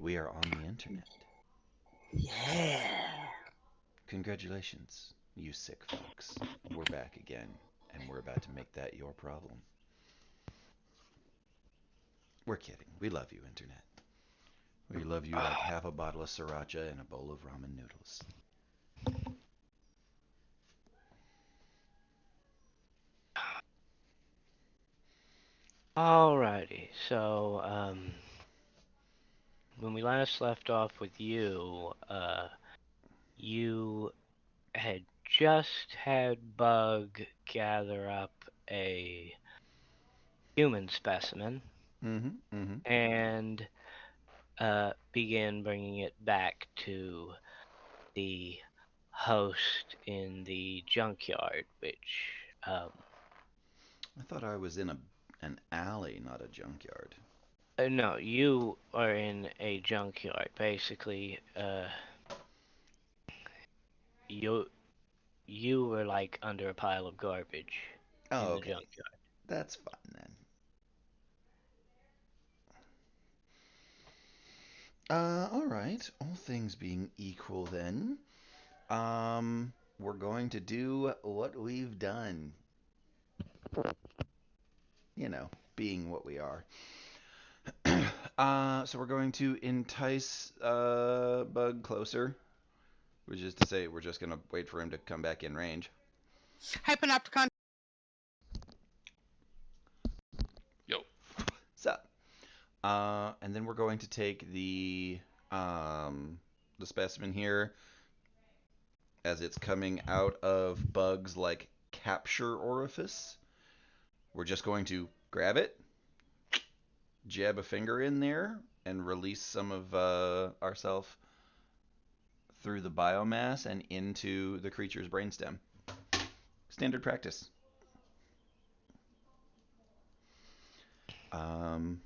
We are on the internet. Yeah. Congratulations, you sick folks. We're back again, and we're about to make that your problem. We're kidding. We love you, internet. We love you like half a bottle of sriracha and a bowl of ramen noodles. Alrighty, so when we last left off with you, you had just had Bug gather up a human specimen Mm-hmm. Mm-hmm. and begin bringing it back to the host in the junkyard, which I thought I was in an alley, not a junkyard. no, you are in a junkyard. Basically, you you were like under a pile of garbage Oh, in the okay. junkyard. That's fine then. All right. All things being equal, then, we're going to do what we've done. You know, being what we are. So we're going to entice Bug closer, which is to say, we're just gonna wait for him to come back in range. Hypanopticon. Yo. So, and then we're going to take the specimen here as it's coming out of Bug's like capture orifice. We're just going to grab it, jab a finger in there, and release some of ourself through the biomass and into the creature's brainstem. Standard practice. Um,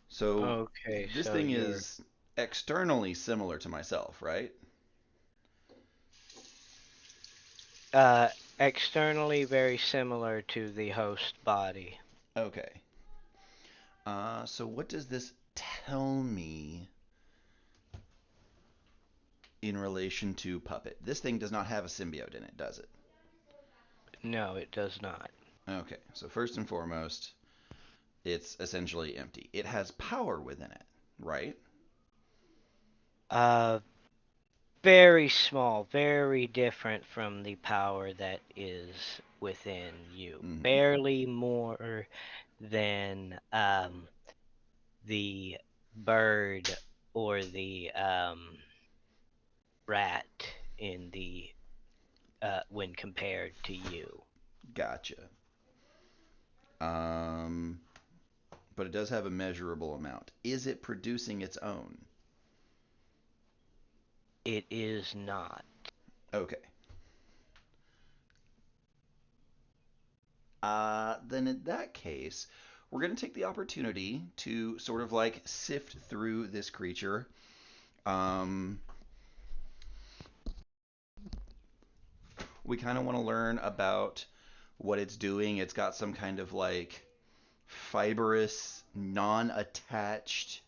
so Okay, this so thing you're is externally similar to myself, right? uh externally very similar to the host body. Okay. So what does this tell me in relation to Puppet? This thing does not have a symbiote in it, does it? No, it does not. Okay. So first and foremost, it's essentially empty. It has power within it, right? Uh, very small, very different from the power that is within you. Mm-hmm. Barely more than the bird or the rat in the when compared to you. Gotcha. Um, but it does have a measurable amount. Is it producing its own? It is not. Okay. Then in that case, we're going to take the opportunity to sort of like sift through this creature. Um, we kind of want to learn about what it's doing. It's got some kind of like fibrous, non-attached,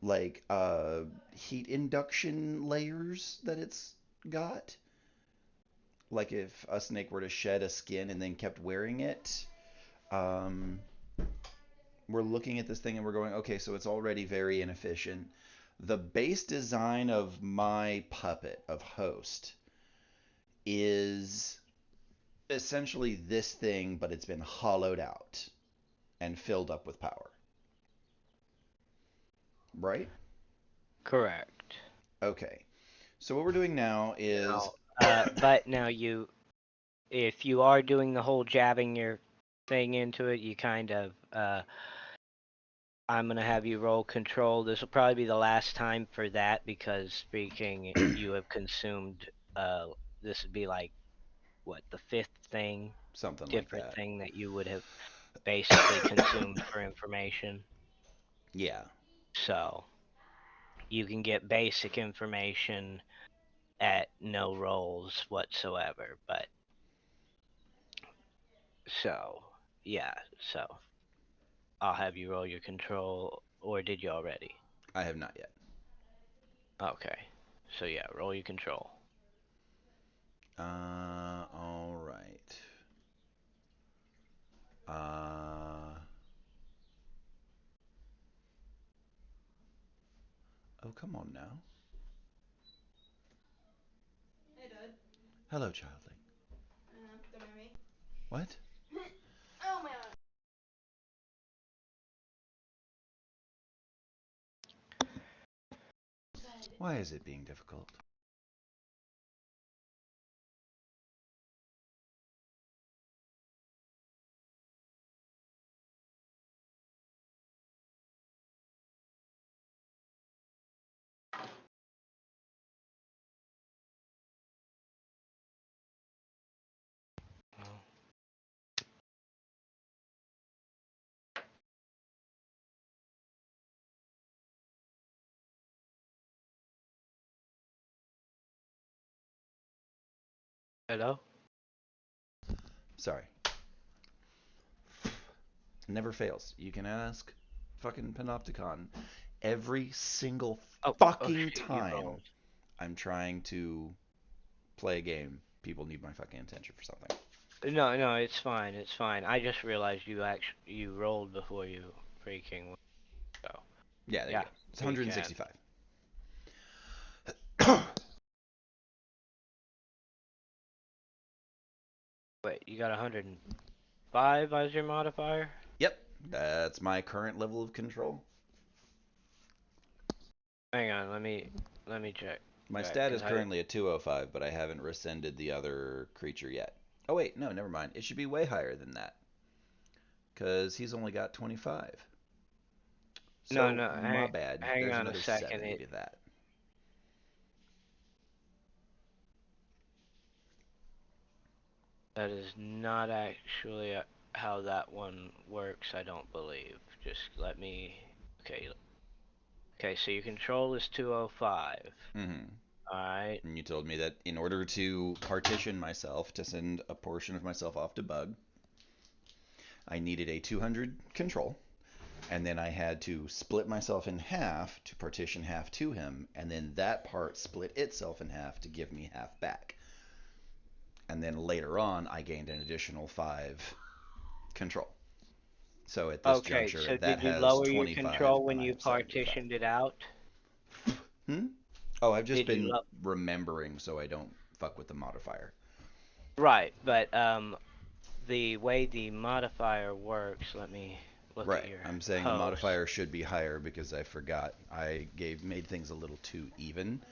like heat induction layers that it's got. Like if a snake were to shed a skin and then kept wearing it. Um, we're looking at this thing and we're going, okay, so it's already very inefficient. The base design of my puppet of host is essentially this thing, but it's been hollowed out and filled up with power, right? Correct. Okay. So what we're doing now is, Now, but now if you are doing the whole jabbing your thing into it, you kind of, I'm gonna have you roll control. This will probably be the last time for that because speaking, you have consumed, this would be like, what, the fifth thing, something like different that. thing that you would have basically consumed for information. Yeah. So, you can get basic information at no rolls whatsoever, but so yeah, so I'll have you roll your control or did you already? I have not yet. Okay. So yeah, roll your control. All right. Oh, come on now. Hey, Dad. Hello, childling. Don't mind me. What? Oh my god. Why is it being difficult? Hello? Sorry. Never fails. You can ask fucking Panopticon every single Oh, fucking shit, you time rolled. I'm trying to play a game. People need my fucking attention for something. No, it's fine. It's fine. I just realized you rolled before you freaking. So Yeah, there yeah, you go. It's you can. 165. Wait, you got 105 as your modifier? Yep, that's my current level of control. Hang on, let me check. My Right, stat is 'cause currently a 205, but I haven't rescinded the other creature yet. Oh wait, no, never mind. It should be way higher than that. Because he's only got 25. So, no, my bad. hang There's on a another second. 70 to that. That is not actually how that one works. I don't believe. Just let me. Okay. Okay, so your control is 205. Mm-hmm. Alright. And you told me that in order to partition myself, to send a portion of myself off to Bug, I needed a 200 control. And then I had to split myself in half to partition half to him, and then that part split itself in half to give me half back. And then later on, I gained an additional 5 control. So at this Okay, juncture, so that did you has lower your 25, control when and I you have 75. partitioned it out? Hmm? Oh, I've just Did you been lo- remembering so I don't fuck with the modifier. Right, but the way the modifier works, let me look at Right. your I'm saying the post. modifier should be higher because I forgot. I made things a little too even.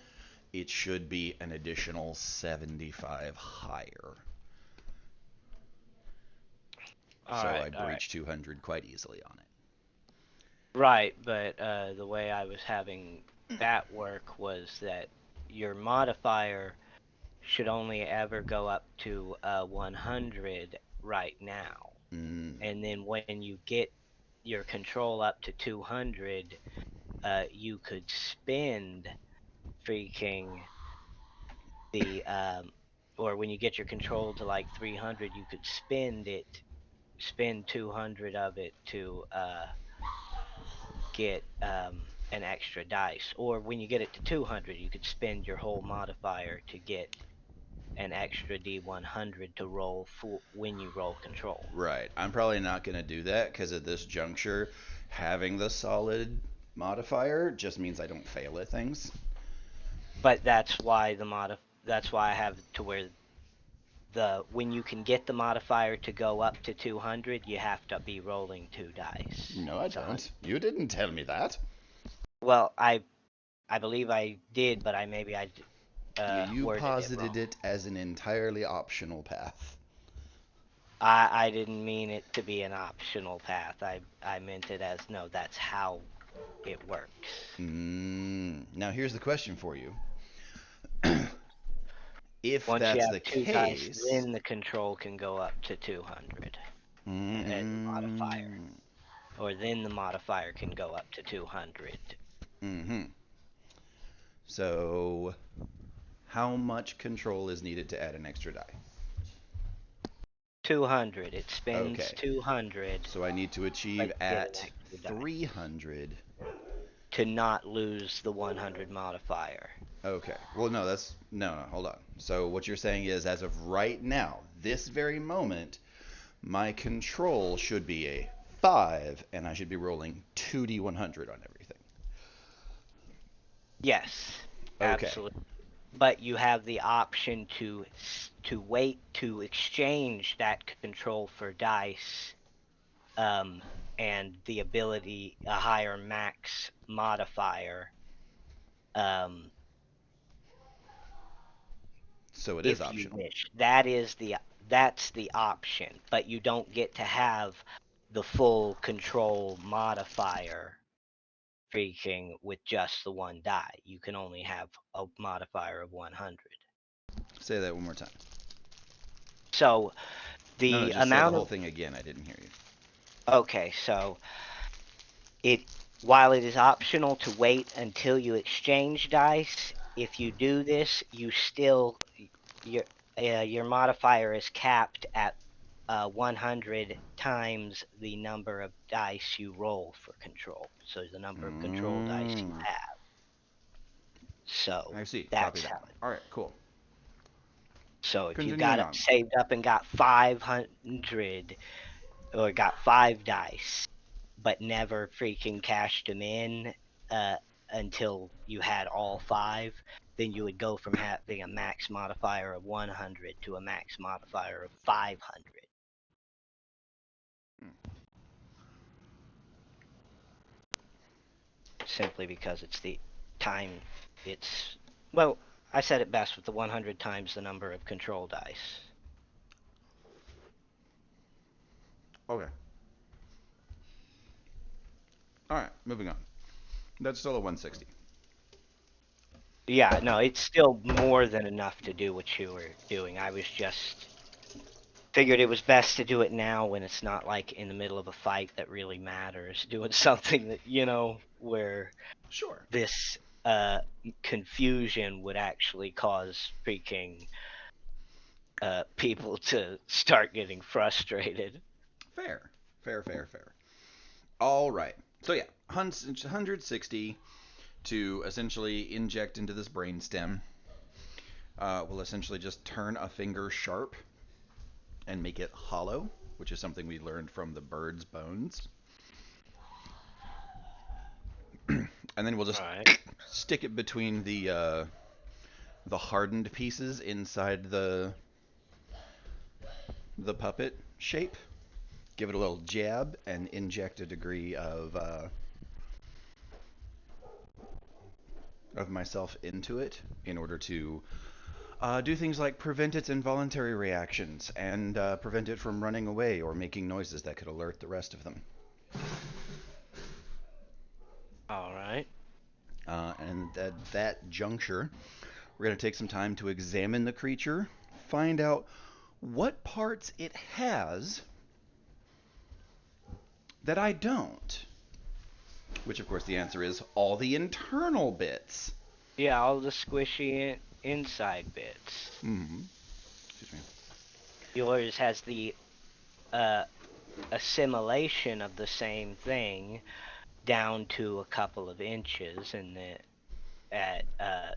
It should be an additional 75 higher. So I Alright. breached 200 quite easily on it. Right, but the way I was having that work was that your modifier should only ever go up to 100 right now. Mm. And then when you get your control up to 200, you could spend freaking the or when you get your control to like 300, you could spend 200 of it to get an extra dice. Or when you get it to 200, you could spend your whole modifier to get an extra D100 to roll when you roll control. Right. I'm probably not going to do that because at this juncture, having the solid modifier just means I don't fail at things. But that's why that's why I have to where when you can get the modifier to go up to 200, you have to be rolling 2 dice. No, I don't. You didn't tell me that. Well, I believe I did, but maybe I You worded it wrong. posited it as an entirely optional path. I didn't mean it to be an optional path. I meant it as no, that's how it works. Now here's the question for you. If Once you that's have the 2 dice, case, then the control can go up to 200 as the modifier. Or then the modifier can go up to 200. So, how much control is needed to add an extra die? 200. It spends Okay. 200. So I need to achieve Like, get an at the die 300. to not lose the 100 modifier. Okay. Well, no, no, hold on. So what you're saying is, as of right now, this very moment, my control should be a 5, and I should be rolling 2d100 on everything. Yes, Okay. absolutely. But you have the option to wait to exchange that control for dice, and the ability a higher max modifier. So it is If you optional. wish, that's the option, but you don't get to have the full control modifier freaking with just the one die. You can only have a modifier of 100. Say that one more time. So No, the just say the amount whole of thing again. I didn't hear you. okay, so while it is optional to wait until you exchange dice, if you do this, you still your modifier is capped at 100 times the number of dice you roll for control. So the number of control dice you have. So I see. Copy that's that. how it. All right, cool. So if you Continuing got on. saved up and got 500 or got 5 dice, but never freaking cashed them in until you had all 5, then you would go from having a max modifier of 100 to a max modifier of 500. Simply because it's the time it's well, I said it best with the 100 times the number of control dice. Okay. All right, moving on. That's still a 160. Yeah, no, it's still more than enough to do what you were doing. I was just figured it was best to do it now when it's not like in the middle of a fight that really matters. Doing something that, where Sure. this confusion would actually cause freaking people to start getting frustrated. Fair. Fair, fair, fair. All right. So yeah, 160 to essentially inject into this brainstem will essentially just turn a finger sharp and make it hollow, which is something we learned from the bird's bones. And then we'll just Alright. stick it between the hardened pieces inside the puppet shape. Give it a little jab and inject a degree of myself into it in order to do things like prevent its involuntary reactions and prevent it from running away or making noises that could alert the rest of them. Alright. And at that juncture, we're going to take some time to examine the creature, find out what parts it has that I don't. Which, of course, the answer is all the internal bits. Yeah, all the squishy inside bits. Mm-hmm. Excuse me. Yours has the assimilation of the same thing down to a couple of inches at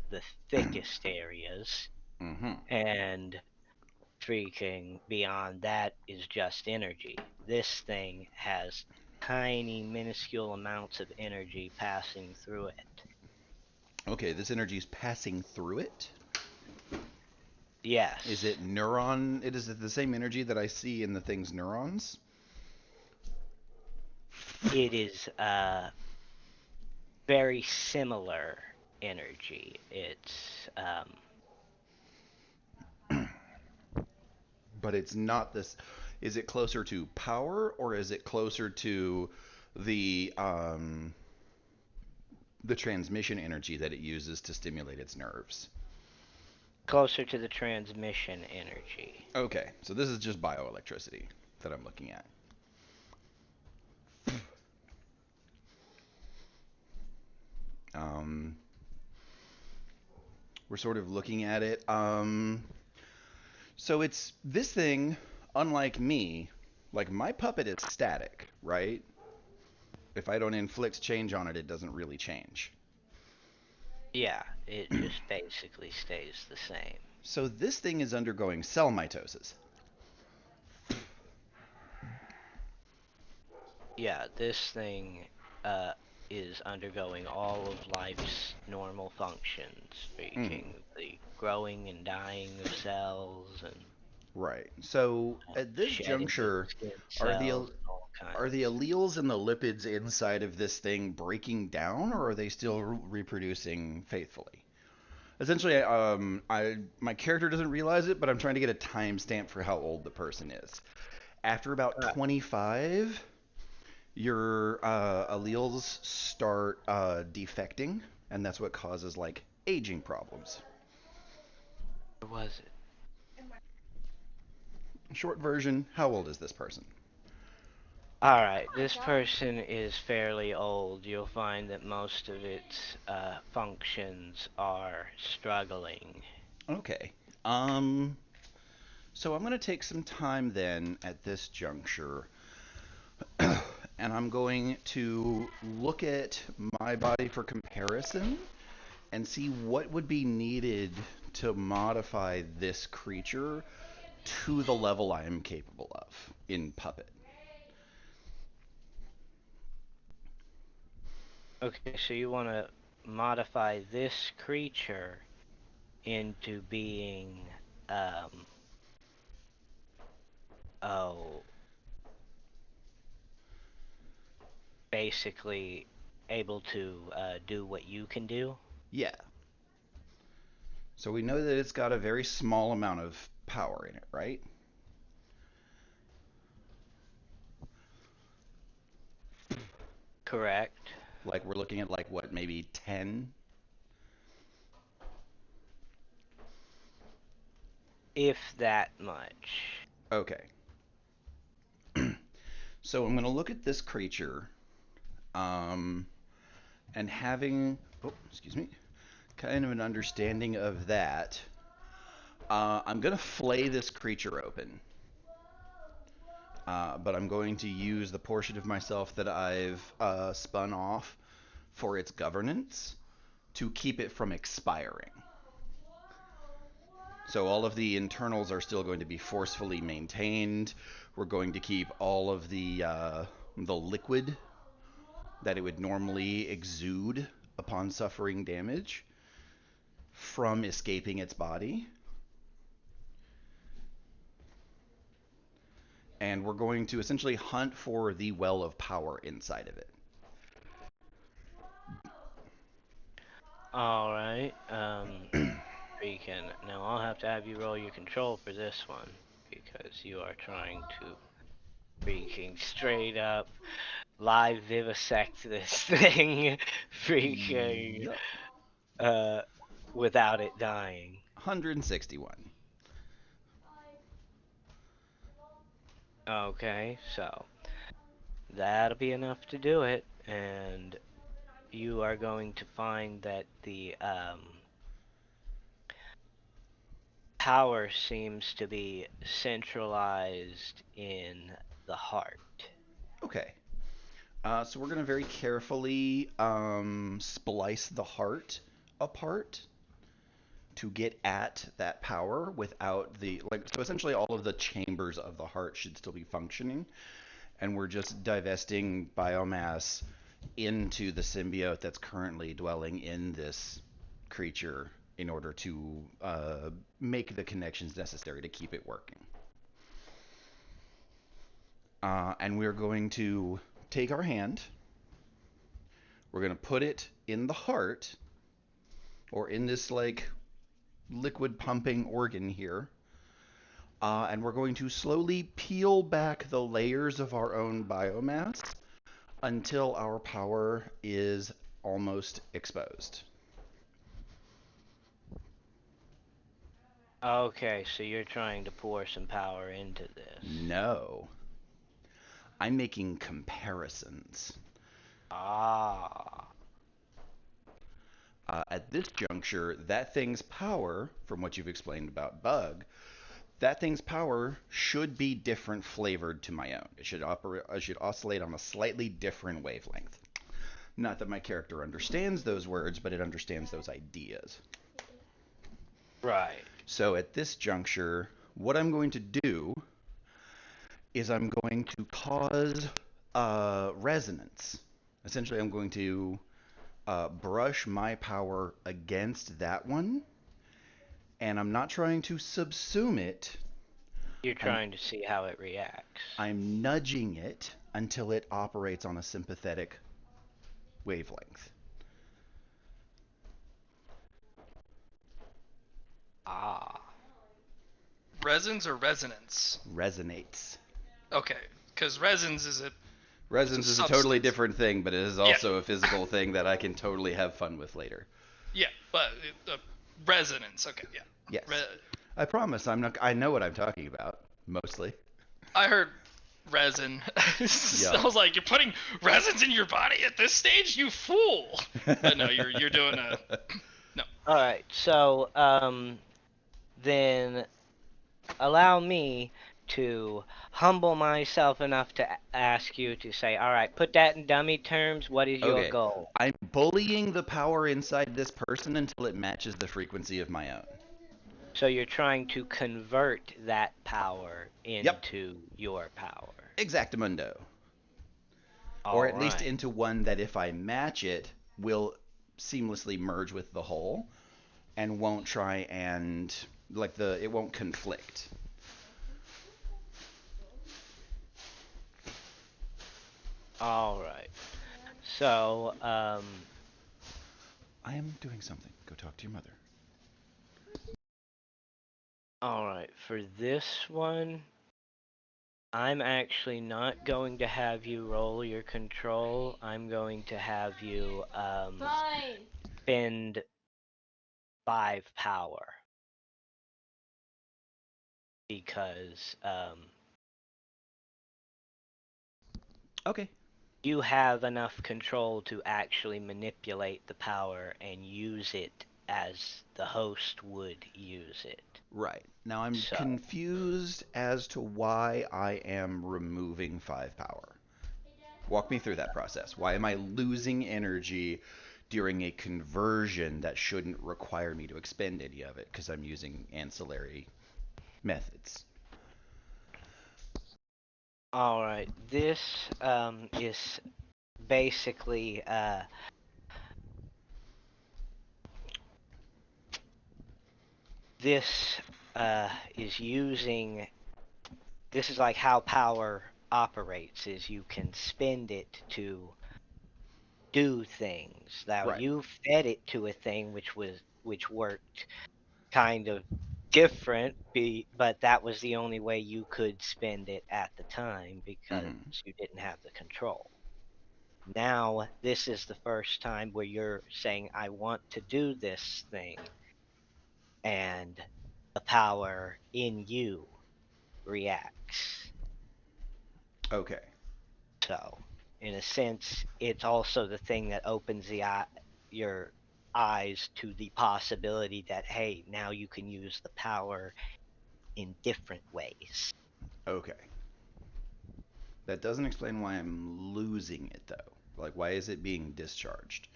the thickest areas, Mm-hmm. and freaking beyond that is just energy. This thing has tiny, minuscule amounts of energy passing through it. Okay, this energy is passing through it. Yes. Is it neuron? Is it the same energy that I see in the thing's neurons? It is very similar energy. It's But it's not this. Is it closer to power or is it closer to the the transmission energy that it uses to stimulate its nerves? closer to the transmission energy. Okay, so this is just bioelectricity that I'm looking at. Um, we're sort of looking at it. So it's this thing, unlike me, like my puppet is static, right? if I don't inflict change on it, it doesn't really change. Yeah, it just basically stays the same. So this thing is undergoing cell mitosis. Yeah, this thing is undergoing all of life's normal functions, speaking the growing and dying of cells and Right. So at this shedding of juncture, skin are cells and all are the kinds. alleles and the lipids inside of this thing breaking down, or are they still reproducing faithfully? Essentially, my character doesn't realize it, but I'm trying to get a timestamp for how old the person is. After about Uh, 25, your alleles start defecting, and that's what causes like aging problems. where was it? Short version: how old is this person? Alright, this person is fairly old. You'll find that most of its functions are struggling. Okay. Um. So I'm going to take some time then at this juncture, and I'm going to look at my body for comparison and see what would be needed to modify this creature to the level I am capable of in Puppet. Okay, so you want to modify this creature into being, um, oh, basically able to do what you can do? Yeah. So we know that it's got a very small amount of power in it, right? Correct. Like we're looking at like what, maybe 10? If that much. Okay. So I'm going to look at this creature, um, and having, oh, excuse me, kind of an understanding of that. I'm going to flay this creature open, but I'm going to use the portion of myself that I've spun off for its governance to keep it from expiring. So all of the internals are still going to be forcefully maintained. We're going to keep all of the liquid that it would normally exude upon suffering damage from escaping its body. And we're going to essentially hunt for the well of power inside of it. Alright, now I'll have to have you roll your control for this one, because you are trying to freaking straight up live vivisect this thing, freaking, Yup. uh, without it dying. 161. Okay, so that'll be enough to do it, and you are going to find that the power seems to be centralized in the heart. Okay. So we're going to very carefully splice the heart apart to get at that power without the, like, so essentially all of the chambers of the heart should still be functioning, and we're just divesting biomass into the symbiote that's currently dwelling in this creature in order to make the connections necessary to keep it working. And we're going to take our hand, we're going to put it in the heart, or in this like liquid pumping organ here, and we're going to slowly peel back the layers of our own biomass until our power is almost exposed. Okay, so you're trying to pour some power into this. No, I'm making comparisons. Ah. At this juncture, that thing's power, from what you've explained about Bug, that thing's power should be different flavored to my own. I should oscillate on a slightly different wavelength. Not that my character understands those words, but it understands those ideas. Right. So at this juncture, what I'm going to do is I'm going to cause resonance. Essentially, I'm going to brush my power against that one, and I'm not trying to subsume it. You're trying to see how it reacts. I'm nudging it until it operates on a sympathetic wavelength. Ah. Resins or resonance? Resonates. Okay, because resins is a Resonance is a substance. totally different thing, but it is also a physical thing that I can totally have fun with later. Yeah, but resonance. Okay, yeah. Yes. I promise I'm not. I know what I'm talking about mostly. I heard resin. I was like, you're putting resins in your body at this stage, you fool! But no, you're doing a no. All right. So then allow me to humble myself enough to ask you to say, all right, put that in dummy terms. What is your goal? I'm bullying the power inside this person until it matches the frequency of my own. So you're trying to convert that power into your power. Exactamundo. All or at least right. into one that if I match it, will seamlessly merge with the whole and won't try and it won't conflict. All right. So, I am doing something. Go talk to your mother. all right. For this one, I'm actually not going to have you roll your control. I'm going to have you Fine. spend 5 power. Because Okay. you have enough control to actually manipulate the power and use it as the host would use it. Right. Now I'm So- confused as to why I am removing 5 power. Walk me through that process. Why am I losing energy during a conversion that shouldn't require me to expend any of it because I'm using ancillary methods? All right, this is basically this is using. This is like how power operates. Is you can spend it to do things. Now Right. you fed it to a thing which worked kind of different, but that was the only way you could spend it at the time because you didn't have the control. Now, this is the first time where you're saying, I want to do this thing, and the power in you reacts. Okay. So, in a sense, it's also the thing that opens your eyes to the possibility that, hey, now you can use the power in different ways. Okay. That doesn't explain why I'm losing it though. Like, why is it being discharged?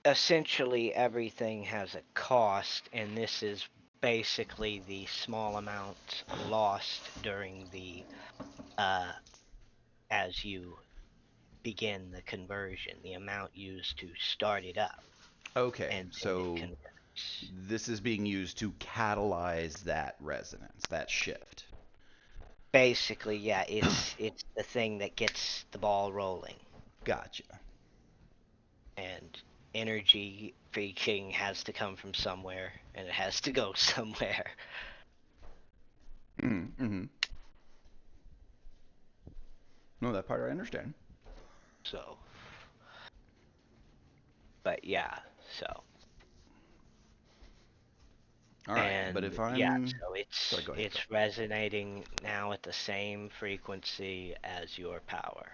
Essentially, everything has a cost, and this is basically the small amount lost during the as you begin the conversion, the amount used to start it up. Okay, And so it converts. this is being used to catalyze that resonance, that shift. Basically, yeah, it's the thing that gets the ball rolling. Gotcha. And energy freaking has to come from somewhere, and it has to go somewhere. Mm-hmm. No, that part I understand. So, but yeah, so. All right, And but if I'm yeah, so it's Sorry, go ahead. resonating now at the same frequency as your power.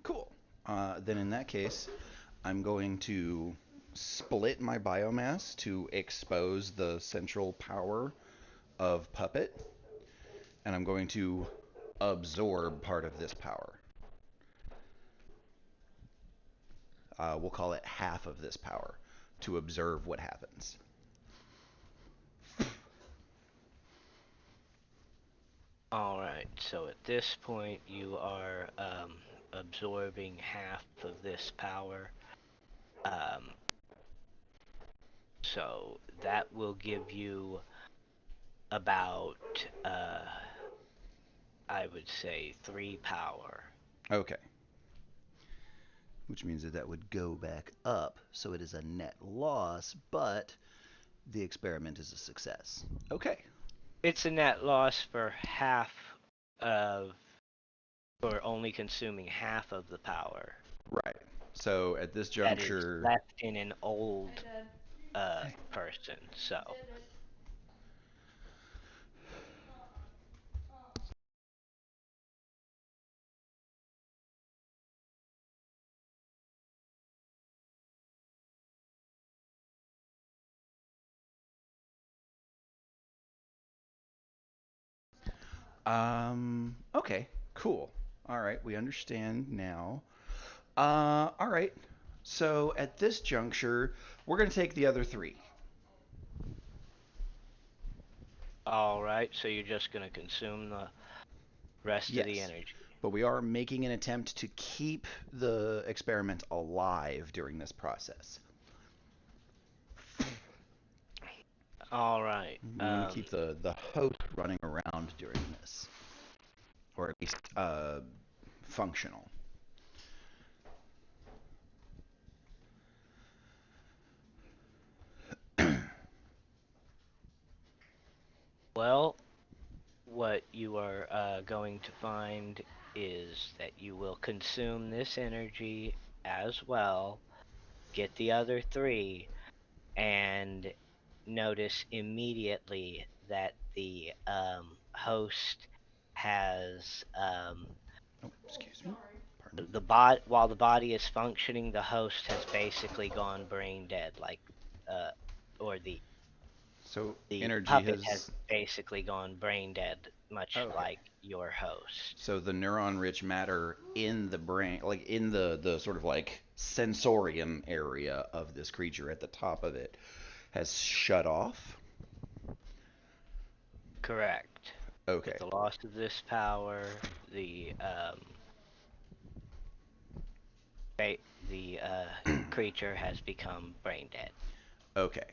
Cool. Then in that case, I'm going to split my biomass to expose the central power of Puppet, and I'm going to absorb part of this power. We'll call it half of this power to observe what happens. All right. So at this point, you are absorbing half of this power. So that will give you about, I would say, 3 power. Okay. Which means that that would go back up, so it is a net loss, but the experiment is a success. Okay. It's a net loss for only consuming half of the power Right. So at this that is juncture, left in an old I did. person. So Did it. okay, cool. All right, we understand now. All right. So at this juncture, we're going to take the other 3. all right. So you're just gonna consume the rest of the Yes. energy. But we are making an attempt to keep the experiment alive during this process. All right. We want to keep the host running around during this, or at least functional. Well, what you are going to find is that you will consume this energy as well, get the other 3, and notice immediately that the host has Oh, excuse me. Pardon. while the body is functioning, the host has basically gone brain dead, like or So the energy puppet has has. basically gone brain dead, much Okay. like your host. So the neuron-rich matter in the brain, like in the sort of like sensorium area of this creature at the top of it, has shut off. Correct. Okay. With the loss of this power, the creature has become brain dead. Okay.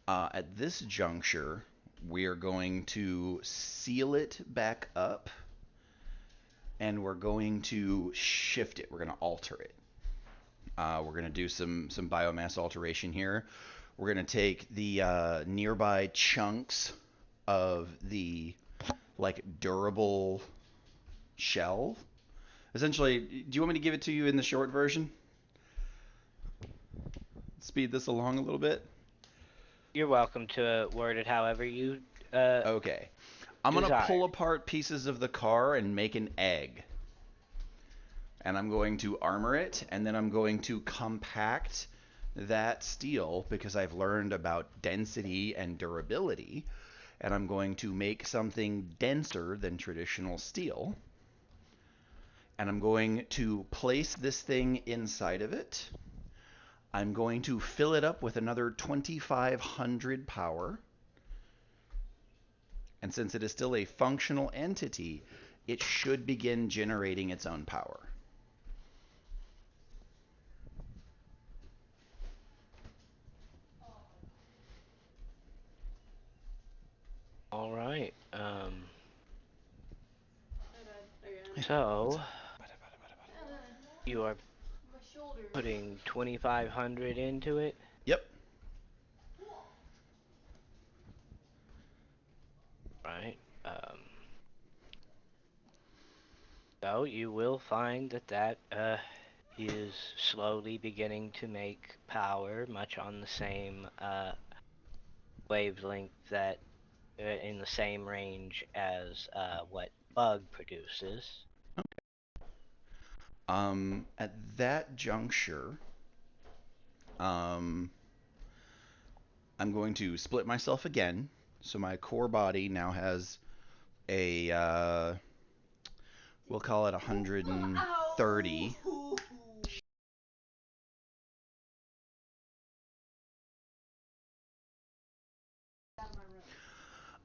At this juncture, we are going to seal it back up, and we're going to shift it. We're going to alter it. We're going to do some biomass alteration here. We're going to take the nearby chunks of the like durable shell. Essentially, do you want me to give it to you in the short version? Speed this along a little bit. You're welcome to word it however you Okay. I'm going to desire. pull apart pieces of the car and make an egg. And I'm going to armor it, and then I'm going to compact that steel because I've learned about density and durability. And I'm going to make something denser than traditional steel. And I'm going to place this thing inside of it. I'm going to fill it up with another 2500 power. And since it is still a functional entity, it should begin generating its own power. All right. I did again. So I did. you are My shoulder. putting 2500 into it. Yep. Right. So you will find that is slowly beginning to make power, much on the same wavelength that in the same range as what Bug produces. At that juncture, I'm going to split myself again, so my core body now has a we'll call it 130.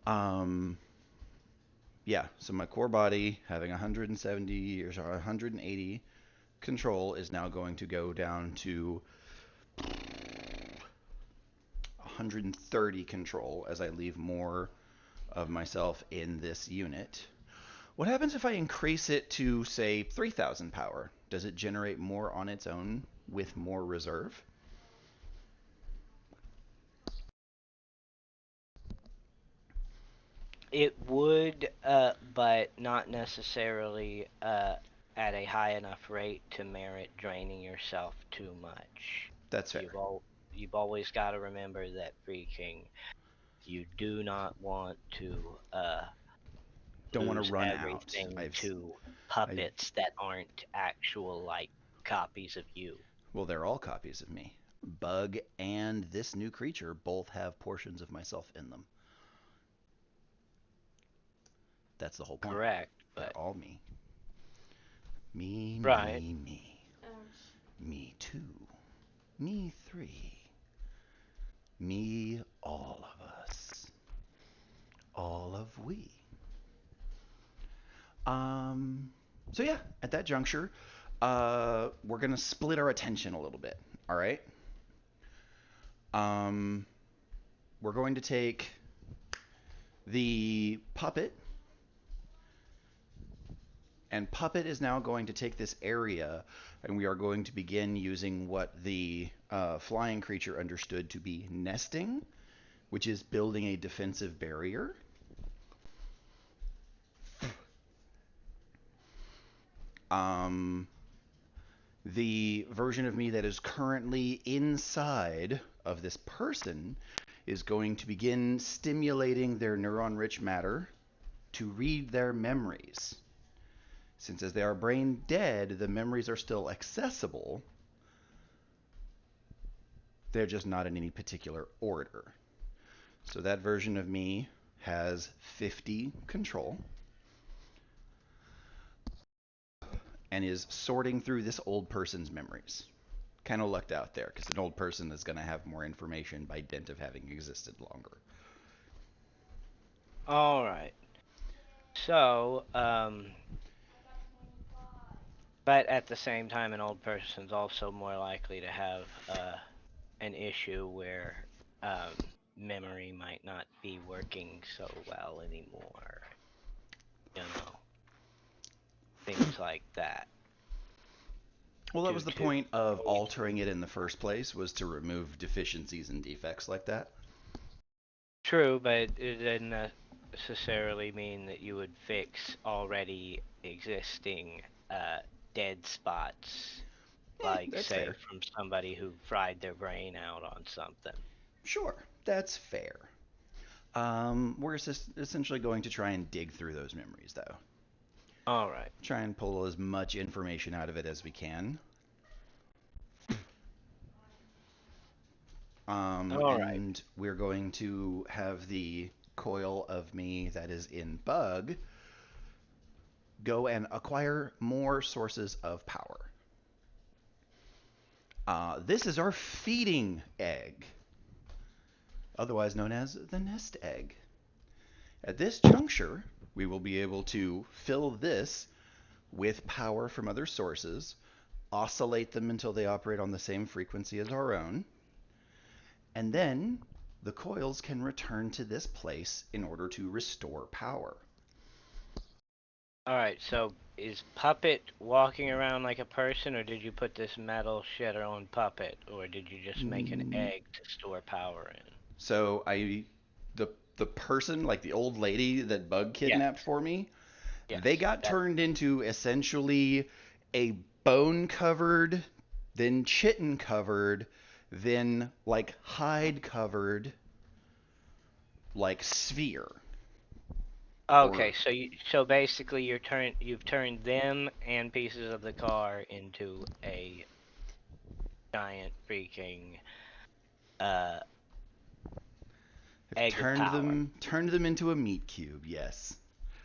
Um, yeah, so my core body having 170 or sorry, 180 control is now going to go down to 130 control as I leave more of myself in this unit. What happens if I increase it to, say, 3,000 power? Does it generate more on its own with more reserve? It would, but not necessarily at a high enough rate to merit draining yourself too much. That's fair. You've always got to remember that freaking you do not want to Don't want to lose run out. everything to puppets that aren't actual like copies of you. Well, they're all copies of me. Bug and this new creature both have portions of myself in them. That's the whole point. Correct, They're but all me. Me, right. me. Ouch. Me 2. Me 3. Me, all of us. All of we. So yeah, at that juncture, we're gonna split our attention a little bit. All right. We're going to take the puppet, and puppet is now going to take this area, and we are going to begin using what the flying creature understood to be nesting, which is building a defensive barrier. The version of me that is currently inside of this person is going to begin stimulating their neuron-rich matter to read their memories. Since as they are brain dead, the memories are still accessible. They're just not in any particular order. So that version of me has 50 control and is sorting through this old person's memories. Kind of lucked out there, because an old person is going to have more information by dint of having existed longer. All right. So, but at the same time, an old person's also more likely to have an issue where memory might not be working so well anymore. You know, things like that. Well, that was the Due to point of altering it in the first place, was to remove deficiencies and defects like that. True, but it didn't necessarily mean that you would fix already existing dead spots, like That's say fair. from somebody who fried their brain out on something. Sure, that's fair. We're essentially going to try and dig through those memories, though. All right. Try and pull as much information out of it as we can. All right. And we're going to have the coil of me that is in Bug go and acquire more sources of power. This is our feeding egg, otherwise known as the nest egg. At this juncture, we will be able to fill this with power from other sources, oscillate them until they operate on the same frequency as our own, and then the coils can return to this place in order to restore power. All right. So is Puppet walking around like a person, or did you put this metal shitter on Puppet, or did you just make an egg to store power in? So the person, like the old lady that Bug kidnapped for me, Yes, they got turned into essentially a bone covered, then chitin covered, then like hide covered, like sphere. Okay, so basically you've turned them and pieces of the car into a giant freaking uh, I've egg of turned power. them into a meat cube. Yes.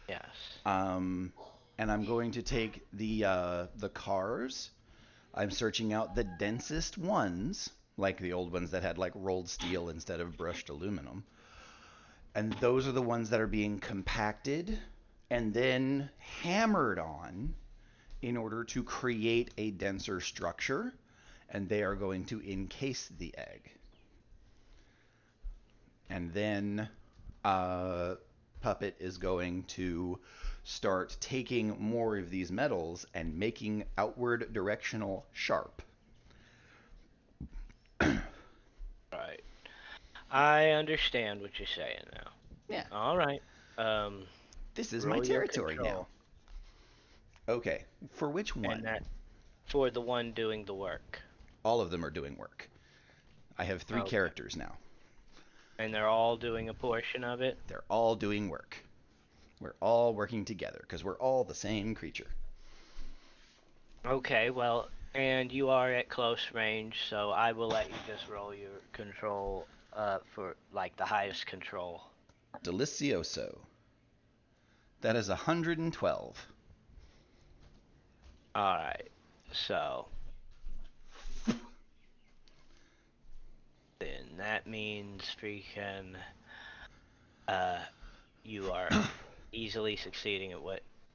Yes. And I'm going to take the cars. I'm searching out the densest ones, like the old ones that had like rolled steel instead of brushed aluminum. And those are the ones that are being compacted and then hammered on in order to create a denser structure, and they are going to encase the egg. And then Puppet is going to start taking more of these metals and making outward directional sharp. Right. I understand what you're saying now. Yeah, All right. Um, this is my roll your territory now. control, Okay, for which and one? that for the one doing the work. All of them are doing work. I have 3 Okay. characters now. And they're all doing a portion of it. They're all doing work. We're all working together because we're all the same creature. Okay. Well, and you are at close range, so I will let you just roll your control for like the highest control. Delicioso. That is 112. All right. So then that means freaking you are easily succeeding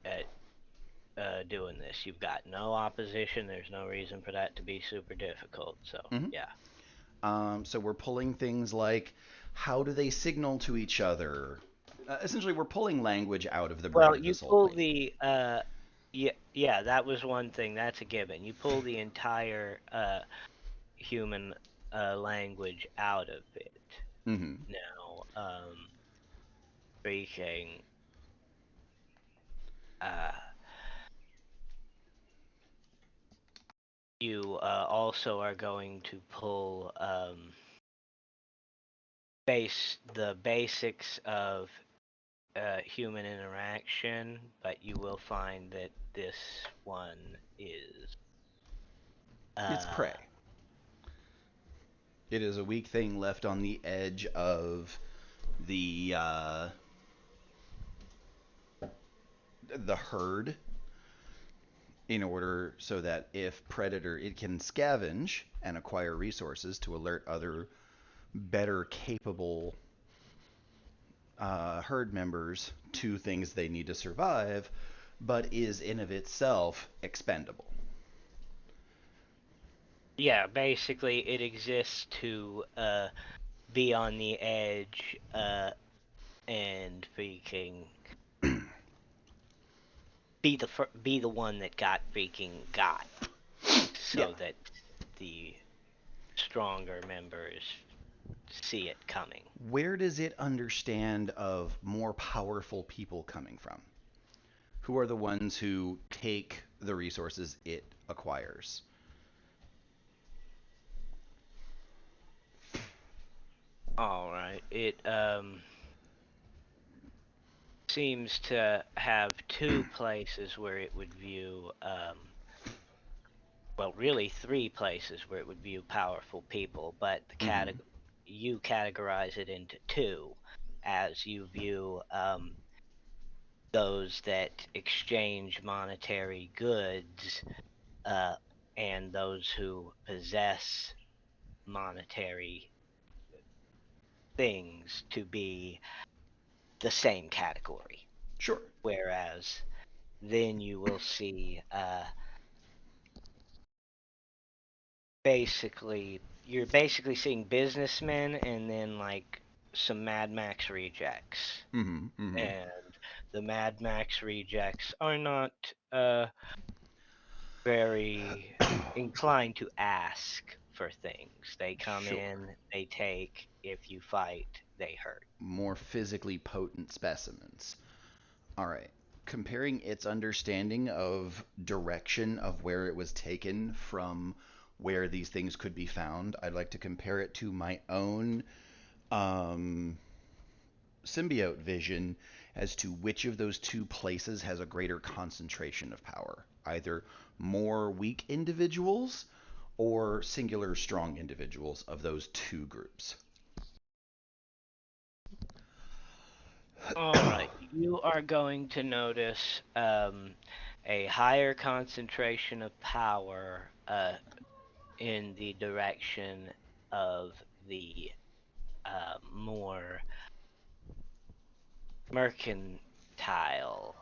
at doing this. You've got no opposition. There's no reason for that to be super difficult. So Mhm. yeah. So we're pulling things like how do they signal to each other? Essentially, we're pulling language out of the brain Well, of you this whole pull thing. the yeah, that was one thing. That's a given. You pull the entire human language out of it. Mm-hmm. Now, speaking uh you also are going to pull the basics of human interaction, but you will find that this one is It's uh, prey. It is a weak thing left on the edge of the the herd in order so that if predator it can scavenge and acquire resources to alert other better capable herd members to things they need to survive, but is in of itself expendable. yeah, basically it exists to be on the edge and freaking be the one that got Yeah. so that the stronger members see it coming. Where does it understand of more powerful people coming from? Who are the ones who take the resources it acquires? All right. It seems to have 2 places where it would view well, really 3 places where it would view powerful people, but Mm-hmm. you categorize it into 2 as you view those that exchange monetary goods uh, and those who possess monetary things to be the same category. Sure. Whereas then you will see you're basically seeing businessmen and then like some Mad Max rejects. Mm-hmm. Mm-hmm. And the Mad Max rejects are not very inclined to ask for things. They come Sure. in, they take. If you fight, they hurt. More physically potent specimens. All right. Comparing its understanding of direction of where it was taken from where these things could be found, I'd like to compare it to my own um, symbiote vision as to which of those 2 places has a greater concentration of power. Either more weak individuals or singular strong individuals of those two groups. All right, you are going to notice a higher concentration of power in the direction of the more mercantile,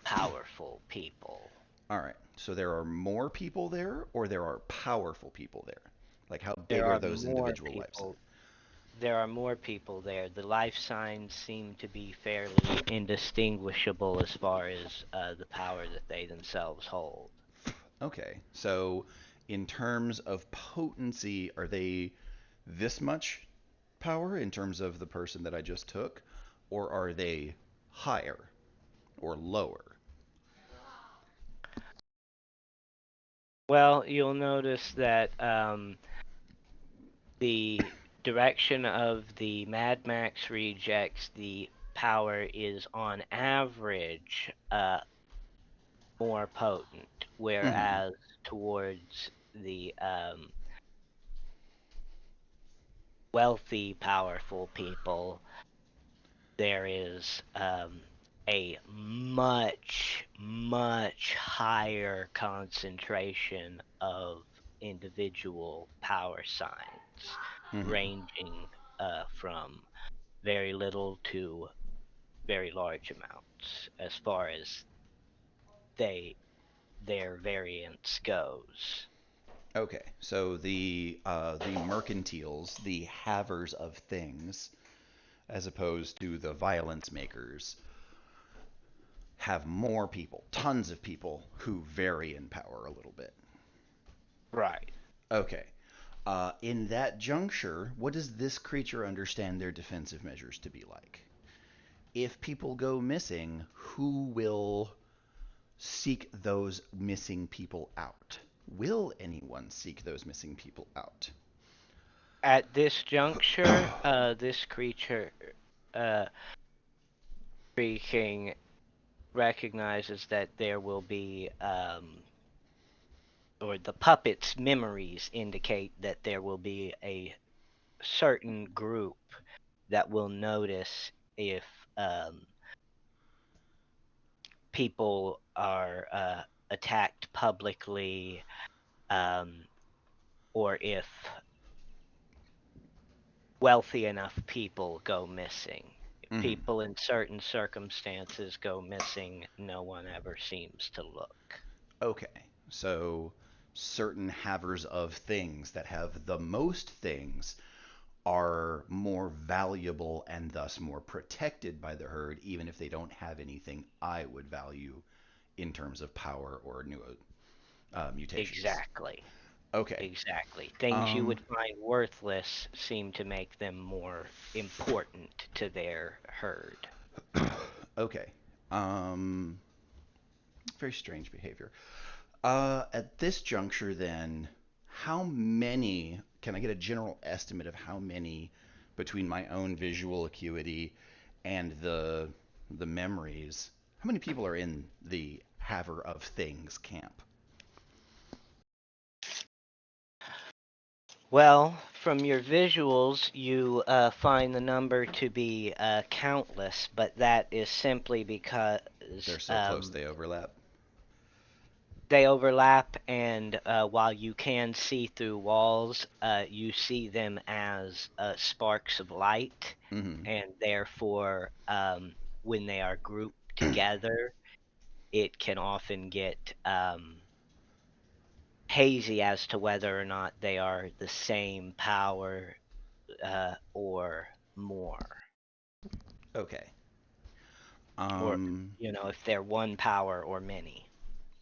powerful people. All right. So there are more people there, or there are powerful people there? Like, how big There are are those more individual life signs? people. There are more people there. The life signs seem to be fairly indistinguishable as far as the power that they themselves hold. Okay. So, in terms of potency, are they this much power in terms of the person that I just took, or are they higher or lower? Well, you'll notice that the direction of the Mad Max rejects, the power is on average more potent, Mm-hmm. whereas towards the wealthy, powerful people, there is a much higher concentration of individual power signs, Mm-hmm. ranging from very little to very large amounts as far as they their variance goes. Okay. So the mercantiles, the havers of things, as opposed to the violence makers, have more people, tons of people who vary in power a little bit. Right. Okay. In that juncture, what does this creature understand their defensive measures to be like? If people go missing, who will seek those missing people out? Will anyone seek those missing people out? At this juncture, this creature uh, speaking recognizes that there will be or the puppet's memories indicate that there will be a certain group that will notice if um, people are attacked publicly, um, or if wealthy enough people go missing. If Hmm. people in certain circumstances go missing, no one ever seems to look. Okay, so certain havers of things that have the most things are more valuable and thus more protected by the herd, even if they don't have anything I would value in terms of power or new mutations. Exactly. Okay. Exactly. Things you Um. would find worthless seem to make them more important to their herd. Okay. Um. Very strange behavior. At this juncture, then, how many? Can I get a general estimate of how many between my own visual acuity and the memories? How many people are in the Haver of Things camp? Well, from your visuals, you find the number to be countless, but that is simply because They're so close they overlap. they overlap, and while you can see through walls, you see them as sparks of light, Hmm. and therefore, when they are grouped together, it can often get hazy as to whether or not they are the same power or more, Okay. or Um. if they're one power or many.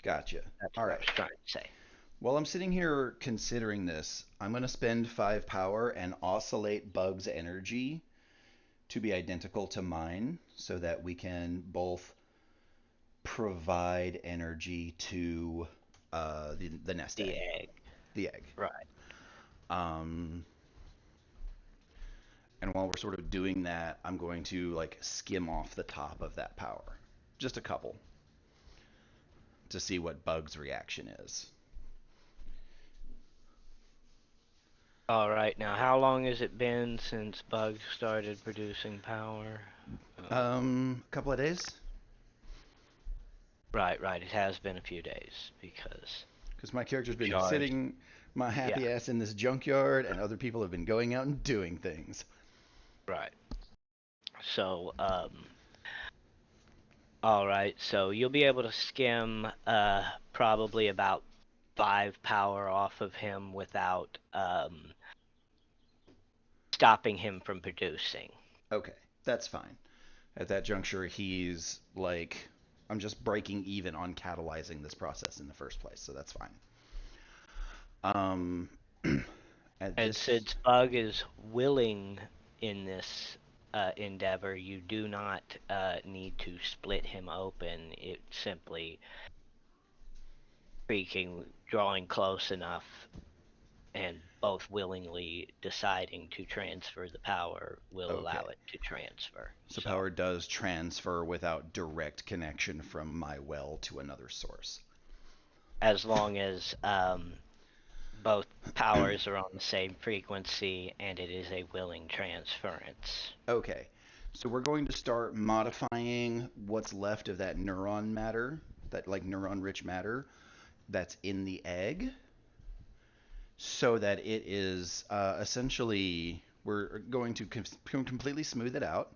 Gotcha. That's All what I was right. trying to say. While I'm sitting here considering this, I'm going to spend 5 power and oscillate Bug's energy to be identical to mine so that we can both provide energy to the nest The egg, egg, the egg. right? Um, and while we're sort of doing that, I'm going to like skim off the top of that power, just a couple, to see what Bug's reaction is. All right. Now, how long has it been since Bug started producing power? A couple of days. Right. It has been a few days because Because my character's been Charged. sitting my happy ass in this junkyard, and other people have been going out and doing things. right. So, all right. So you'll be able to skim probably about 5 power off of him without stopping him from producing. Okay, that's fine. At that juncture, he's like, I'm just breaking even on catalyzing this process in the first place, so that's fine. Um, at And this, since Bug is willing in this endeavor, you do not need to split him open. It simply freaking drawing close enough and both willingly deciding to transfer the power will allow Okay. it to transfer. so power does transfer without direct connection from my well to another source. As long as both powers are on the same frequency and it is a willing transference. Okay, so we're going to start modifying what's left of that neuron matter, that like neuron-rich matter that's in the egg, so that it is essentially, we're going to completely smooth it out.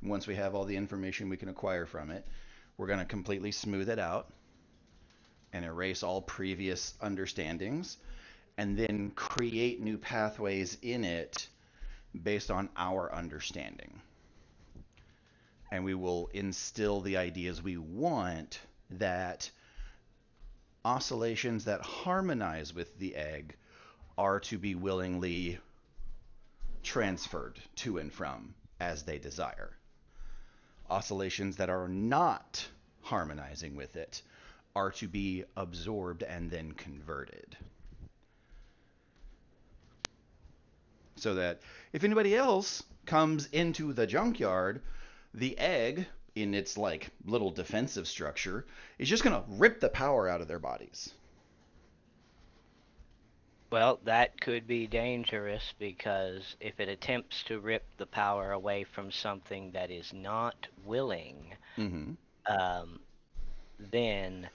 Once we have all the information we can acquire from it, we're going to completely smooth it out and erase all previous understandings, and then create new pathways in it based on our understanding. And we will instill the ideas we want, that oscillations that harmonize with the egg are to be willingly transferred to and from as they desire. Oscillations that are not harmonizing with it are to be absorbed and then converted. So that if anybody else comes into the junkyard, the egg, in its like little defensive structure, is just going to rip the power out of their bodies. Well, that could be dangerous because if it attempts to rip the power away from something that is not willing, Mm-hmm. then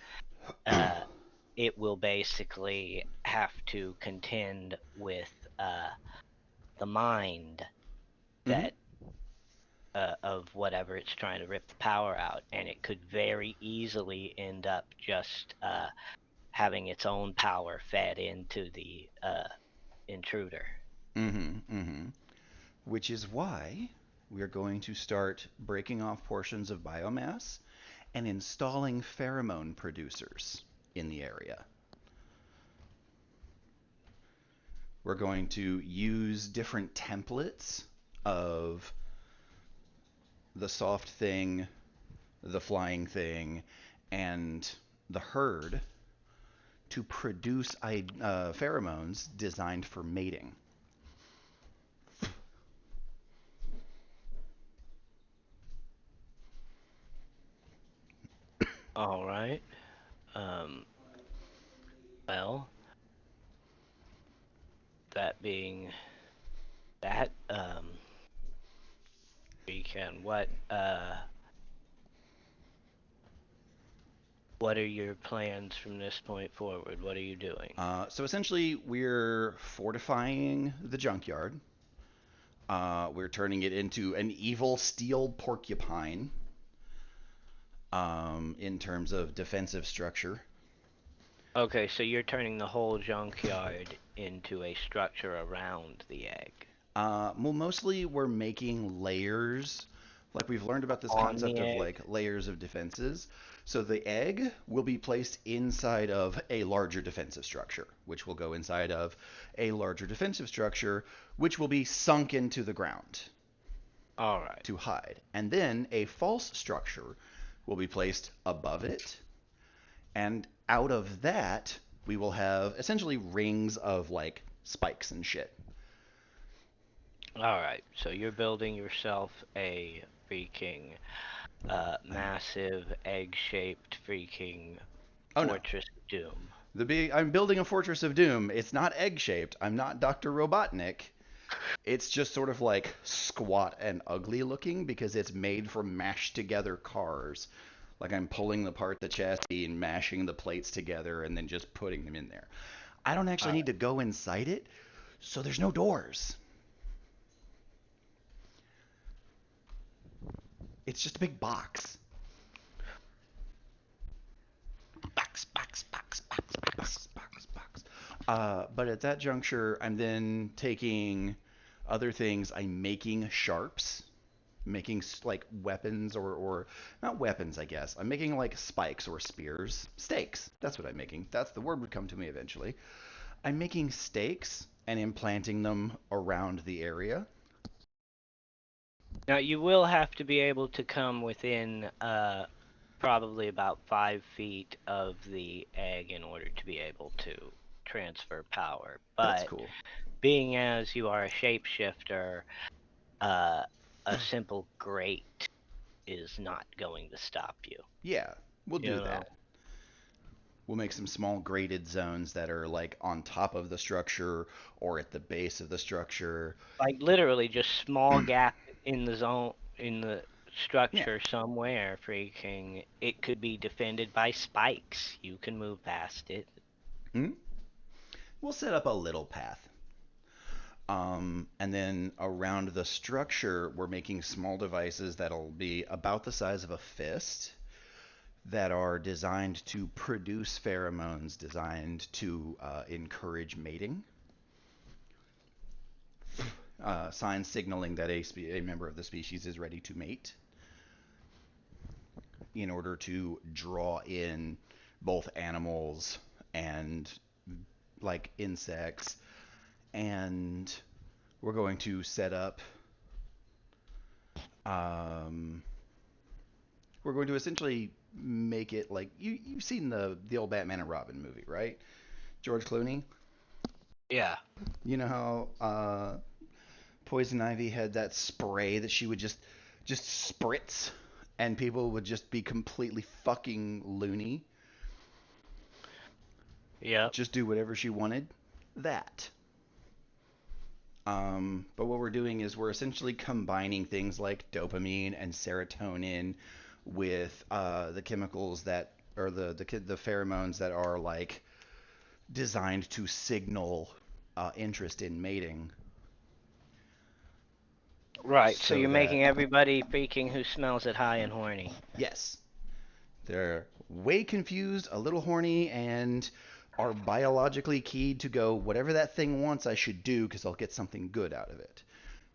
it will basically have to contend with the mind that of whatever it's trying to rip the power out, and it could very easily end up just having its own power fed into the intruder. Mm-hmm. Mm-hmm. Which is why we are going to start breaking off portions of biomass and installing pheromone producers in the area. We're going to use different templates of the soft thing, the flying thing, and the herd to produce pheromones designed for mating. All right. Well, that being that, we can what are your plans from this point forward? What are you doing? So essentially, we're fortifying the junkyard. We're turning it into an evil steel porcupine in terms of defensive structure. Okay, so you're turning the whole junkyard into a structure around the egg. Well, mostly we're making layers. Like we've learned about this On concept the of egg? like layers of defenses. So the egg will be placed inside of a larger defensive structure, which will go inside of a larger defensive structure, which will be sunk into the ground All right. to hide. And then a false structure will be placed above it. And out of that, we will have essentially rings of like spikes and shit. All right. So you're building yourself a freaking massive egg-shaped freaking Oh no. Fortress of Doom. I'm building a Fortress of Doom. It's not egg-shaped. I'm not Dr. Robotnik. It's just sort of like squat and ugly looking because it's made from mashed together cars. Like I'm pulling apart the chassis and mashing the plates together and then just putting them in there. I don't actually need to go inside it, so there's no doors. It's just a big box. Box. But at that juncture, I'm then taking other things. I'm making sharps, making like weapons or not weapons, I guess. I'm making like spikes or spears, stakes. That's what I'm making. That's the word would come to me eventually. I'm making stakes and implanting them around the area. Now you will have to be able to come within probably about 5 feet of the egg in order to be able to transfer power. That's But cool. being as you are a shapeshifter, a simple grate is not going to stop you. Yeah, we'll You do know. that. We'll make some small graded zones that are like on top of the structure or at the base of the structure. Like literally just small gap in the zone in the structure somewhere. Freaking, it could be defended by spikes. You can move past it. We'll set up a little path. And then around the structure, we're making small devices that'll be about the size of a fist that are designed to produce pheromones designed to encourage mating. Signs signaling that a member of the species is ready to mate in order to draw in both animals and like insects. And we're going to set up we're going to essentially make it like you've seen the old Batman and Robin movie, right? George Clooney. Yeah. You know how Poison Ivy had that spray that she would just spritz, and people would just be completely fucking loony. Yeah. Just do whatever she wanted. That. But what we're doing is we're essentially combining things like dopamine and serotonin with the chemicals that or the pheromones that are like designed to signal interest in mating. Right. So you're that- making everybody freaking who smells it high and horny. Yes. They're way confused, a little horny, and are biologically keyed to go, whatever that thing wants, I should do because I'll get something good out of it.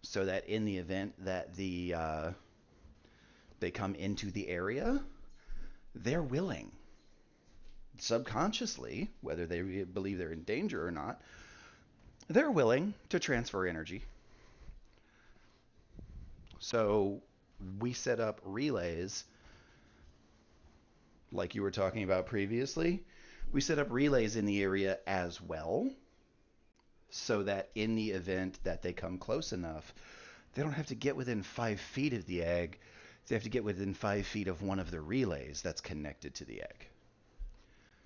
So that in the event that they come into the area, they're willing. Subconsciously, whether they believe they're in danger or not, they're willing to transfer energy. So we set up relays like you were talking about previously. We set up relays in the area as well so that in the event that they come close enough, they don't have to get within 5 feet of the egg. They have to get within 5 feet of one of the relays that's connected to the egg.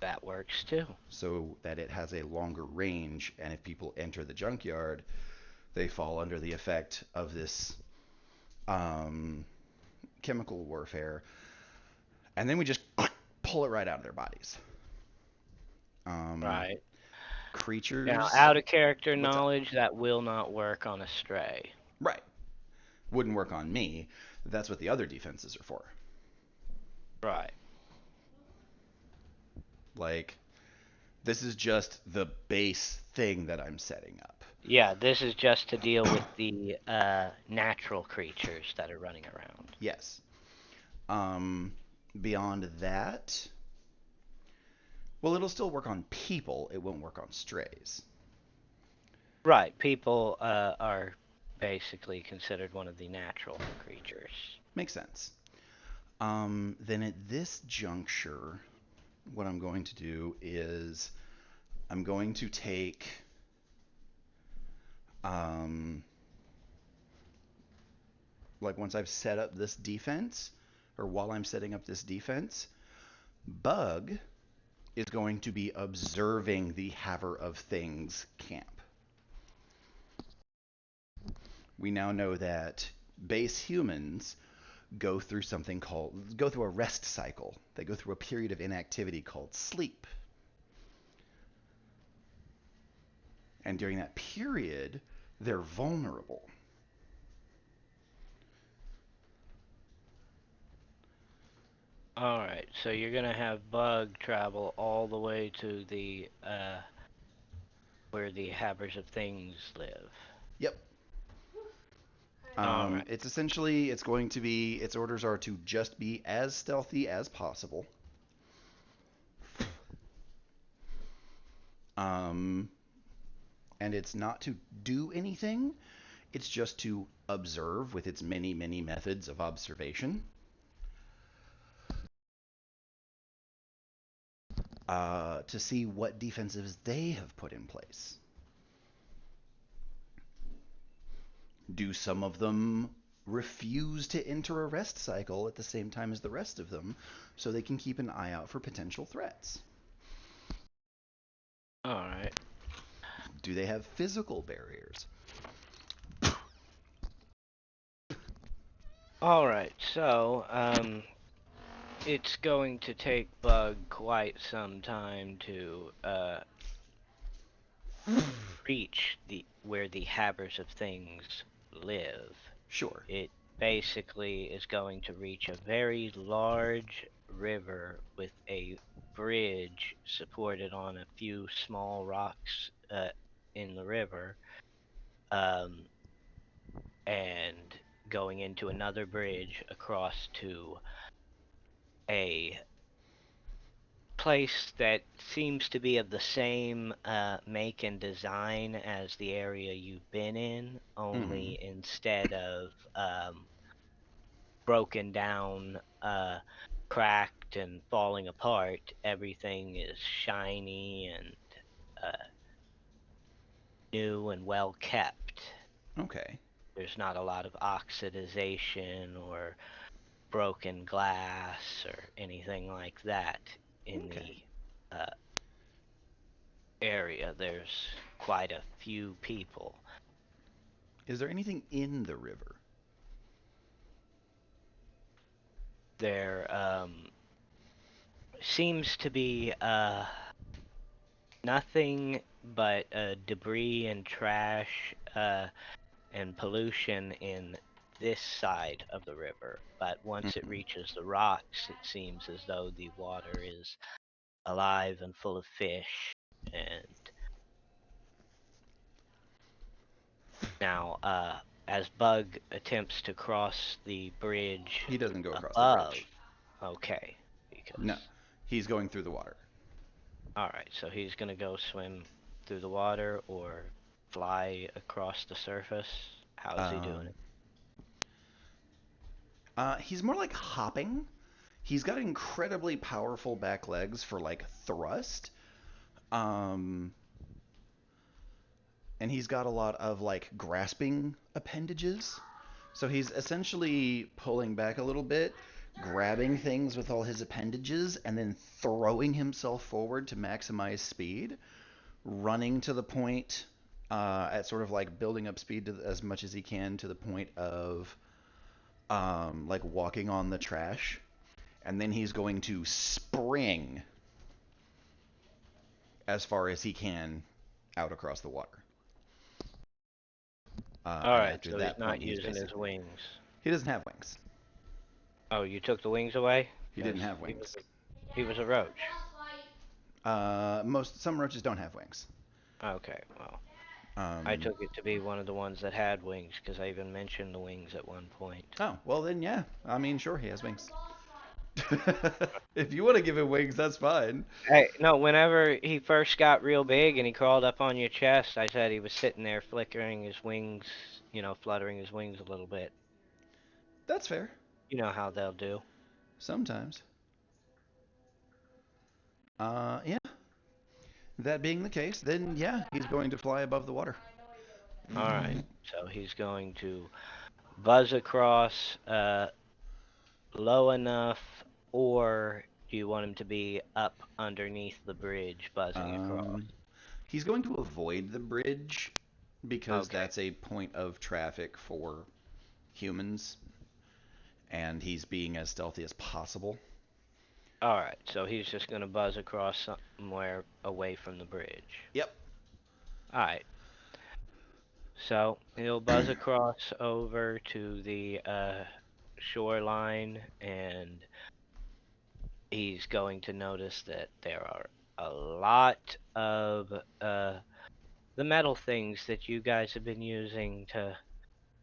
That works too. So that it has a longer range, and if people enter the junkyard, they fall under the effect of this chemical warfare, and then we just pull it right out of their bodies. Right. Creatures. Now, out of character What's up? knowledge, that will not work on a stray. Right. Wouldn't work on me. That's what the other defenses are for. Right. Like, this is just the base thing that I'm setting up. Yeah, this is just to deal with the natural creatures that are running around. Yes. Beyond that, well, it'll still work on people. It won't work on strays. Right. People are basically considered one of the natural creatures. Makes sense. Then at this juncture, what I'm going to do is I'm going to take like once I've set up this defense, or while I'm setting up this defense, Bug is going to be observing the Haver of Things camp. We now know that base humans go through a rest cycle. They go through a period of inactivity called sleep. And during that period, they're vulnerable. Alright, so you're gonna have Bug travel all the way to the, where the Havers of Things live. Yep. Alright. It's its orders are to just be as stealthy as possible. And it's not to do anything. It's just to observe with its many, many methods of observation. To see what defenses they have put in place. Do some of them refuse to enter a rest cycle at the same time as the rest of them so they can keep an eye out for potential threats? Alright. Do they have physical barriers? Alright, so, it's going to take Bug quite some time to, reach where the Havers of Things live. Sure. It basically is going to reach a very large river with a bridge supported on a few small rocks in the river, and going into another bridge across to a place that seems to be of the same make and design as the area you've been in, only instead of broken down, cracked and falling apart, everything is shiny and new and well kept. Okay. There's not a lot of oxidization or broken glass or anything like that in Okay. the area. There's quite a few people. Is there anything in the river? There seems to be nothing but debris and trash and pollution in this side of the river, but once it reaches the rocks, it seems as though the water is alive and full of fish. And now, as Bug attempts to cross the bridge, He doesn't go across above, the bridge. okay, because No. He's going through the water. Alright, so he's gonna go swim through the water or fly across the surface. How's he doing it? He's more like hopping. He's got incredibly powerful back legs for like thrust. And he's got a lot of like grasping appendages. So he's essentially pulling back a little bit, grabbing things with all his appendages, and then throwing himself forward to maximize speed, running to the point at sort of like building up speed as much as he can to the point of like walking on the trash, and then he's going to spring as far as he can out across the water. Alright, so he's not using his wings. He doesn't have wings. Oh, you took the wings away? He didn't have wings. He was a roach. Some roaches don't have wings. Okay, well, I took it to be one of the ones that had wings, because I even mentioned the wings at one point. Oh, well then, yeah. I mean, sure, he has wings. If you want to give him wings, that's fine. Hey, no, whenever he first got real big and he crawled up on your chest, I said he was sitting there flickering his wings, fluttering his wings a little bit. That's fair. You know how they'll do. Sometimes. Yeah. That being the case, then yeah, he's going to fly above the water. Alright, so he's going to buzz across low enough or do you want him to be up underneath the bridge, buzzing across? He's going to avoid the bridge because Okay. that's a point of traffic for humans, and he's being as stealthy as possible. Alright, so he's just gonna buzz across somewhere away from the bridge. Yep. Alright. So he'll buzz across over to the shoreline, and he's going to notice that there are a lot of the metal things that you guys have been using to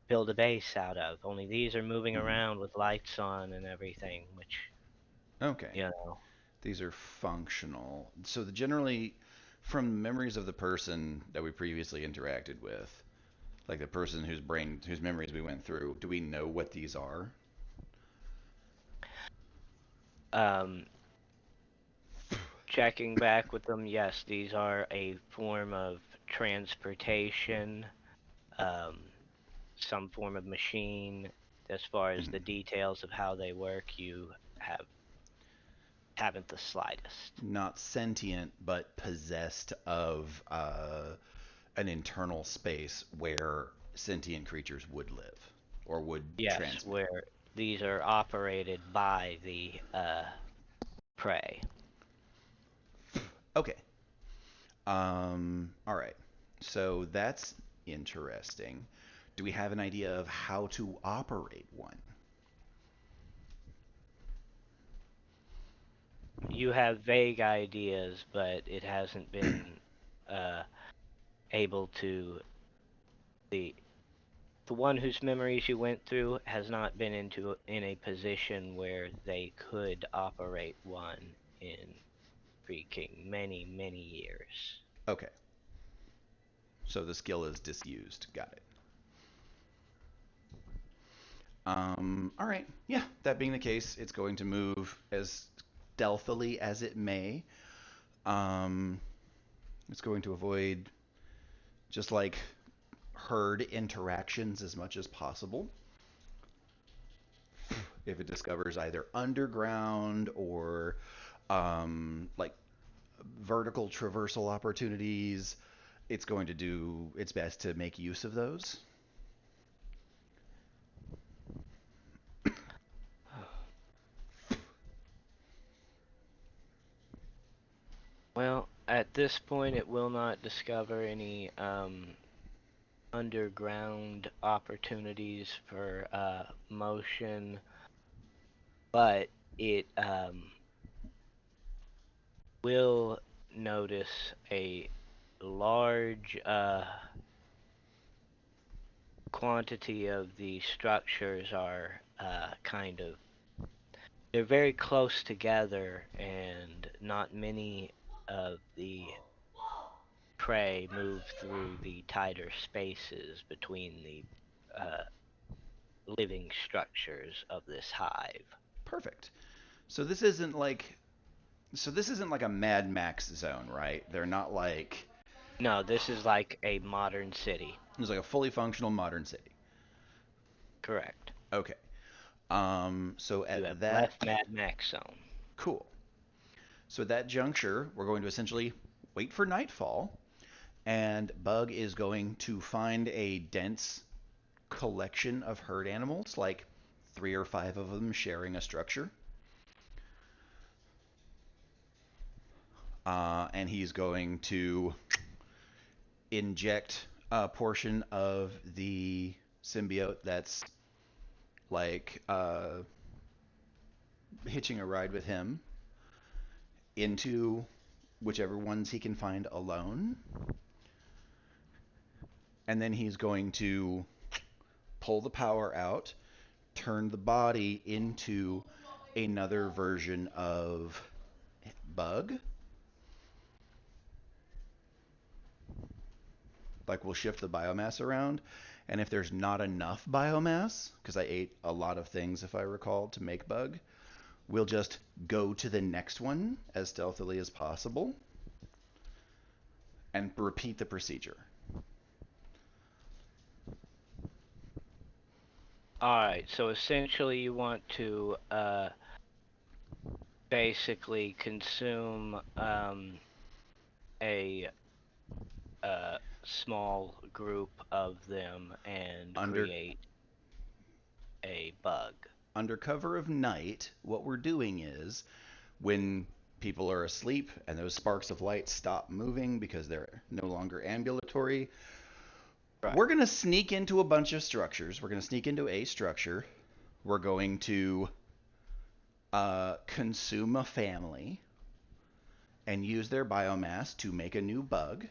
build a base out of. Only these are moving Mhm. around with lights on and everything, which, Okay. you know. These are functional. So generally, from memories of the person that we previously interacted with, like the person whose memories we went through, do we know what these are? Um, Checking back with them, yes, these are a form of transportation, um, some form of machine. As far as the Mhm. details of how they work, you haven't the slightest. Not sentient, but possessed of an internal space where sentient creatures would live or would Yes, transmit. where these are operated by the prey. Okay. All right. So that's interesting. Do we have an idea of how to operate one? You have vague ideas, but it hasn't been uh, able to. The one whose memories you went through has not been in a position where they could operate one in freaking many years. Okay. So the skill is disused. Got it. All right. Yeah, that being the case, it's going to move as stealthily as it may. Um, it's going to avoid just like herd interactions as much as possible. If it discovers either underground or like vertical traversal opportunities, it's going to do its best to make use of those. Well, at this point, it will not discover any underground opportunities for motion, but it will notice a large quantity of the structures are kind of they're very close together, and not many of the prey move through the tighter spaces between the living structures of this hive. Perfect. So this isn't like a Mad Max zone, right? They're not like No, this is like a modern city. it's like a fully functional modern city. Correct. Okay. So You at have that left Mad Max Zone. cool. So at that juncture, we're going to essentially wait for nightfall, and Bug is going to find a dense collection of herd animals, like 3 or 5 of them sharing a structure. And he's going to inject a portion of the symbiote that's like hitching a ride with him into whichever ones he can find alone. And then he's going to pull the power out, turn the body into another version of Bug. Like we'll shift the biomass around, and if there's not enough biomass, because I ate a lot of things if I recall to make Bug, we'll just go to the next one as stealthily as possible and repeat the procedure. Alright, so essentially you want to basically consume a small group of them and Under create a bug. under cover of night, what we're doing is when people are asleep and those sparks of light stop moving because they're no longer ambulatory, Right. we're going to sneak into a bunch of structures. We're going to sneak into a structure. We're going to consume a family and use their biomass to make a new bug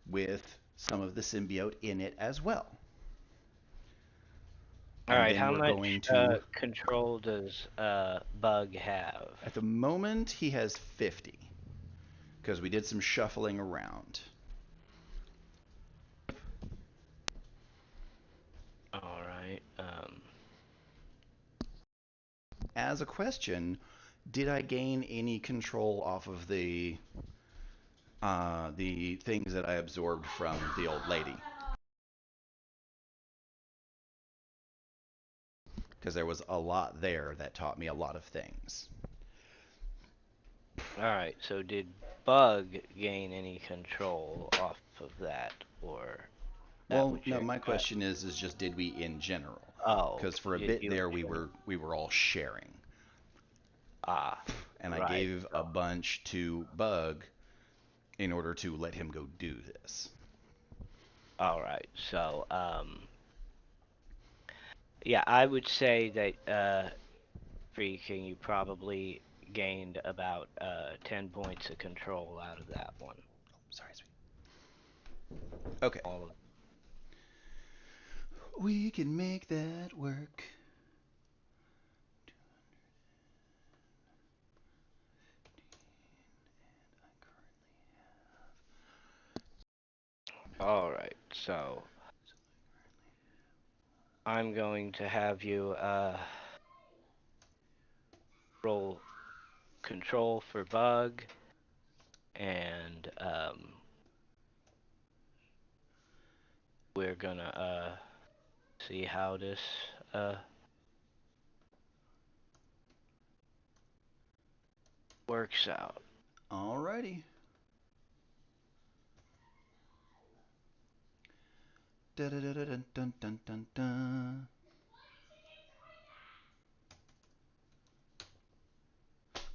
with some of the symbiote in it as well. All And right, then how we're much going to, control does Bug have? at the moment, he has 50 because we did some shuffling around. All right. As a question, did I gain any control off of the things that I absorbed from the old lady? Because there was a lot there that taught me a lot of things. All right. So did Bug gain any control off of that, or that Well, what no, you're- my question is just did we in general? Oh, Because for a you- bit you there were we were all sharing, and I right. gave a bunch to Bug in order to let him go do this. All right. So yeah, I would say that freaking you probably gained about 10 points of control out of that one. Sorry, sweet. Okay. All of We can make that work. All right. So I'm going to have you roll control for Bug, and we're gonna see how this works out. Alrighty. Da da da da dun dun dun dun dun.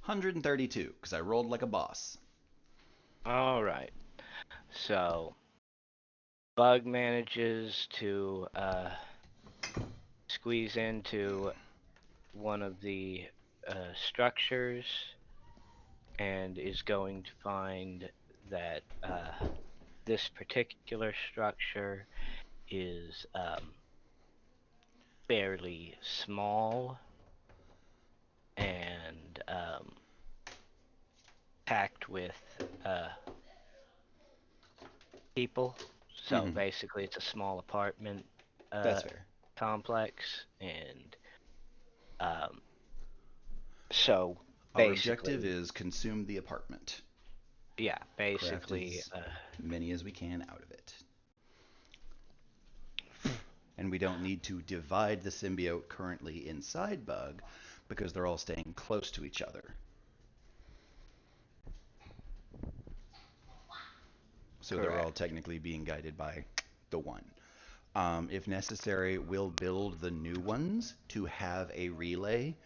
132, because I rolled like a boss. All right. So Bug manages to squeeze into one of the structures and is going to find that this particular structure is fairly small and packed with people. So Mhm. basically, it's a small apartment That's fair. complex, and so Our basically, objective is consume the apartment. yeah, Craft basically, as many as we can out of it. And we don't need to divide the symbiote currently inside Bug because they're all staying close to each other. So they're all correct. technically being guided by the one. If necessary, we'll build the new ones to have a relay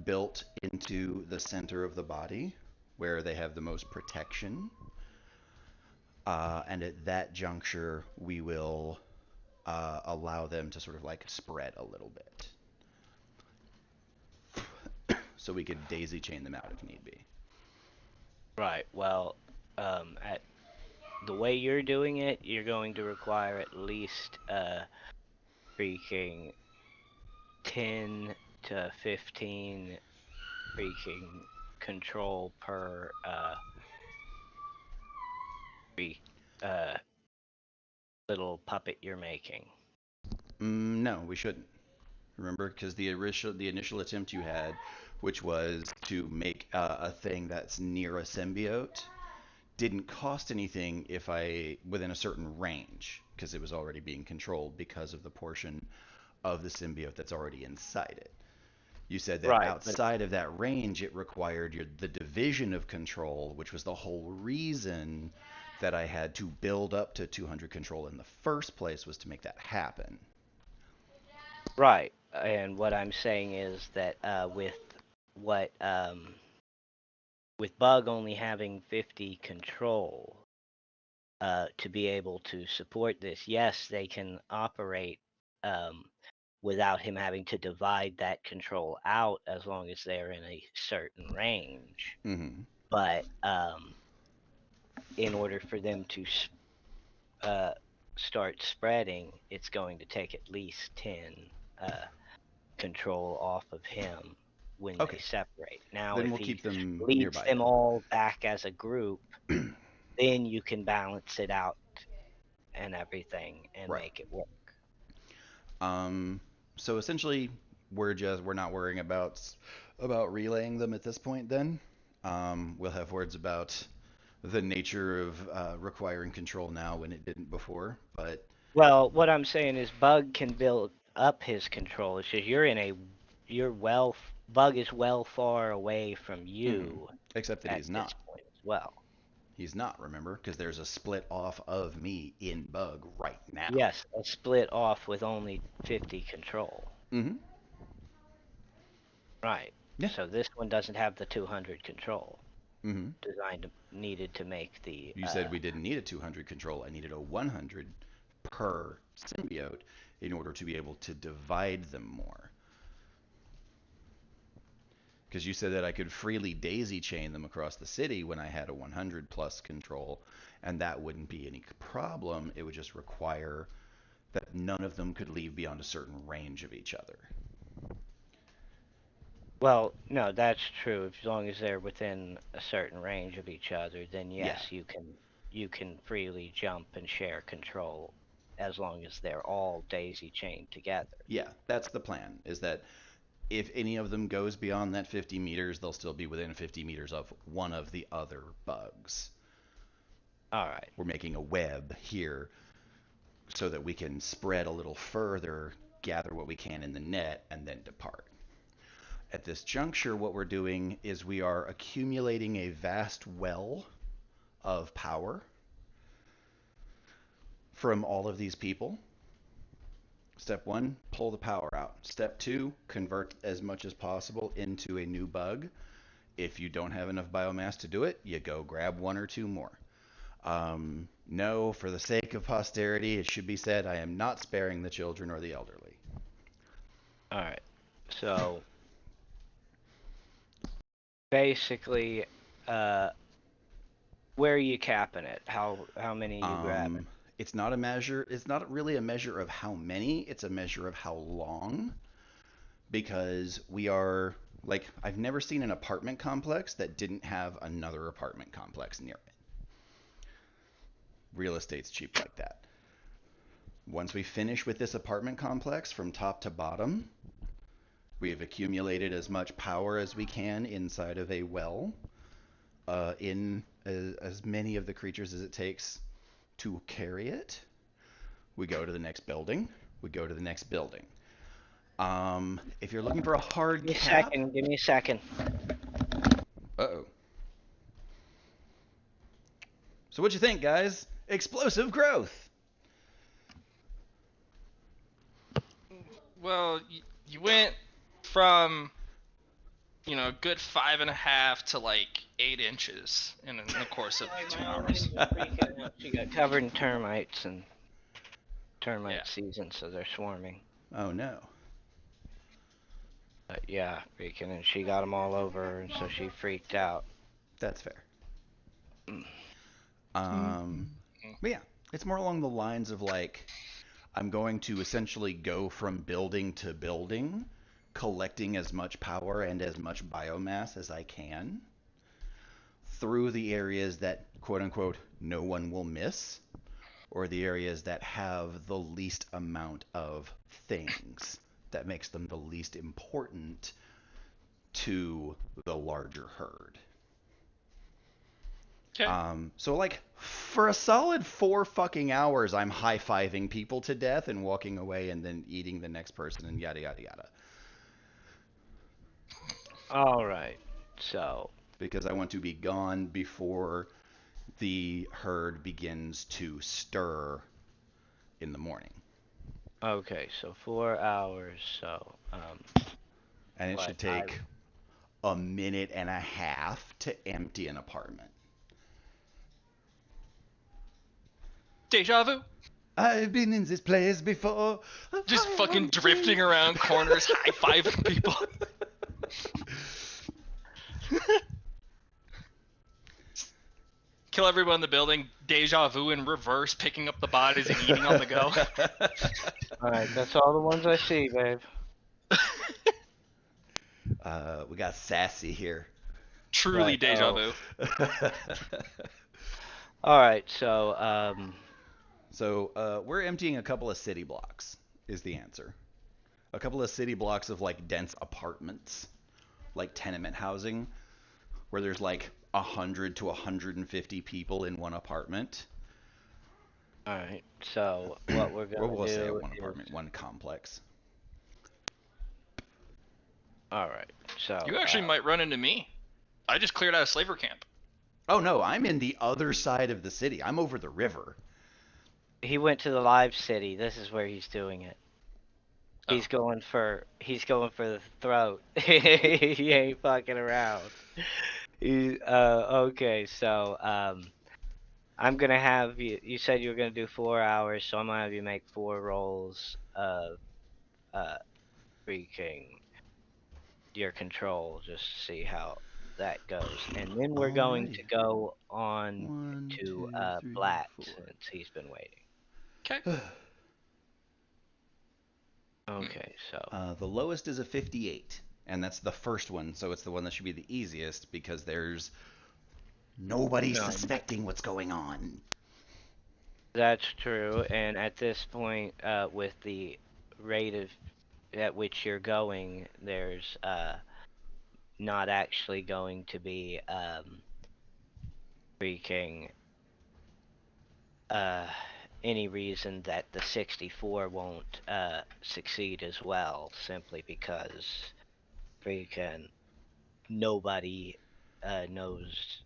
built into the center of the body where they have the most protection. And at that juncture, we will allow them to sort of like spread a little bit. So we could daisy chain them out if need be. Right. Well, at the way you're doing it, you're going to require at least freaking 10 to 15 freaking control per uh, little puppet you're making. No, we shouldn't. Remember, because the initial attempt you had, which was to make a thing that's near a symbiote, didn't cost anything if I within a certain range, because it was already being controlled because of the portion of the symbiote that's already inside it. You said that Right, but outside of that range, it required the division of control, which was the whole reason that I had to build up to 200 control in the first place, was to make that happen. right. And what I'm saying is that with what with Bug only having 50 control to be able to support this, yes, they can operate without him having to divide that control out as long as they're in a certain range. Mm-hmm. But in order for them to start spreading, it's going to take at least 10 control off of him when Okay. they separate. Now, Then if we'll he keep them leads nearby them all back as a group, then. then you can balance it out and everything and Right. make it work. So essentially, we're not worrying about relaying them at this point. Then, we'll have words about the nature of requiring control now when it didn't before. But Well, what I'm saying is Bug can build up his control. It's just Bug is well far away from you except that at he's this not. point as well. He's not. Remember, because there's a split off of me in Bug right now. Yes, a split off with only 50 control. Mm-hmm. Right. Yeah. So this one doesn't have the 200 control Mm-hmm. needed to make the. You said we didn't need a 200 control. I needed a 100 per symbiote in order to be able to divide them more. Because you said that I could freely daisy chain them across the city when I had a 100 plus control, and that wouldn't be any problem. It would just require that none of them could leave beyond a certain range of each other. Well, no, that's true. As long as they're within a certain range of each other, then yes, you can freely jump and share control as long as they're all daisy chained together. Yeah, that's the plan, is that if any of them goes beyond that 50 meters, they'll still be within 50 meters of one of the other bugs. All right. We're making a web here so that we can spread a little further, gather what we can in the net, and then depart. At this juncture, what we're doing is we are accumulating a vast well of power from all of these people. Step 1, pull the power out. Step 2, convert as much as possible into a new bug. If you don't have enough biomass to do it, you go grab 1 or 2 more. No, for the sake of posterity, it should be said I am not sparing the children or the elderly. All right. So basically, where are you capping it? How many you grabbing? It's not really a measure of how many, it's a measure of how long. Because we are, like, I've never seen an apartment complex that didn't have another apartment complex near it. Real estate's cheap like that. Once we finish with this apartment complex from top to bottom, we have accumulated as much power as we can inside of a well, in as many of the creatures as it takes to carry it. We go to the next building. We go to the next building. If you're looking for a hard cap... Give me a second. Uh-oh. So what'd you think, guys? Explosive growth! Well, you went from, a good 5.5 to like 8 inches in the course of 2 hours. She got covered in termites and termite season, so they're swarming. Oh no. Yeah, freaking, and she got them all over her, and so she freaked out. That's fair. But yeah, it's more along the lines of like, I'm going to essentially go from building to building, collecting as much power and as much biomass as I can through the areas that, quote unquote, no one will miss, or the areas that have the least amount of things that makes them the least important to the larger herd. Okay. So like for a solid 4 fucking hours, I'm high-fiving people to death and walking away and then eating the next person and yada yada yada. All right. So, because I want to be gone before the herd begins to stir in the morning. okay, so 4 hours. So, And it But should take a minute and a half to empty an apartment. Deja vu. I've been in this place before. Just fucking drifting around corners, high-fiving people. Kill everyone in the building. Deja vu in reverse, picking up the bodies and eating on the go. all right, that's all the ones I see, babe. We got sassy here. Truly Right, deja oh. vu. All right, so So we're emptying a couple of city blocks is the answer. A couple of city blocks of like dense apartments, like tenement housing, where there's like 100 to 150 people in one apartment. all right, so what we're Or gonna we'll say do one is, apartment, one complex. all right, so You actually might run into me. I just cleared out a slaver camp. Oh no, I'm in the other side of the city. I'm over the river. he went to the live city. This is where he's doing it. Oh. He's going for the throat. He ain't fucking around. Okay, so I'm gonna have you. You said you were gonna do 4 hours, so I'm gonna have you make 4 rolls of freaking your control, just to see how that goes, and then we're going to Alrighty. go on 1, to 2, 3, Blatt 4. since he's been waiting. Okay. Okay, so The lowest is a 58, and that's the first one, so it's the one that should be the easiest because there's nobody No. suspecting what's going on. that's true. And at this point, with the rate of at which you're going, there's not actually going to be freaking any reason that the 64 won't succeed as well, simply because freaking nobody knows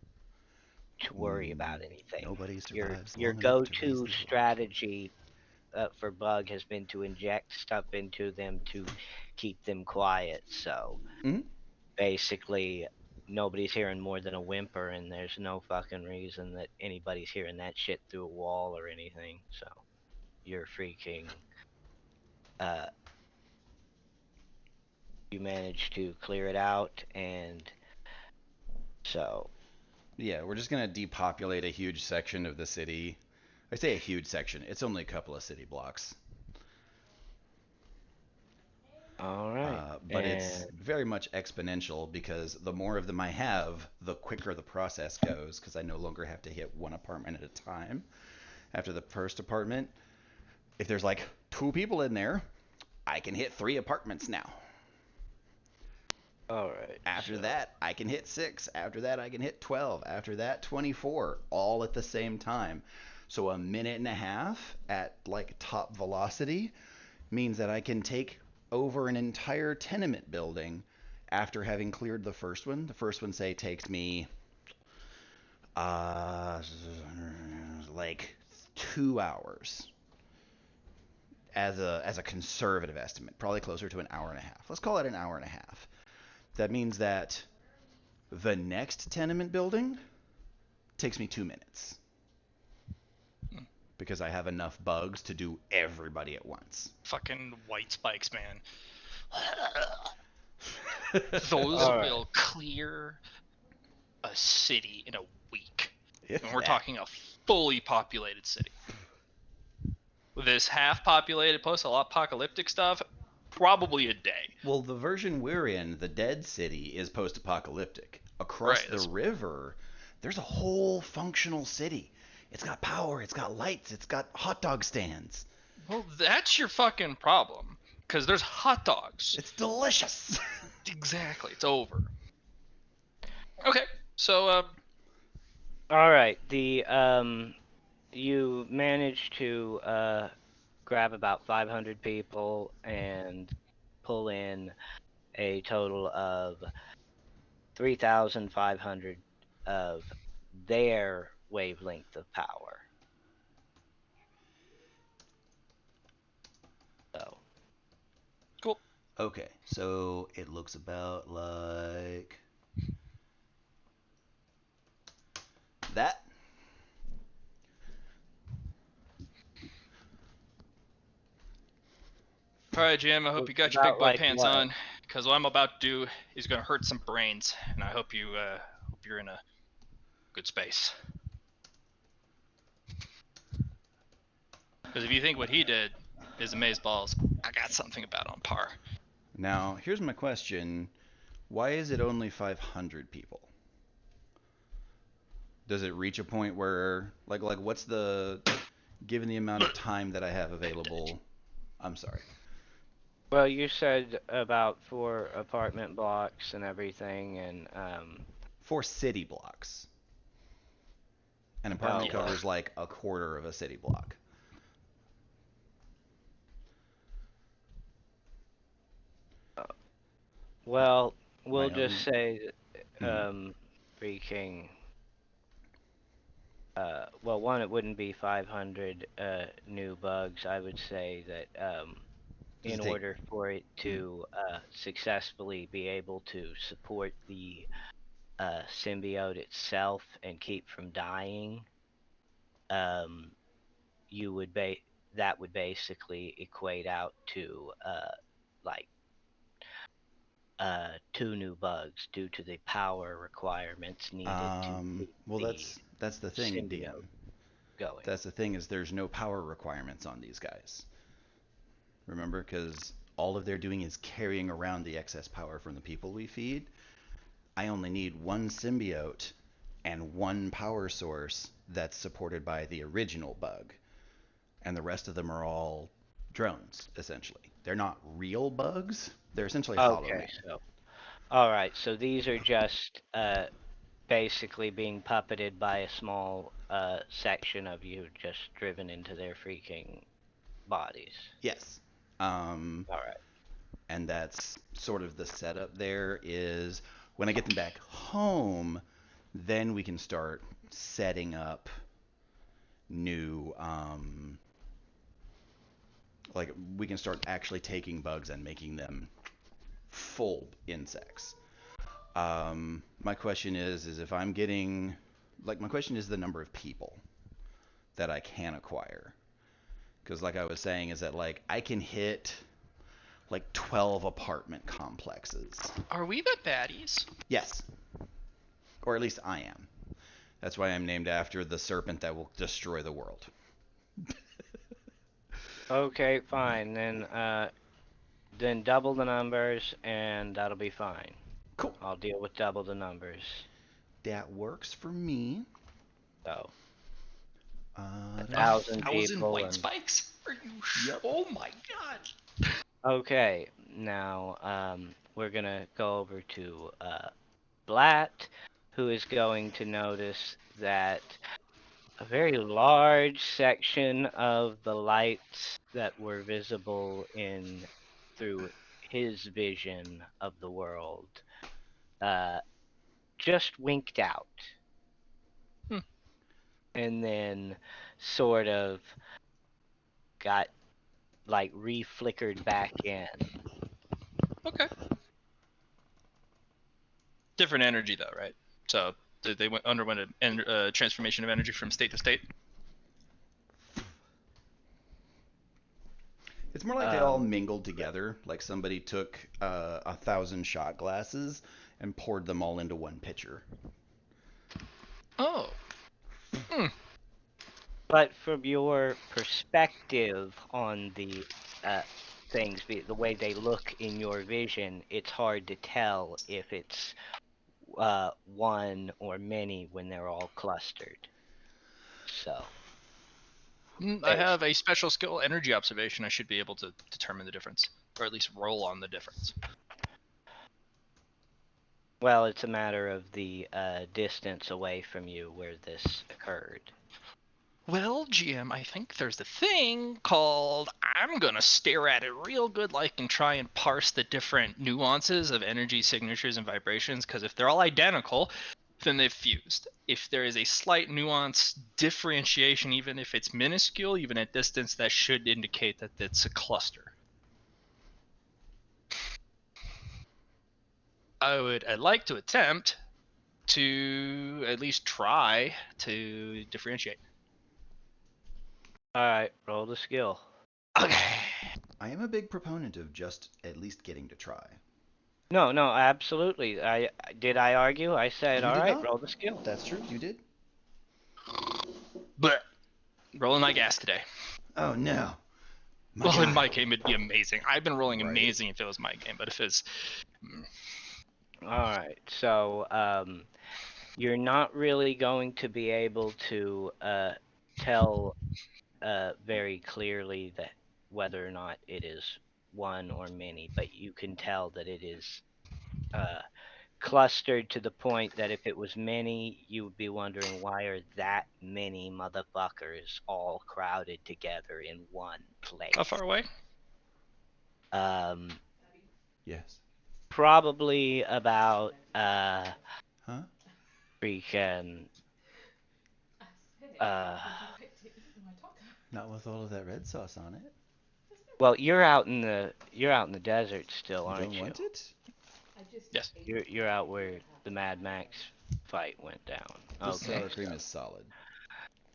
to worry about anything. Nobody Your survives long enough to raise go-to their voice. strategy for Bug has been to inject stuff into them to keep them quiet. So Mhm. basically, nobody's hearing more than a whimper, and there's no fucking reason that anybody's hearing that shit through a wall or anything. So you're freaking. You managed to clear it out, and so Yeah, we're just gonna depopulate a huge section of the city. I say a huge section. It's only a couple of city blocks. all right. But it's very much exponential because the more of them I have, the quicker the process goes because I no longer have to hit one apartment at a time. After the first apartment, if there's like 2 people in there, I can hit 3 apartments now. All right. After so- that, I can hit 6. After that, I can hit 12. After that, 24, all at the same time. So a minute and a half at like top velocity means that I can take over an entire tenement building after having cleared the first one. The first one, say, takes me like 2 hours as a conservative estimate, probably closer to an hour and a half. Let's call it an hour and a half. That means that the next tenement building takes me 2 minutes because I have enough bugs to do everybody at once. Fucking white spikes, man. Those Alright. will clear a city in a week. If And we're that. talking a fully populated city. This half-populated post-apocalyptic stuff, probably a day. Well, the version we're in, the Dead City, is post-apocalyptic. Across Right, the that's- river, there's a whole functional city. It's got power, it's got lights, it's got hot dog stands. Well, that's your fucking problem. Because there's hot dogs. It's delicious. Exactly. It's over. Okay. So, All right. The you managed to grab about 500 people and pull in a total of 3,500 of their wavelength of power. So, Cool. Okay, so it looks about like that. All right, Jim. I hope looks you got your about big boy like pants what? on, because what I'm about to do is gonna hurt some brains, and I hope you're in a good space. Because if you think what he did is amazeballs, I got something about on par. Now, here's my question. Why is it only 500 people? Does it reach a point where, like what's the, given the amount of time that I have available, I'm sorry. Well, you said about 4 apartment blocks and everything, and 4 city blocks. An apartment well, covers like a quarter of a city block. well, we'll My just own. say that, Mhm. freaking. Well, one, it wouldn't be 500 new bugs. I would say that Does in it take? order for it Mhm. to successfully be able to support the symbiote itself and keep from dying, um, you would that would basically equate out to like 2 new bugs due to the power requirements needed to keep Well, the that's the thing, symbiote DM. going. That's the thing is there's no power requirements on these guys. Remember, because all of they're doing is carrying around the excess power from the people we feed. I only need one symbiote and one power source that's supported by the original bug, and the rest of them are all drones, essentially. They're not real bugs. They're essentially hollow Okay, man. so all right, so these are just basically being puppeted by a small section of you just driven into their freaking bodies. Yes. All right. And that's sort of the setup there is when I get them back home, then we can start setting up new like we can start actually taking bugs and making them full insects. My question is if I'm getting like my question is the number of people that I can acquire. Because like I was saying is that like I can hit like 12 apartment complexes. Are we the baddies? Yes. Or at least I am. That's why I'm named after the serpent that will destroy the world. Okay, fine. Then double the numbers and that'll be fine. Cool. I'll deal with double the numbers. That works for me. So Uh, 1,000 1,000 people white and spikes? Are you? Yep. Oh my god. okay. Now we're gonna go over to Blatt, who is going to notice that a very large section of the lights that were visible in through his vision of the world uh, just winked out Hmm. and then sort of got like reflickered back in. Okay. Different energy though, right? So they underwent a transformation of energy from state to state. it's more like they all Um, mingled together. Like somebody took 1,000 shot glasses and poured them all into one pitcher. Oh. Hmm. but from your perspective on the things, the way they look in your vision, it's hard to tell if it's one or many when they're all clustered. So, I have a special skill, energy observation. I should be able to determine the difference, or at least roll on the difference. well, it's a matter of the distance away from you where this occurred. Well, GM, I think there's a thing called I'm gonna stare at it real good like and try and parse the different nuances of energy signatures and vibrations, because if they're all identical, then they've fused. If there is a slight nuance differentiation, even if it's minuscule, even at distance, that should indicate that it's a cluster. I'd like to attempt to at least try to differentiate. All right, roll the skill. Okay. I am a big proponent of just at least getting to try. No, absolutely. Did I argue? I said, You all did right, not. roll the skill. That's true. You did. But rolling my gas today. Oh no. Well, in God. my game, it'd be amazing. I've been rolling Right. amazing if it was my game, but if it's... All right, so you're not really going to be able to tell very clearly that whether or not it is one or many, but you can tell that it is clustered to the point that if it was many, you would be wondering why are that many motherfuckers all crowded together in one place. How far away? Yes. Probably about Huh? freaking Not with all of that red sauce on it. well, you're out in the desert still, You aren't don't you? want it? Yes. You're out where the Mad Max fight went down. The Okay. sour cream is solid.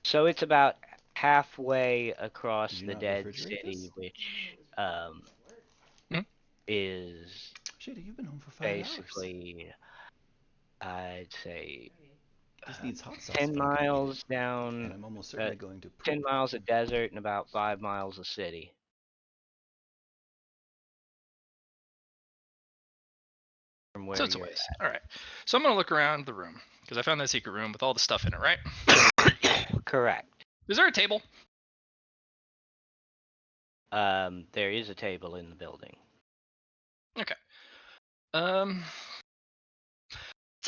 So it's about halfway across Did you the not dead refrigerate city, this? which Hmm? is Shady, you've been home for 5 hours. basically, I'd say, This needs hot sauce. 10 if I'm gonna eat miles it. down, And I'm almost certainly going to poop. 10 miles of desert and about 5 miles of city. From where So it's a you're ways. All right. So I'm going to look around the room because I found that secret room with all the stuff in it, right? at. Correct. Is there a table? There is a table in the building. Okay. It's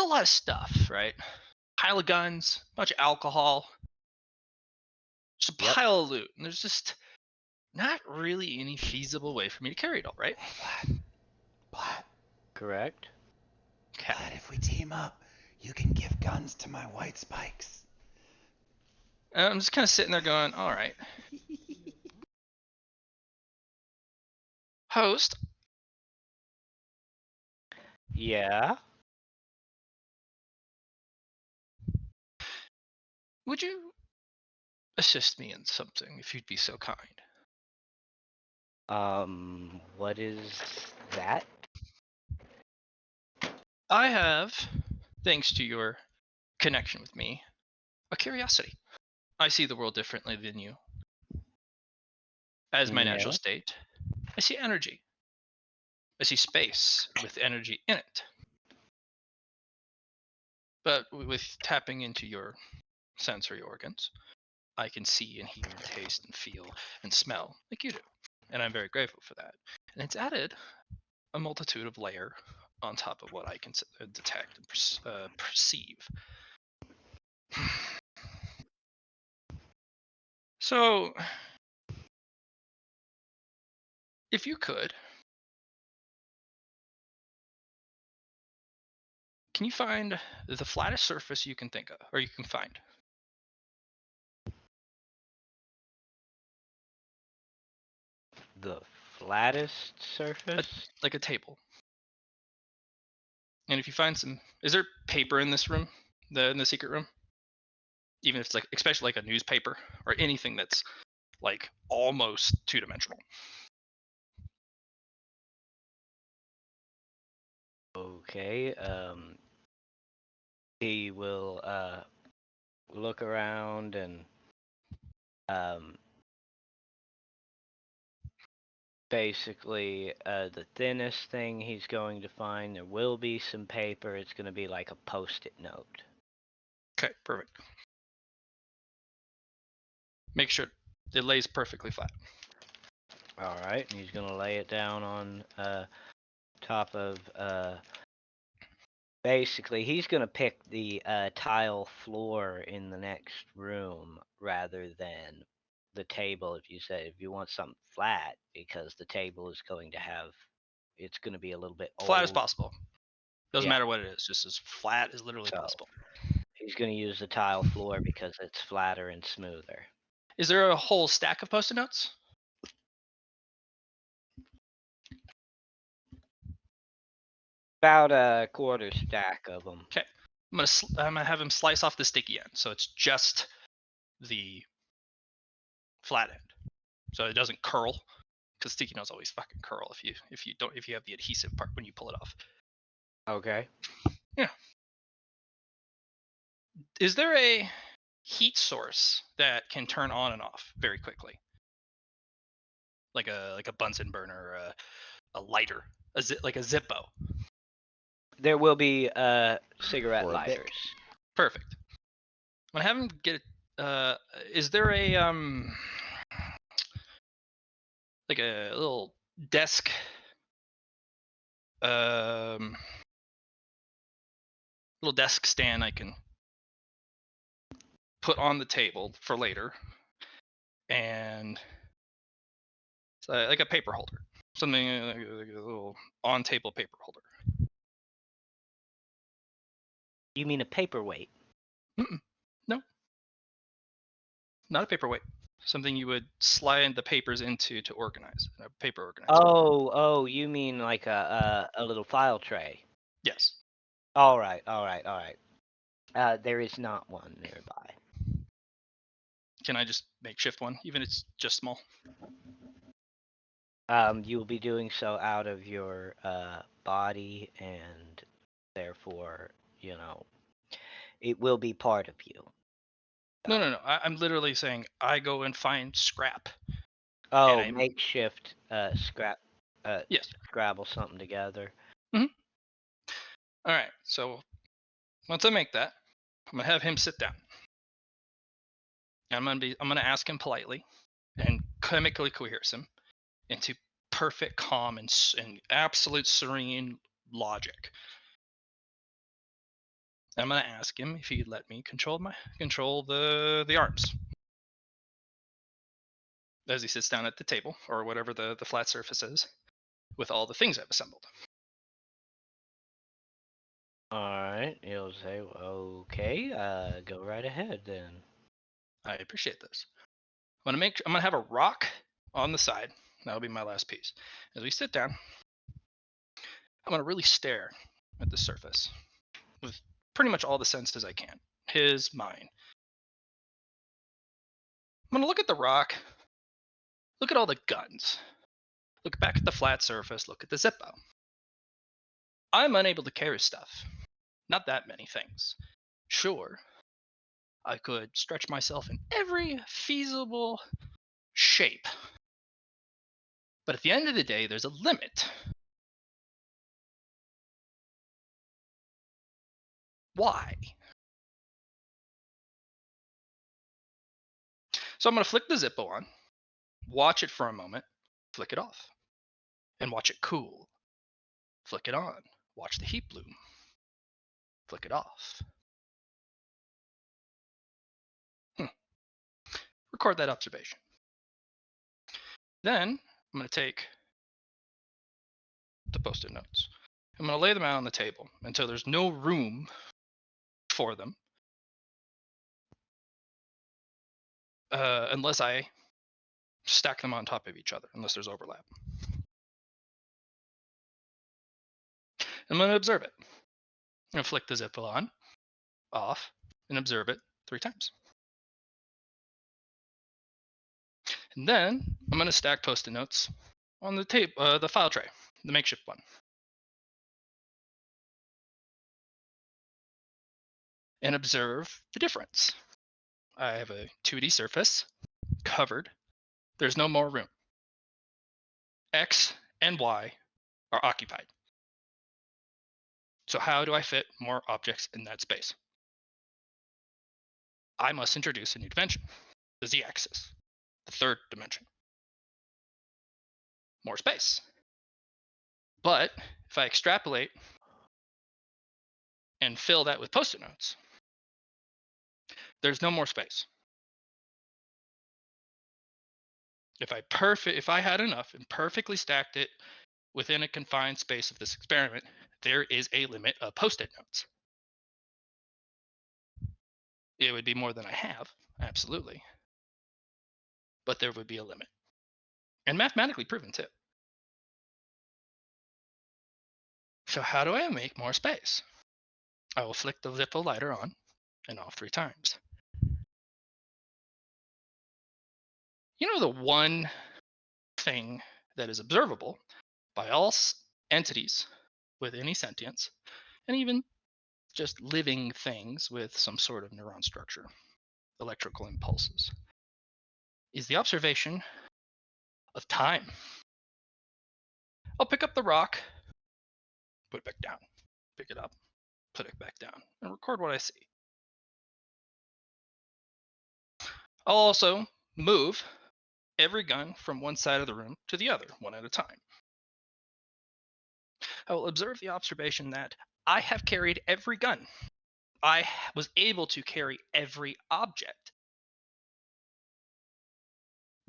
a lot of stuff, right? Pile of guns, bunch of alcohol, just a Yep. pile of loot. And there's just not really any feasible way for me to carry it all, right? Hey, Blatt. Correct. Okay. Blatt, if we team up, you can give guns to my white spikes. And I'm just kind of sitting there going, all right. Host, Yeah. would you assist me in something if you'd be so kind? What is that? I have, thanks to your connection with me, a curiosity. I see the world differently than you. As my natural Yeah. state, I see energy. I see space with energy in it. But with tapping into your sensory organs, I can see and hear and taste and feel and smell like you do. And I'm very grateful for that. And it's added a multitude of layer on top of what I can detect and perceive. So, if you could, can you find the flattest surface you can think of, or you can find? The flattest surface? Like a table. And if you find some, is there paper in this room, in the secret room? Even if it's like, especially like a newspaper or anything that's like almost two-dimensional. Okay. He will look around and basically the thinnest thing he's going to find, there will be some paper. It's going to be like a post-it note. Okay, perfect. Make sure it lays perfectly flat. All right, and he's going to lay it down on top of Basically, he's gonna pick the tile floor in the next room rather than the table. If you want something flat, because the table is going to have, it's going to be a little bit Flat as old. possible. Doesn't Yeah. matter what it is, just as flat as literally So possible. he's going to use the tile floor because it's flatter and smoother. Is there a whole stack of post-it notes? About a quarter stack of them. Okay. I'm gonna have him slice off the sticky end, so it's just the flat end, so it doesn't curl. Because sticky notes always fucking curl if you have the adhesive part when you pull it off. Okay. Yeah. Is there a heat source that can turn on and off very quickly, like a Bunsen burner or a lighter, like a Zippo? There will be cigarette Or a Bic. lighters. Perfect. I'm gonna have him get. Is there a like a little desk little desk stand I can put on the table for later, and it's like a paper holder, something like a little on-table paper holder. You mean a paperweight? No, not a paperweight. Something you would slide the papers into to organize. A paper organizer. Oh, you mean like a little file tray? Yes. All right. There is not one nearby. Can I just makeshift one, even if it's just small? You will be doing so out of your body, and therefore, it will be part of you. No. I'm literally saying I go and find scrap. Oh, And makeshift scrap. Yes. Scrabble something together. All right. So once I make that, I'm gonna have him sit down. And I'm gonna ask him politely and chemically coerce him into perfect calm and absolute serene logic. I'm gonna ask him if he'd let me control the arms as he sits down at the table or whatever the flat surface is with all the things I've assembled. All right, you'll say, okay, go right ahead then. I appreciate this. I'm gonna have a rock on the side. That'll be my last piece. As we sit down, I'm gonna really stare at the surface with pretty much all the senses I can. His, mine. I'm gonna look at the rock, look at all the guns, look back at the flat surface, look at the Zippo. I'm unable to carry stuff. Not that many things. Sure, I could stretch myself in every feasible shape. But at the end of the day, there's a limit. Why? So I'm going to flick the Zippo on, watch it for a moment, flick it off, and watch it cool. Flick it on, watch the heat bloom, flick it off. Record that observation. Then I'm going to take the post-it notes. I'm going to lay them out on the table until there's no room for them, unless I stack them on top of each other, unless there's overlap. I'm going to observe it. I'm going to flick the Zippo on, off, and observe it 3 times. And then I'm going to stack post-it notes on the file tray, the makeshift one. And observe the difference. I have a 2D surface covered. There's no more room. X and Y are occupied. So how do I fit more objects in that space? I must introduce a new dimension, the Z-axis, the 3rd dimension. More space. But if I extrapolate and fill that with post-it notes, there's no more space. If I had enough and perfectly stacked it within a confined space of this experiment, there is a limit of post-it notes. It would be more than I have, absolutely. But there would be a limit. And mathematically proven too. So how do I make more space? I will flick the Zippo lighter on and off 3 times. You know, the one thing that is observable by all entities with any sentience, and even just living things with some sort of neuron structure, electrical impulses, is the observation of time. I'll pick up the rock, put it back down, pick it up, put it back down, and record what I see. I'll also move every gun from one side of the room to the other, one at a time. I will observe the observation that I have carried every gun. I was able to carry every object,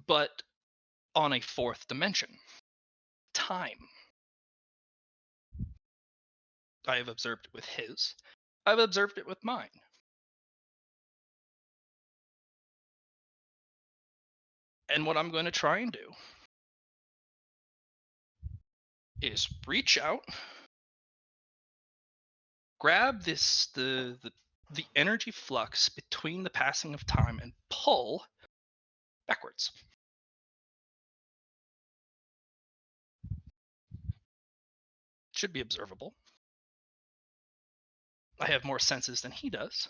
but on a 4th dimension, time. I have observed it with his. I've observed it with mine. And what I'm going to try and do is reach out, grab the energy flux between the passing of time and pull backwards. Should be observable. I have more senses than he does.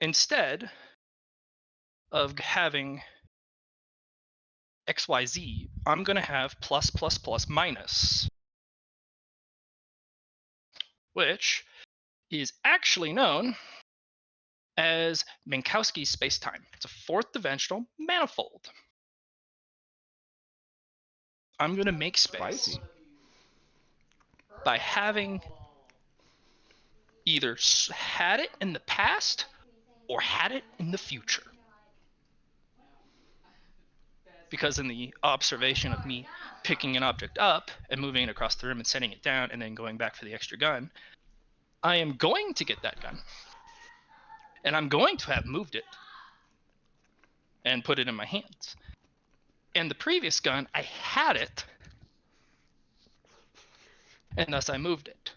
Instead of having XYZ, I'm going to have plus, plus, plus, minus, which is actually known as Minkowski's spacetime. It's a 4th dimensional manifold. I'm going to make space Spicy. by having either had it in the past or had it in the future. Because in the observation of me picking an object up and moving it across the room and setting it down and then going back for the extra gun, I am going to get that gun. And I'm going to have moved it and put it in my hands. And the previous gun, I had it, and thus I moved it.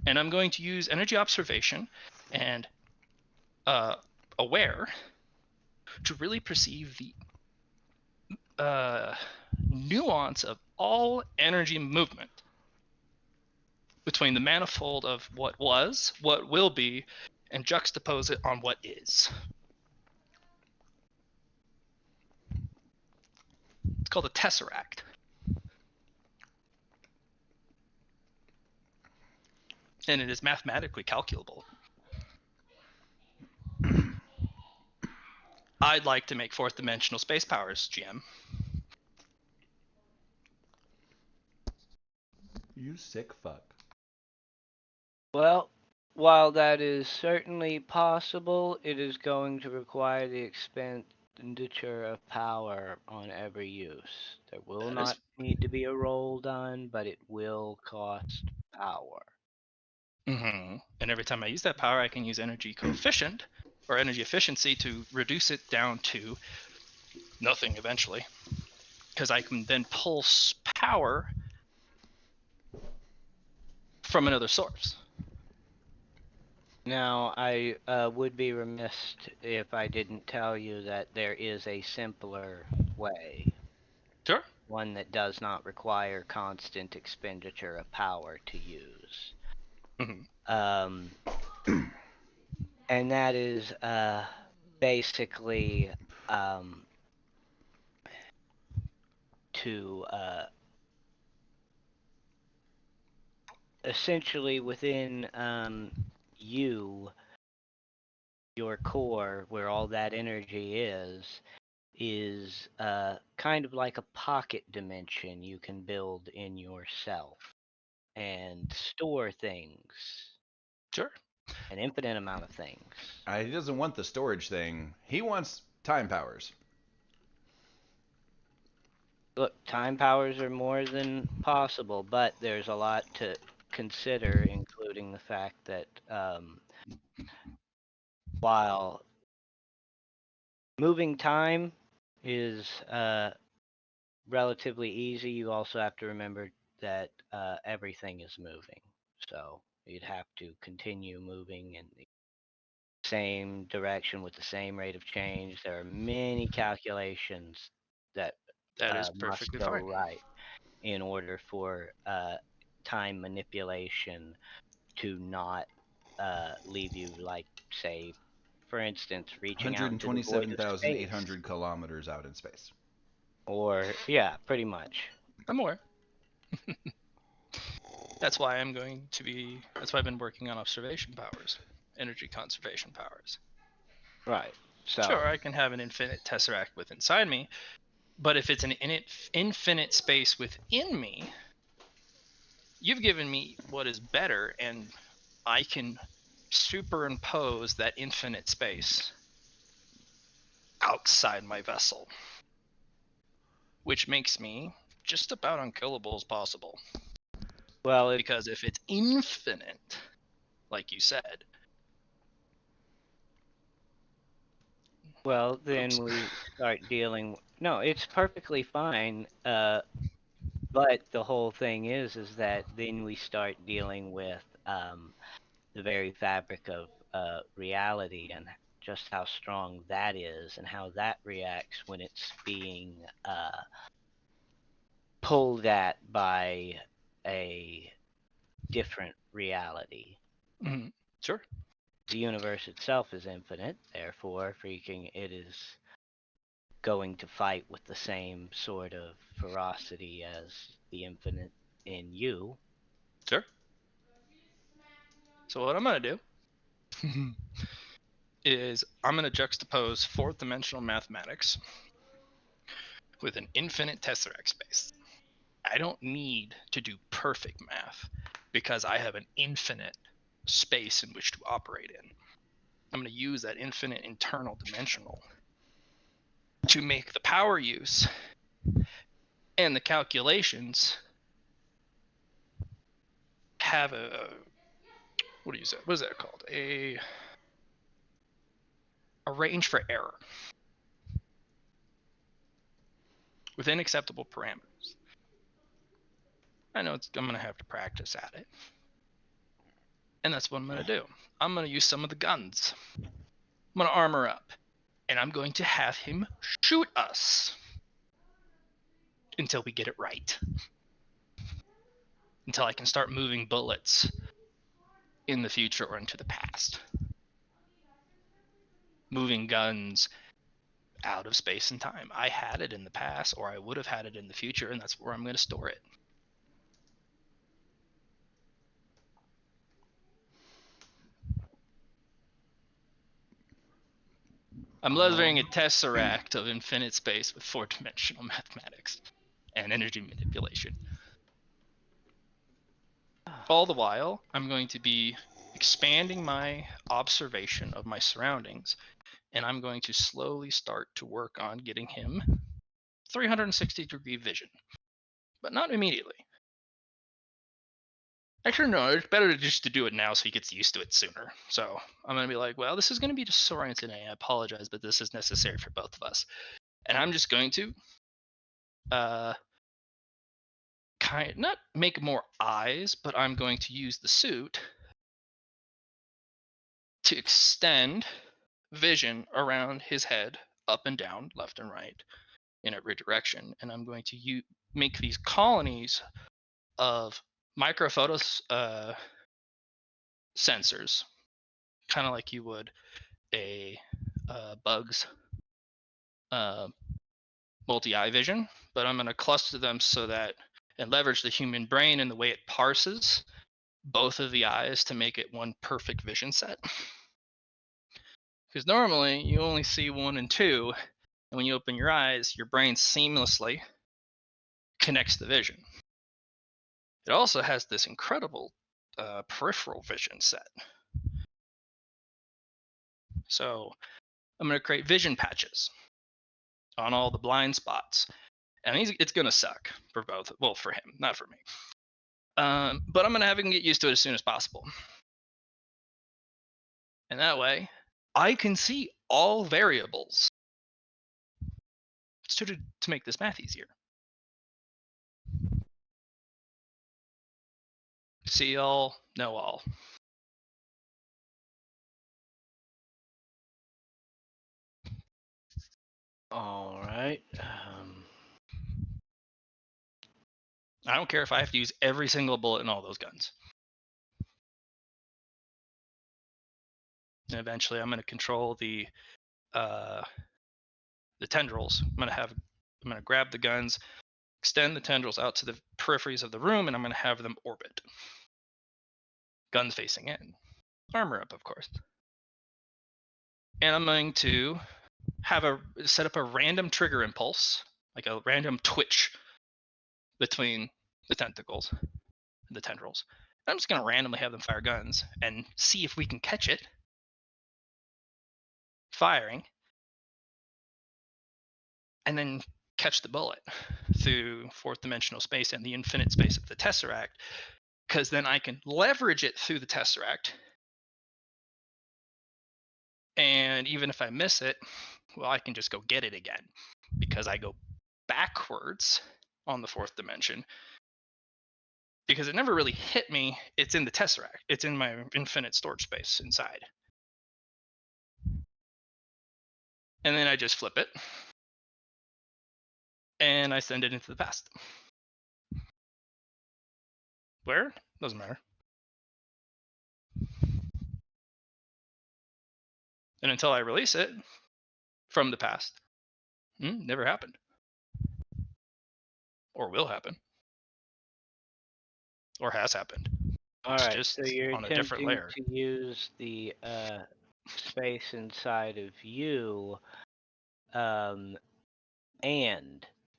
And I'm going to use energy observation and aware to really perceive the nuance of all energy movement between the manifold of what was, what will be, and juxtapose it on what is. It's called a tesseract. And it is mathematically calculable. I'd like to make 4th dimensional space powers, GM. You sick fuck. Well, while that is certainly possible, it is going to require the expenditure of power on every use. There will That not is- need to be a roll done, but it will cost power. Mm-hmm. And every time I use that power, I can use energy coefficient or energy efficiency to reduce it down to nothing eventually. Because I can then pull power from another source. Now, I would be remiss if I didn't tell you that there is a simpler way. Sure. One that does not require constant expenditure of power to use. Mm-hmm. And that is basically to essentially within your core, where all that energy is kind of like a pocket dimension you can build in yourself. and store things, Sure. an infinite amount of things. He doesn't want the storage thing. He wants time powers. Look, time powers are more than possible, but there's a lot to consider, including the fact that while moving time is relatively easy, you also have to remember that everything is moving. So you'd have to continue moving in the same direction with the same rate of change. There are many calculations that That is must perfectly go fine. right in order for time manipulation to not leave you, like, say, for instance, reaching out into the void of space. 127,800 kilometers out in space. Or, yeah, pretty much. I'm aware. That's why I've been working on observation powers, energy conservation powers. Right. So, Sure, I can have an infinite tesseract within inside me, but if it's an infinite space within me, you've given me what is better, and I can superimpose that infinite space outside my vessel, which makes me just about unkillable as possible. well, Because if it's infinite, like you said, then oops. we start dealing. No, it's perfectly fine. But the whole thing is that then we start dealing with the very fabric of reality and just how strong that is and how that reacts when it's being pulled at by a different reality. Sure. The universe itself is infinite, therefore, freaking it is going to fight with the same sort of ferocity as the infinite in you. Sure. So what I'm going to do is I'm going to juxtapose fourth dimensional mathematics with an infinite tesseract space. I don't need to do perfect math because I have an infinite space in which to operate in. I'm going to use that infinite internal dimensional to make the power use and the calculations have what is that called? A range for error within acceptable parameters. I know I'm going to have to practice at it. And that's what I'm going to do. I'm going to use some of the guns. I'm going to armor up. And I'm going to have him shoot us until we get it right. Until I can start moving bullets in the future or into the past. Moving guns out of space and time. I had it in the past, or I would have had it in the future, and that's where I'm going to store it. I'm leathering a tesseract of infinite space with four-dimensional mathematics and energy manipulation. All the while, I'm going to be expanding my observation of my surroundings, and I'm going to slowly start to work on getting him 360-degree vision, but not immediately. Actually, no, it's better just to do it now so he gets used to it sooner. So I'm going to be like, well, this is going to be disorienting. I apologize, but this is necessary for both of us. And I'm just going to not make more eyes, but I'm going to use the suit to extend vision around his head, up and down, left and right, in every direction. And I'm going to make these colonies of microphotos sensors, kind of like you would a bug's multi-eye vision, but I'm going to cluster them so that and leverage the human brain and the way it parses both of the eyes to make it one perfect vision set. Because normally you only see 1 and 2, and when you open your eyes, your brain seamlessly connects the vision. it also has this incredible peripheral vision set. So I'm going to create vision patches on all the blind spots. And it's going to suck for both. Well, for him, not for me. But I'm going to have him get used to it as soon as possible. And that way, I can see all variables to make this math easier. See all, know all. All right. I don't care if I have to use every single bullet in all those guns. And eventually, I'm going to control the tendrils. I'm going to grab the guns, extend the tendrils out to the peripheries of the room, and I'm going to have them orbit. Guns facing in, armor up, of course. And I'm going to set up a random trigger impulse, like a random twitch between the tentacles, the tendrils. And I'm just going to randomly have them fire guns and see if we can catch it firing, and then catch the bullet through fourth dimensional space and the infinite space of the Tesseract, because then I can leverage it through the Tesseract. And even if I miss it, well, I can just go get it again, because I go backwards on the fourth dimension. Because it never really hit me, it's in the Tesseract. It's in my infinite storage space inside. And then I just flip it. And I send it into the past. Where? Doesn't matter. And until I release it from the past, never happened. Or will happen. Or has happened. All It's right. just So you're on a different attempting layer. to use the space inside of you, and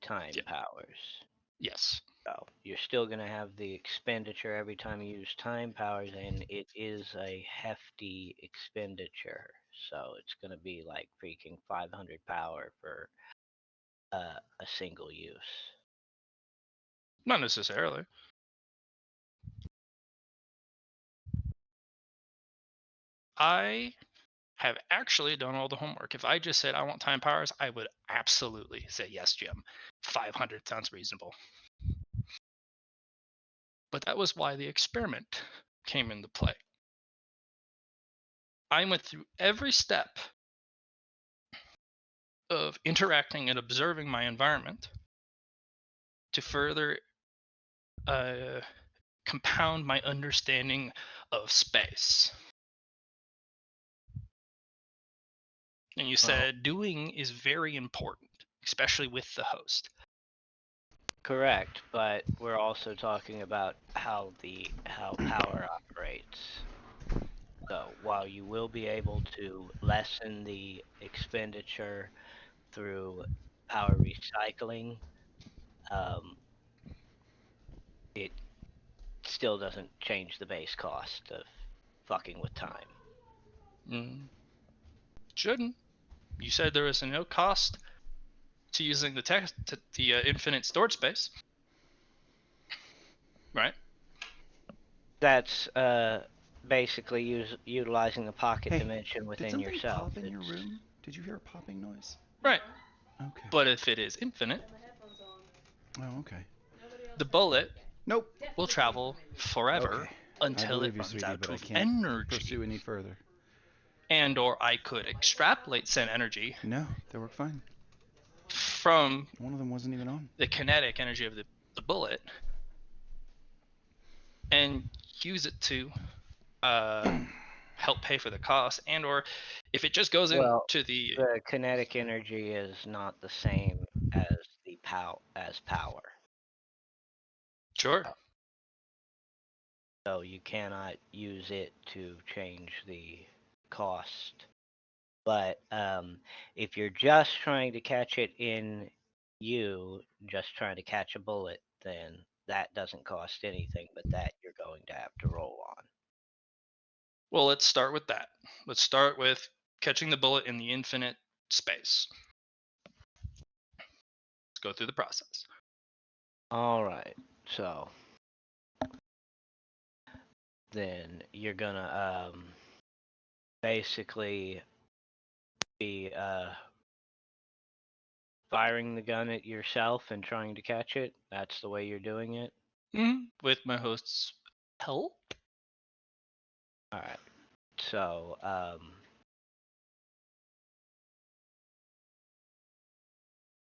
time Yeah. powers. Yes. So you're still going to have the expenditure every time you use time powers, and it is a hefty expenditure. So it's going to be like freaking 500 power for a single use. Not necessarily. I have actually done all the homework. If I just said I want time powers, I would absolutely say yes, Jim. 500 sounds reasonable. But that was why the experiment came into play. I went through every step of interacting and observing my environment to further compound my understanding of space. And you said doing is very important, especially with the host. Correct, but we're also talking about how power operates. So while you will be able to lessen the expenditure through power recycling, it still doesn't change the base cost of fucking with time. Shouldn't. You said there was no cost to using the infinite storage space, right? That's basically utilizing the pocket dimension Did within something yourself. pop in your room? Did you hear a popping noise? Right. Okay. But if it is infinite, Oh, okay. the bullet Nope. will travel forever Okay. until I it believe you, runs sweetie, out but I of can't energy. pursue any further. And or I could extrapolate said energy No, they work fine. from One of them wasn't even on. the kinetic energy of the bullet and use it to help pay for the cost, and or if it just goes Well, into the kinetic energy is not the same as the power. Sure. So you cannot use it to change the cost. But if you're just trying to catch it in you, just trying to catch a bullet, then that doesn't cost anything, but that you're going to have to roll on. Well, let's start with that. Let's start with catching the bullet in the infinite space. Let's go through the process. All right, so then you're gonna basically be firing the gun at yourself and trying to catch it. That's the way you're doing it. With my host's help. All right, so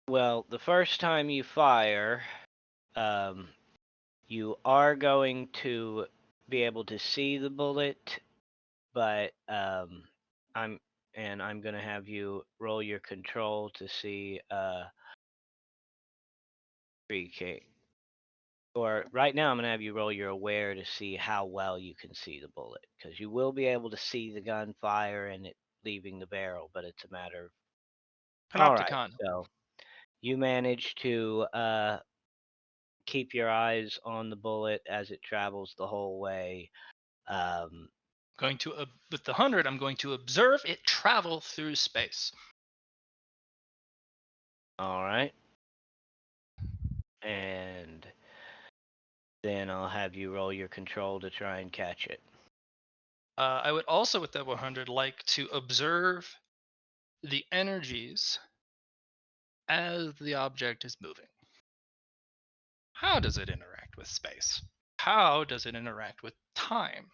well, the first time you fire, you are going to be able to see the bullet, but I'm going to have you roll your control to see freaking. Or right now, I'm going to have you roll your aware to see how well you can see the bullet, because you will be able to see the gun fire and it leaving the barrel, but it's a matter of. All right, Panopticon. so you manage to keep your eyes on the bullet as it travels the whole way. Going to with the 100, I'm going to observe it travel through space. All right. And then I'll have you roll your control to try and catch it. I would also, with that 100, like to observe the energies as the object is moving. How does it interact with space? How does it interact with time?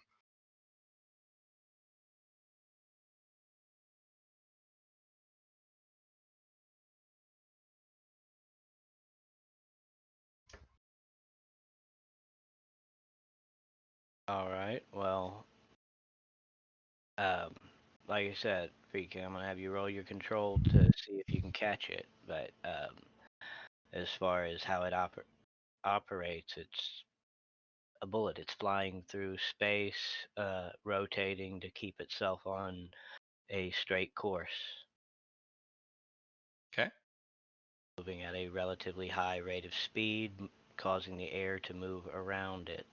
All right. Well, like I said, Freaky, I'm gonna have you roll your control to see if you can catch it. But as far as how it operates, it's a bullet. It's flying through space, rotating to keep itself on a straight course. Okay. Moving at a relatively high rate of speed, causing the air to move around it.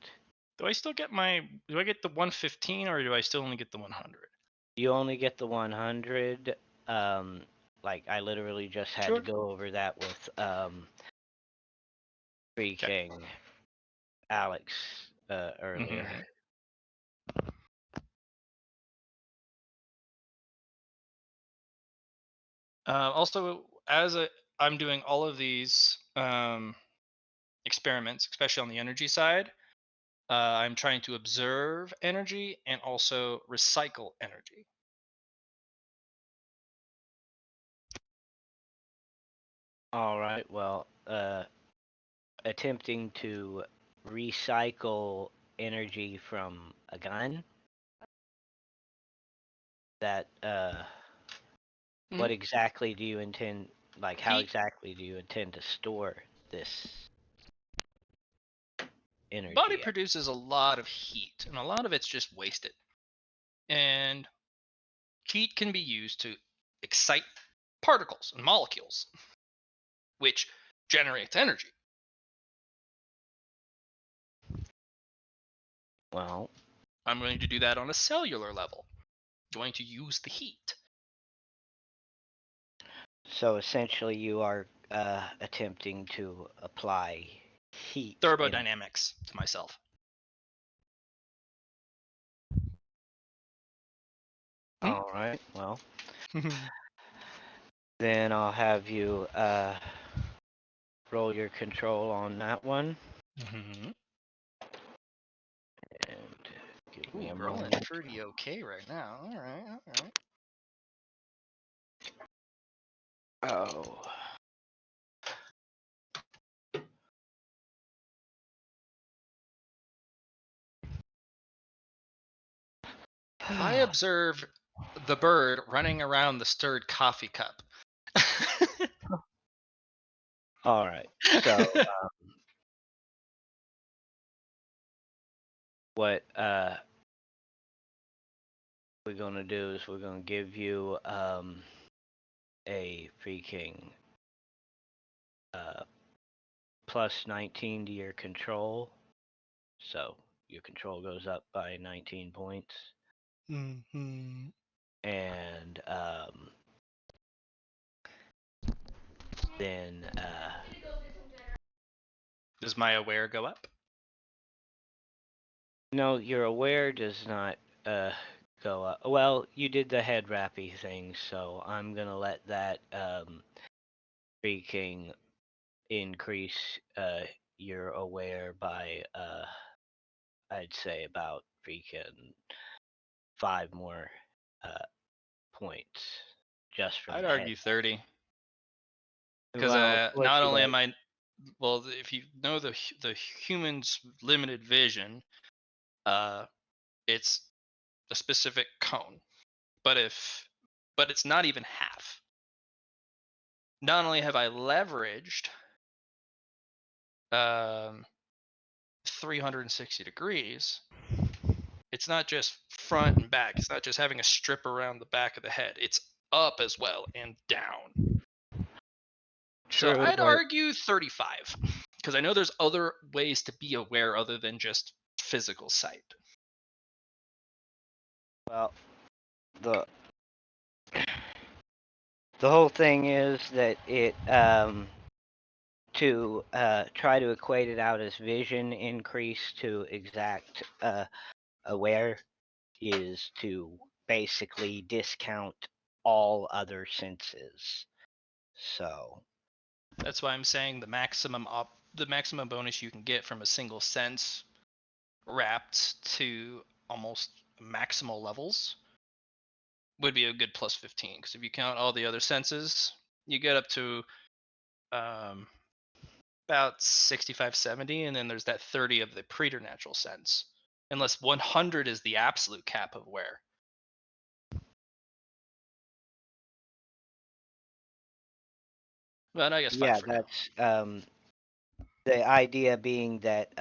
Do I still get do I get the 115 or do I still only get the 100? You only get the 100. Like I literally just had Sure. to go over that with freaking Alex earlier. Mhm. Also, I'm doing all of these experiments, especially on the energy side, I'm trying to observe energy and also recycle energy. All right. Well, attempting to recycle energy from a gun. That what exactly do you intend? Like, how Heat. exactly do you intend to store this energy? Body produces a lot of heat, and a lot of it's just wasted. And heat can be used to excite particles and molecules, which generates energy. Well, I'm going to do that on a cellular level. Going to use the heat. so essentially, you are attempting to apply heat. Thermodynamics to myself. All right. Well, then I'll have you roll your control on that one. Mm-hmm. And give me a Rolling moment. pretty okay right now. All right. Oh. I observe the bird running around the stirred coffee cup. All right. So what we're gonna do is we're gonna give you a freaking plus 19 to your control. So your control goes up by 19 points. Mm-hmm. And then Does my aware go up? no, your aware does not go up. Well, you did the head wrappy thing, so I'm gonna let that freaking increase your aware by I'd say about freaking 5 more points just from I'd the head. argue 30. Because Well, what not you only got- am I, well, if you know the human's limited vision, it's a specific cone. But it's not even half. Not only have I leveraged 360 degrees, it's not just front and back. It's not just having a strip around the back of the head. It's up as well and down. So True, I'd but argue 35, because I know there's other ways to be aware other than just physical sight. well, the the whole thing is that it to try to equate it out as vision increase to exact aware is to basically discount all other senses. So That's why I'm saying the maximum bonus you can get from a single sense wrapped to almost maximal levels would be a good plus 15, because if you count all the other senses, you get up to about 65, 70, and then there's that 30 of the preternatural sense, unless 100 is the absolute cap of where. But I guess 5 yeah, for now. that's the idea being that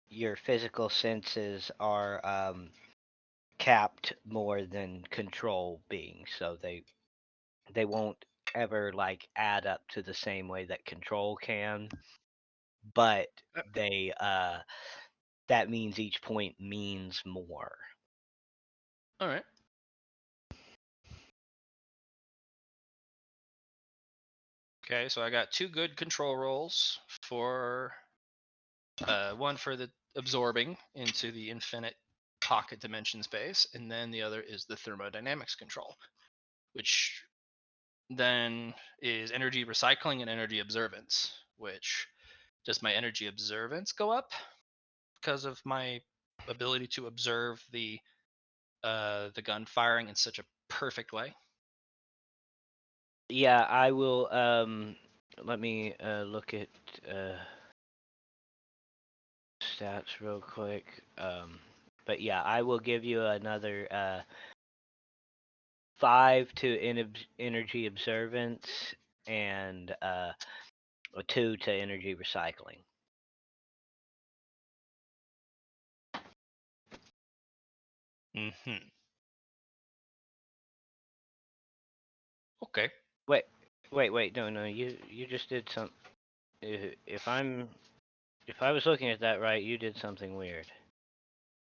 your physical senses are capped more than control being, so they won't ever like add up to the same way that control can, but they that means each point means more. All right. Okay, so I got 2 good control rolls for one for the absorbing into the infinite pocket dimension space, and then the other is the thermodynamics control, which then is energy recycling and energy observance. Which, does my energy observance go up because of my ability to observe the gun firing in such a perfect way? Yeah, I will let me look at stats real quick. But yeah, I will give you another 5 to energy observance and a 2 to energy recycling. Mm-hmm. Okay. Wait, no, you just did some. If I was looking at that right, you did something weird.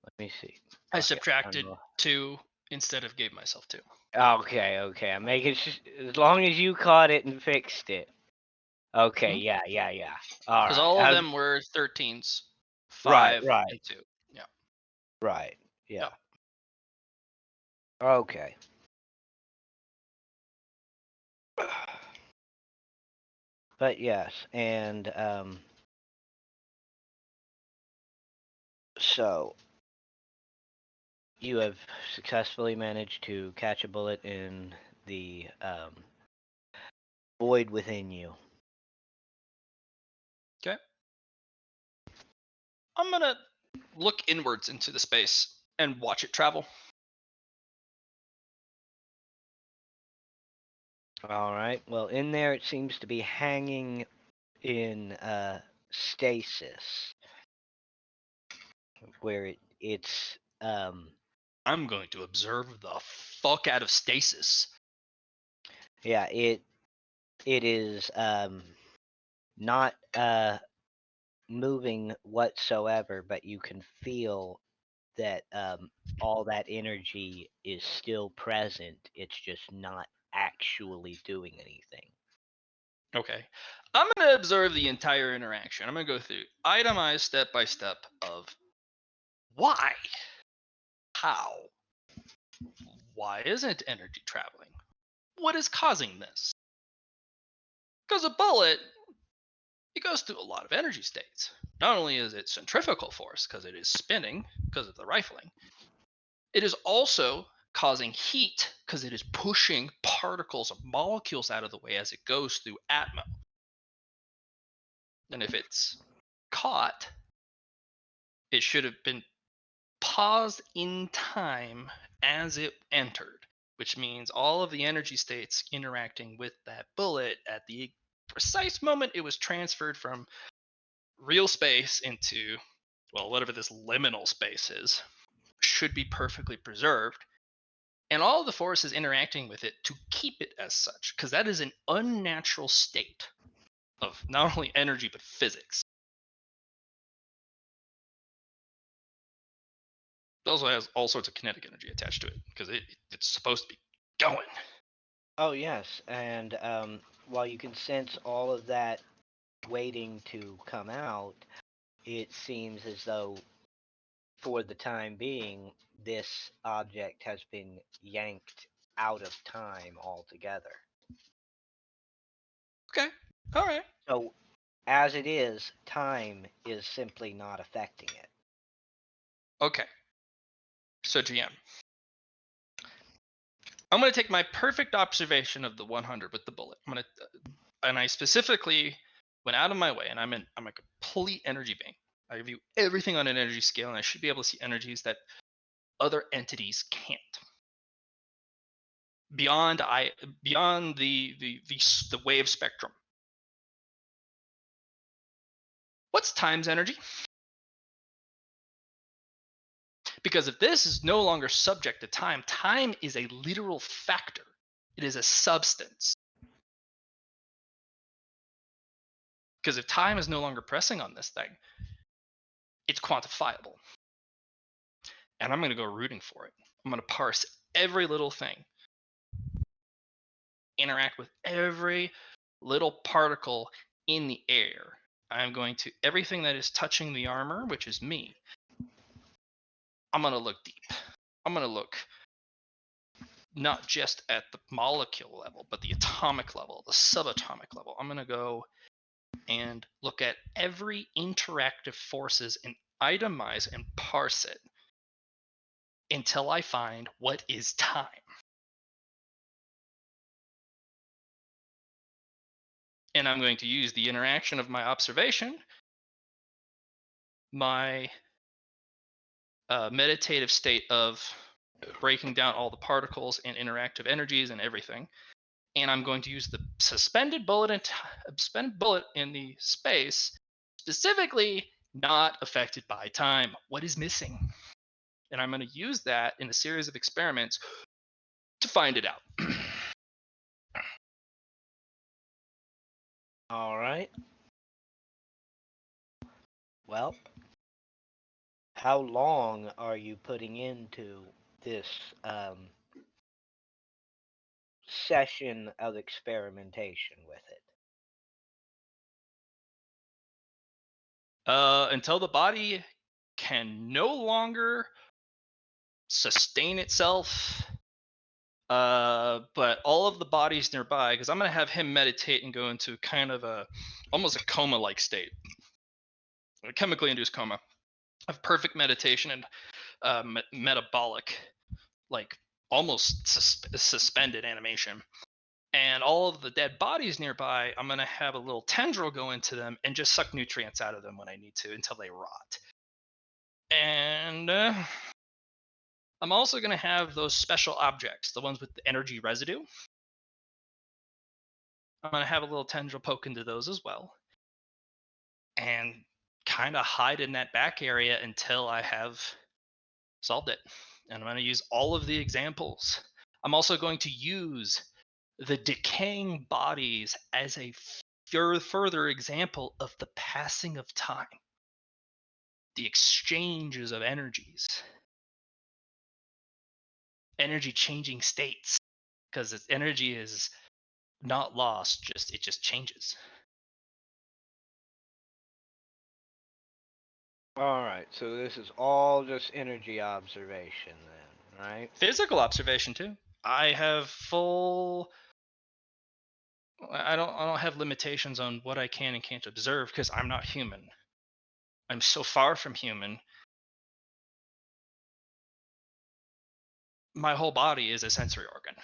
Let me see. I Fuck it, subtracted 2 instead of gave myself 2. Okay. I'm making as long as you caught it and fixed it. Okay, Mhm. yeah. All Because right. all of them were 13s, Right, 5 and 2. Yeah. right. Yeah. Yep. Okay. But yes, and so you have successfully managed to catch a bullet in the void within you. Okay. I'm gonna look inwards into the space and watch it travel. All right. Well, in there it seems to be hanging in stasis, where it's I'm going to observe the fuck out of stasis. yeah, it is not moving whatsoever, but you can feel that all that energy is still present. It's just not actually doing anything. Okay. I'm going to observe the entire interaction. I'm going to go through itemized step by step of why, how, why isn't energy traveling? What is causing this? Because a bullet, it goes through a lot of energy states. Not only is it centrifugal force, because it is spinning because of the rifling, it is also causing heat because it is pushing particles of molecules out of the way as it goes through atmo. And if it's caught, it should have been paused in time as it entered, which means all of the energy states interacting with that bullet at the precise moment it was transferred from real space into, well, whatever this liminal space is, should be perfectly preserved. And all of the forces interacting with it to keep it as such, because that is an unnatural state of not only energy but physics. It also has all sorts of kinetic energy attached to it because it's supposed to be going. Oh yes, and while you can sense all of that waiting to come out, it seems as though, for the time being, this object has been yanked out of time altogether. Okay, all right. So, as it is, time is simply not affecting it. Okay. So GM, I'm going to take my perfect observation of the 100 with the bullet. And I specifically went out of my way, and I'm a complete energy being. I view everything on an energy scale, and I should be able to see energies that other entities can't. Beyond the wave spectrum. What's time's energy? Because if this is no longer subject to time, time is a literal factor. It is a substance. Because if time is no longer pressing on this thing, it's quantifiable. And I'm going to go rooting for it. I'm going to parse every little thing, interact with every little particle in the air. I'm going to, everything that is touching the armor, which is me, I'm going to look deep. I'm going to look not just at the molecule level, but the atomic level, the subatomic level. I'm going to go and look at every interactive forces and itemize and parse it until I find what is time. And I'm going to use the interaction of my observation, my meditative state of breaking down all the particles and interactive energies and everything. And I'm going to use the suspended bullet in the space, specifically not affected by time. What is missing? And I'm going to use that in a series of experiments to find it out. All right. Well, how long are you putting into this session of experimentation with it? Until the body can no longer sustain itself, but all of the bodies nearby, because I'm going to have him meditate and go into kind of almost a coma-like state, a chemically induced coma of perfect meditation and metabolic, like almost suspended animation. And all of the dead bodies nearby, I'm going to have a little tendril go into them and just suck nutrients out of them when I need to until they rot. And I'm also going to have those special objects, the ones with the energy residue. I'm going to have a little tendril poke into those as well. And kind of hide in that back area until I have solved it. And I'm going to use all of the examples. I'm also going to use the decaying bodies as a further example of the passing of time, the exchanges of energies, energy changing states, because energy is not lost, it just changes. All right, so this is all just energy observation then, right? Physical observation too. I have full. I don't have limitations on what I can and can't observe because I'm not human. I'm so far from human. My whole body is a sensory organ.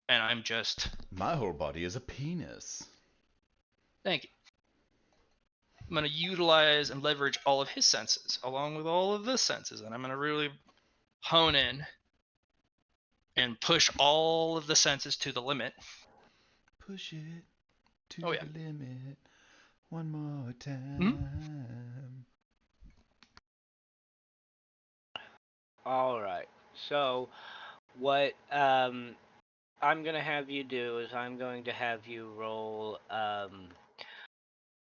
And I'm just. My whole body is a penis. Thank you. I'm going to utilize and leverage all of his senses along with all of the senses. And I'm going to really hone in and push all of the senses to the limit. Push it to Oh, yeah. the limit one more time. All right. So what I'm going to have you do is I'm going to have you roll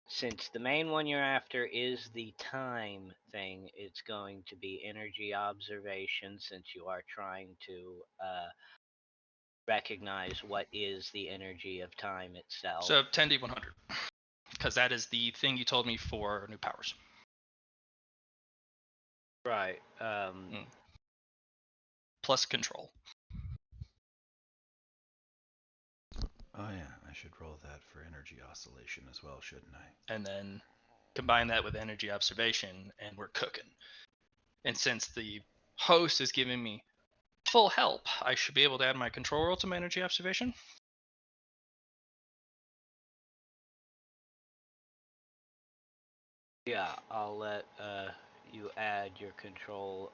since the main one you're after is the time thing, it's going to be energy observation since you are trying to recognize what is the energy of time itself. So 10d100. Because that is the thing you told me for new powers. Right. Plus control. Oh yeah, I should roll that for energy oscillation as well, shouldn't I? And then combine that with energy observation, and we're cooking. And since the host is giving me full help, I should be able to add my control roll to my energy observation. Yeah, I'll let you add your control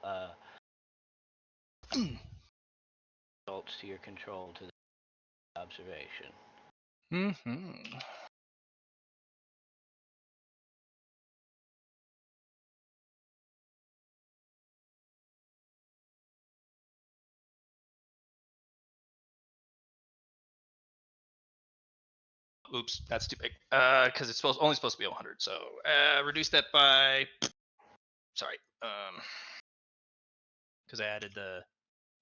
results to your control to the observation. Mm-hmm. Oops, that's too big. Because it's only supposed to be 100. So reduce that by. Sorry. Because I added the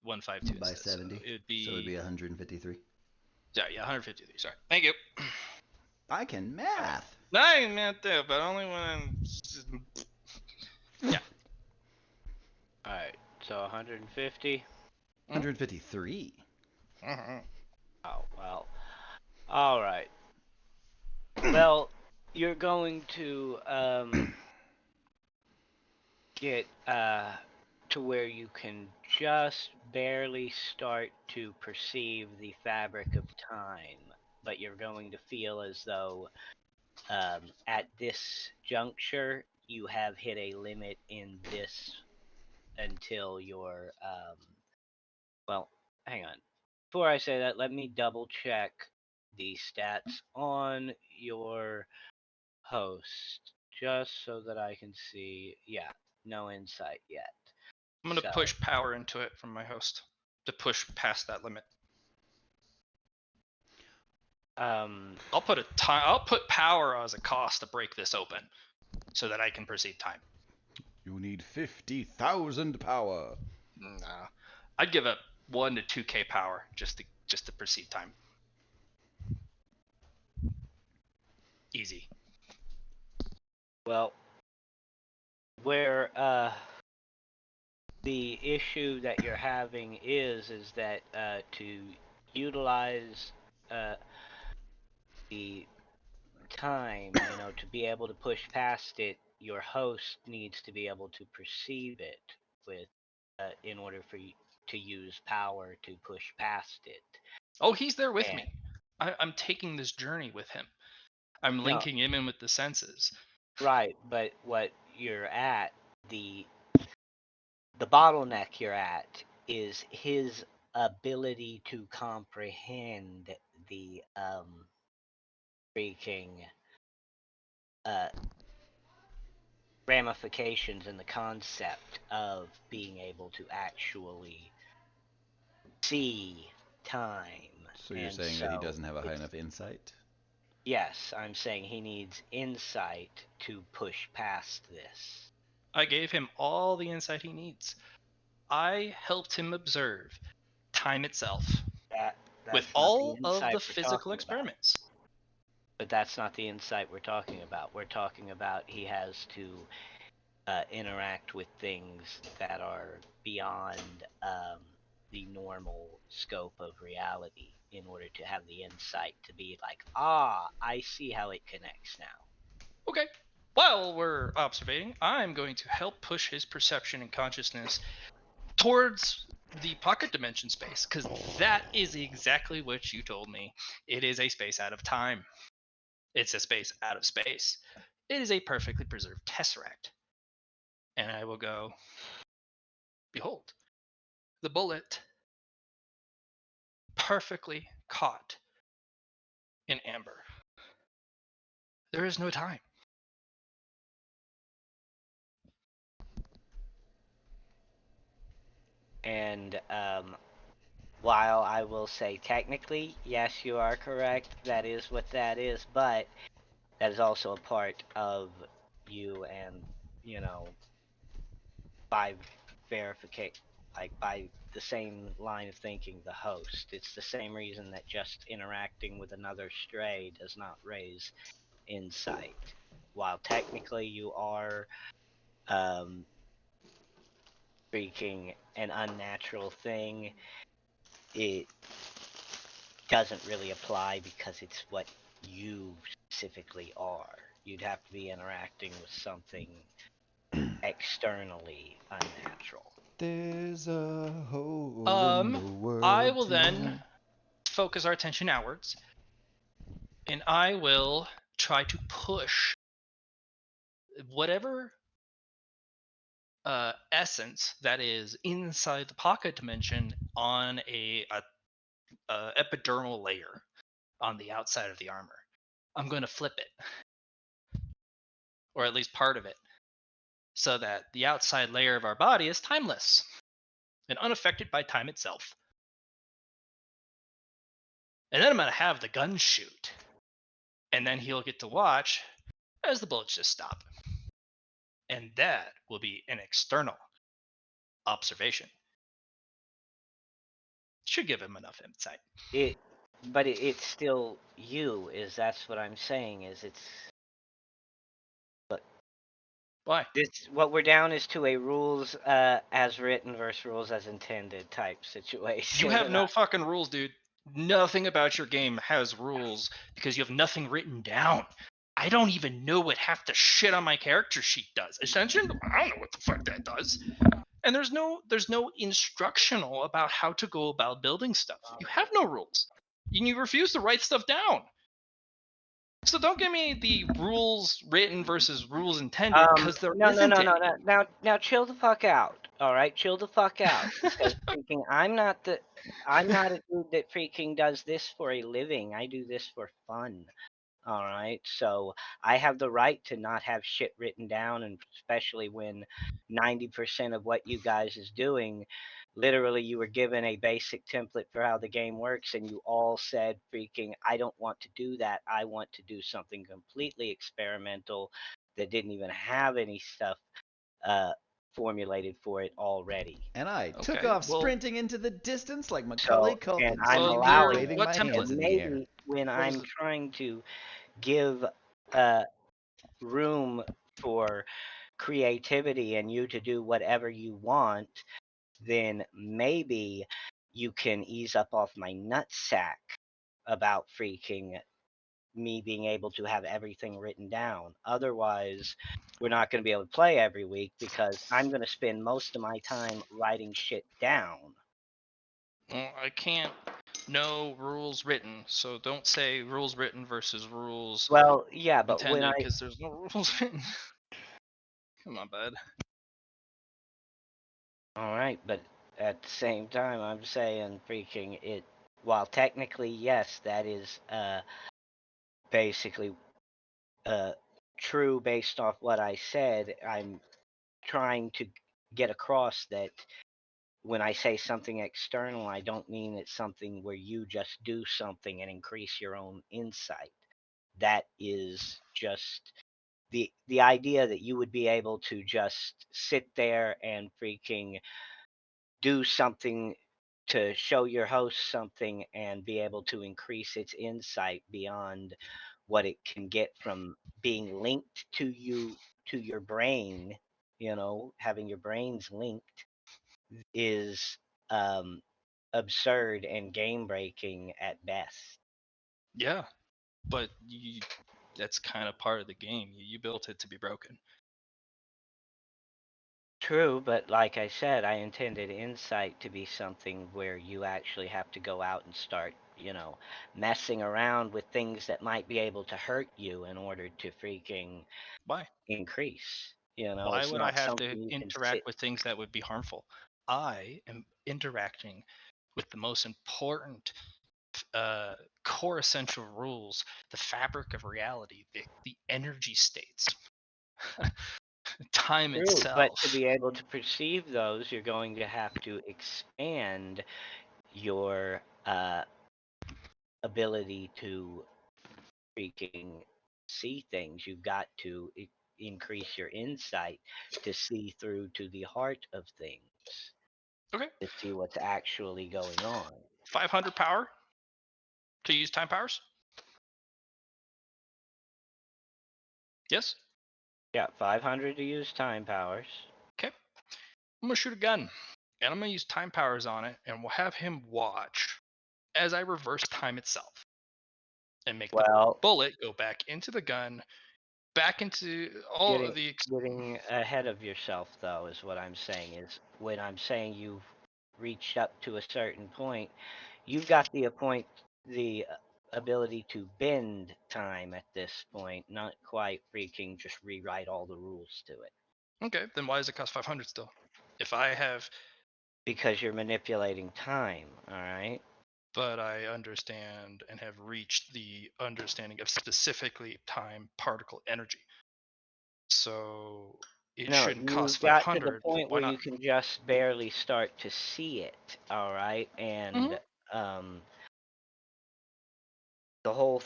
152 By instead, 70. So it'd be. So it'd be 153. Yeah, 153. Sorry. Thank you. I can math. I can math too, but only when I'm. Yeah. All right. So 150. 153. Uh-huh. Oh well. All right. Well, you're going to get to where you can just barely start to perceive the fabric of time, but you're going to feel as though at this juncture you have hit a limit in this until you're well, hang on. Before I say that, let me double check the stats on your host just so that I can see. Yeah, no insight yet. I'm gonna So, push power into it from my host to push past that limit. I'll put power as a cost to break this open, so that I can perceive time. You need 50,000 power. Nah, I'd give up 1 to 2k power just to perceive time. Easy. well, where the issue that you're having is that to utilize the time, to be able to push past it, your host needs to be able to perceive it with, in order for you to use power to push past it. Oh, he's there with And- me. I'm taking this journey with him. I'm No. linking him in with the senses. Right, but what you're at, the bottleneck you're at is his ability to comprehend the freaking ramifications and the concept of being able to actually see time. So you're saying that he doesn't have a high enough insight? Yes, I'm saying he needs insight to push past this. I gave him all the insight he needs. I helped him observe time itself That's with not the all of insight the we're physical talking about. experiments. But that's not the insight we're talking about. We're talking about he has to interact with things that are beyond the normal scope of reality in order to have the insight to be like, I see how it connects now. Okay. While we're observing, I'm going to help push his perception and consciousness towards the pocket dimension space, because that is exactly what you told me. It is a space out of time. It's a space out of space. It is a perfectly preserved tesseract. And I will go, behold, the bullet perfectly caught in amber. There is no time. And while I will say technically, yes, you are correct, that is what that is, but that is also a part of you and, by verification, like by the same line of thinking, the host. It's the same reason that just interacting with another stray does not raise insight. While technically you are freaking an unnatural thing, it doesn't really apply because it's what you specifically are. You'd have to be interacting with something externally unnatural. There's a hole in the world. I will then tonight. focus our attention outwards, and I will try to push whatever essence that is inside the pocket dimension on a epidermal layer on the outside of the armor. I'm going to flip it, or at least part of it, so that the outside layer of our body is timeless and unaffected by time itself. And then I'm going to have the gun shoot, and then he'll get to watch as the bullets just stop. And that will be an external observation. Should give him enough insight. But it's still you. That's what I'm saying. Why? What we're down is to a rules as written versus rules as intended type situation. You have no fucking rules, dude. Nothing about your game has rules because you have nothing written down. I don't even know what half the shit on my character sheet does. Ascension? I don't know what the fuck that does. And there's no instructional about how to go about building stuff. You have no rules. And you refuse to write stuff down. So don't give me the rules written versus rules intended, because there no, isn't any. Now chill the fuck out. All right, chill the fuck out. Because freaking, I'm not a dude that freaking does this for a living. I do this for fun. All right, so I have the right to not have shit written down, and especially when 90% of what you guys is doing, literally you were given a basic template for how the game works, and you all said freaking, I don't want to do that. I want to do something completely experimental that didn't even have any stuff formulated for it already. And I took Okay, off well- sprinting into the distance like Macaulay So, Culkin, and I'm Well, allowing waving what my template? hands in the air. maybe when What was I'm the- trying to give room for creativity and you to do whatever you want, then maybe you can ease up off my nutsack about freaking me being able to have everything written down. Otherwise, we're not going to be able to play every week because I'm going to spend most of my time writing shit down. Well, I can't. No rules written, so don't say rules written versus rules Well, yeah, but when intended, I because there's no rules written. Come on, bud. all right, but at the same time, I'm saying freaking it. While technically, yes, that is basically true based off what I said. I'm trying to get across that when I say something external, I don't mean it's something where you just do something and increase your own insight. that is just the idea that you would be able to just sit there and freaking do something to show your host something and be able to increase its insight beyond what it can get from being linked to your brain, having your brains linked is absurd and game breaking at best. Yeah, but that's kind of part of the game. You built it to be broken. True, but like I said, I intended insight to be something where you actually have to go out and start, messing around with things that might be able to hurt you in order to freaking Why? increase. Why It's would I not have to something you can sit. interact with things that would be harmful? I am interacting with the most important core essential rules, the fabric of reality, the energy states, time True, but to itself. be able to perceive those, you're going to have to expand your ability to freaking see things. You've got to increase your insight to see through to the heart of things, Okay, to see what's actually going on. 500 power to use time powers. Yes. Yeah, 500 to use time powers. Okay. I'm gonna shoot a gun, and I'm gonna use time powers on it, and we'll have him watch as I reverse time itself and make the Well, bullet go back into the gun, back into all of getting the. getting ahead of yourself though is what I'm saying. Is when I'm saying you've reached up to a certain point, you've got the ability to bend time at this point, not quite freaking just rewrite all the rules to it. Okay, then why does it cost 500 still? If I have, Because you're manipulating time, all right? but I understand and have reached the understanding of specifically time particle energy. So it No, shouldn't cost you've got to the 500. point Why where not? you can just barely start to see it, all right? And Hmm. um, the whole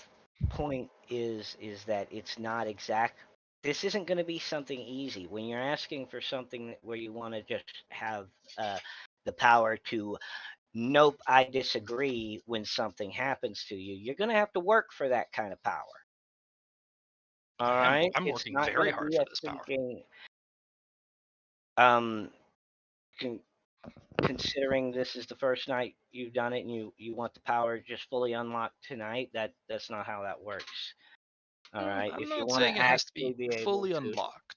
point is that it's not exact. This isn't going to be something easy. When you're asking for something where you want to just have the power to, nope, I disagree when something happens to you, you're going to have to work for that kind of power. All right? I'm It's working not going very to hard be for a this power. freaking um considering this is the first night you've done it and you want the power just fully unlocked tonight, that's not how that works. All right, I'm if you not want to saying it has to actually be be able fully to. unlocked.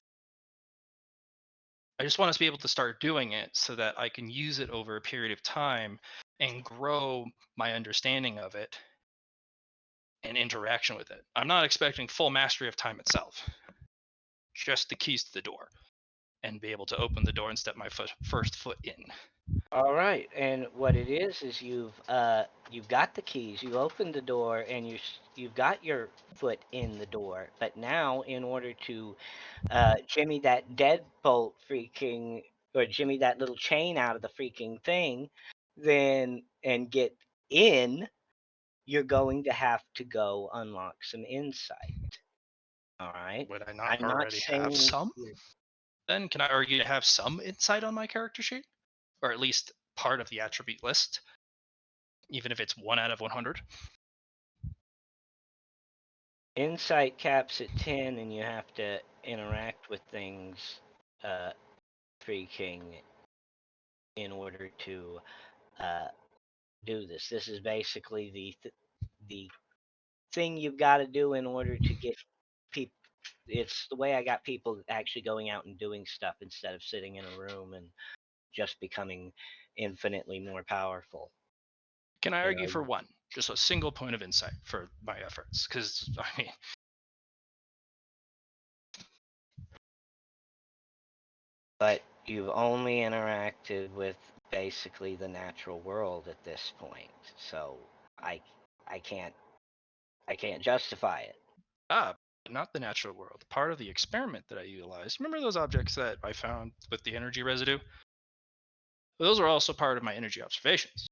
I just want us to be able to start doing it so that I can use it over a period of time and grow my understanding of it and interaction with it. I'm not expecting full mastery of time itself, just the keys to the door and be able to open the door and step my first foot in. All right, and what it is you've got the keys, you open the door, and you've got your foot in the door. But now, in order to jimmy that deadbolt freaking, or jimmy that little chain out of the freaking thing, then and get in, you're going to have to go unlock some insight. All right. Would I not I'm not already have saying some? Then can I argue to have some insight on my character sheet? Or at least part of the attribute list, even if it's 1 out of 100? insight caps at 10, and you have to interact with things uh, freaking in order to uh, do this. This is basically the thing you've got to do in order to get people. It's the way I got people actually going out and doing stuff instead of sitting in a room and just becoming infinitely more powerful. Can I You argue know, for one? Just a single point of insight for my efforts? Because, I mean, but you've only interacted with basically the natural world at this point, so I I can't I can't justify it. not the natural world. Part of the experiment that I utilized. Remember those objects that I found with the energy residue? Those are also part of my energy observations.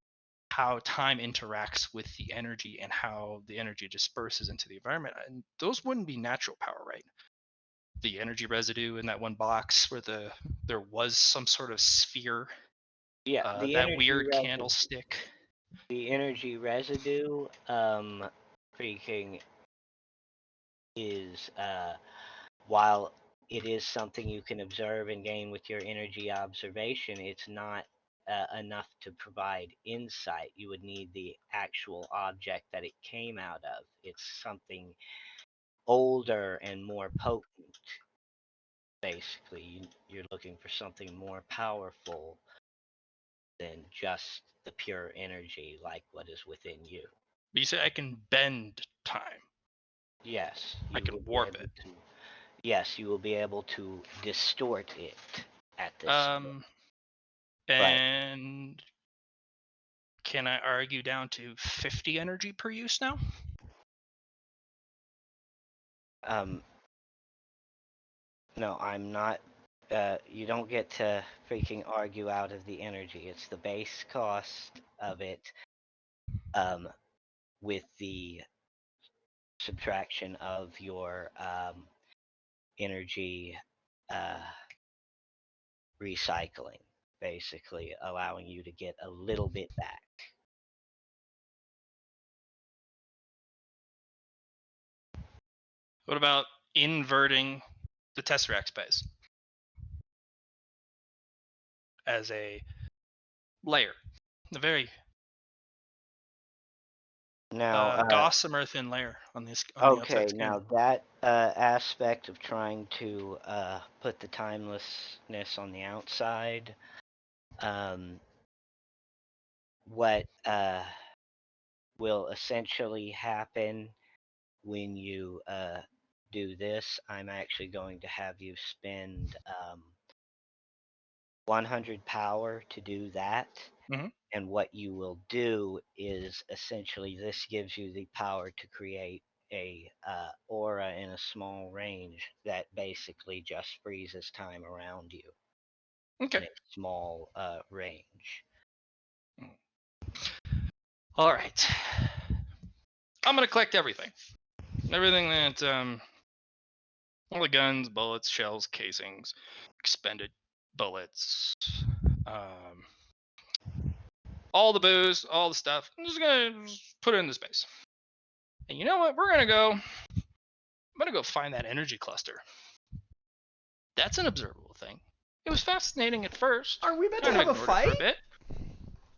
how time interacts with the energy and how the energy disperses into the environment. And those wouldn't be natural power, right? The energy residue in that one box where there was some sort of sphere, Yeah, the that energy weird residue. candlestick. The energy residue, freaking is while it is something you can observe and gain with your energy observation, it's not enough to provide insight. You would need the actual object that it came out of. It's something older and more potent. Basically, you're looking for something more powerful than just the pure energy like what is within you. But you say I can bend time. Yes, I you can will be warp able it. to. Yes, you will be able to distort it at this. And can I argue down to 50 energy per use now? No, I'm not. You don't get to freaking argue out of the energy. It's the base cost of it, with the subtraction of your energy recycling, basically allowing you to get a little bit back. What about inverting the Tesseract space as a layer? A very Now, gossamer thin layer on the outside skin. now that aspect of trying to put the timelessness on the outside, what will essentially happen when you do this, I'm actually going to have you spend 100 power to do that. Mhm. And what you will do is essentially this gives you the power to create a aura in a small range that basically just freezes time around you Okay. in a small range. All right. I'm gonna collect everything. Everything that all the guns, bullets, shells, casings, expended bullets, all the booze, all the stuff. I'm just gonna put it in the space. And you know what? I'm gonna go find that energy cluster. That's an observable thing. It was fascinating at first. Are we about to Kind of have a ignored it for a fight? bit.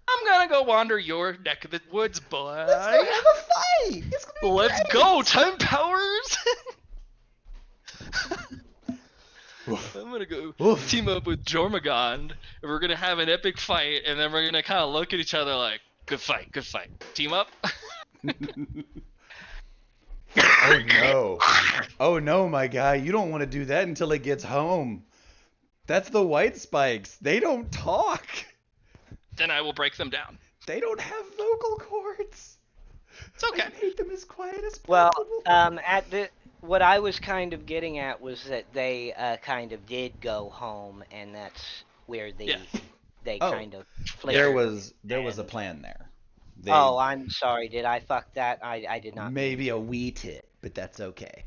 I'm gonna go wander your neck of the woods, boy. Let's go have a fight. It's gonna be Let's great. go, 10 powers. I'm gonna go Oof. team up with Jormungand, and we're gonna have an epic fight, and then we're gonna kind of look at each other like, good fight, good fight. Team up. Oh no. Oh no, my guy. You don't want to do that until it gets home. That's the white spikes. They don't talk. Then I will break them down. They don't have vocal cords. It's okay. I made them as quiet as Well, possible. what I was kind of getting at was that they kind of did go home, and that's where they Oh, kind of there flickered. was a plan there. They, Oh, I'm sorry. Did I fuck that? I did not. maybe a wee tit, but that's okay.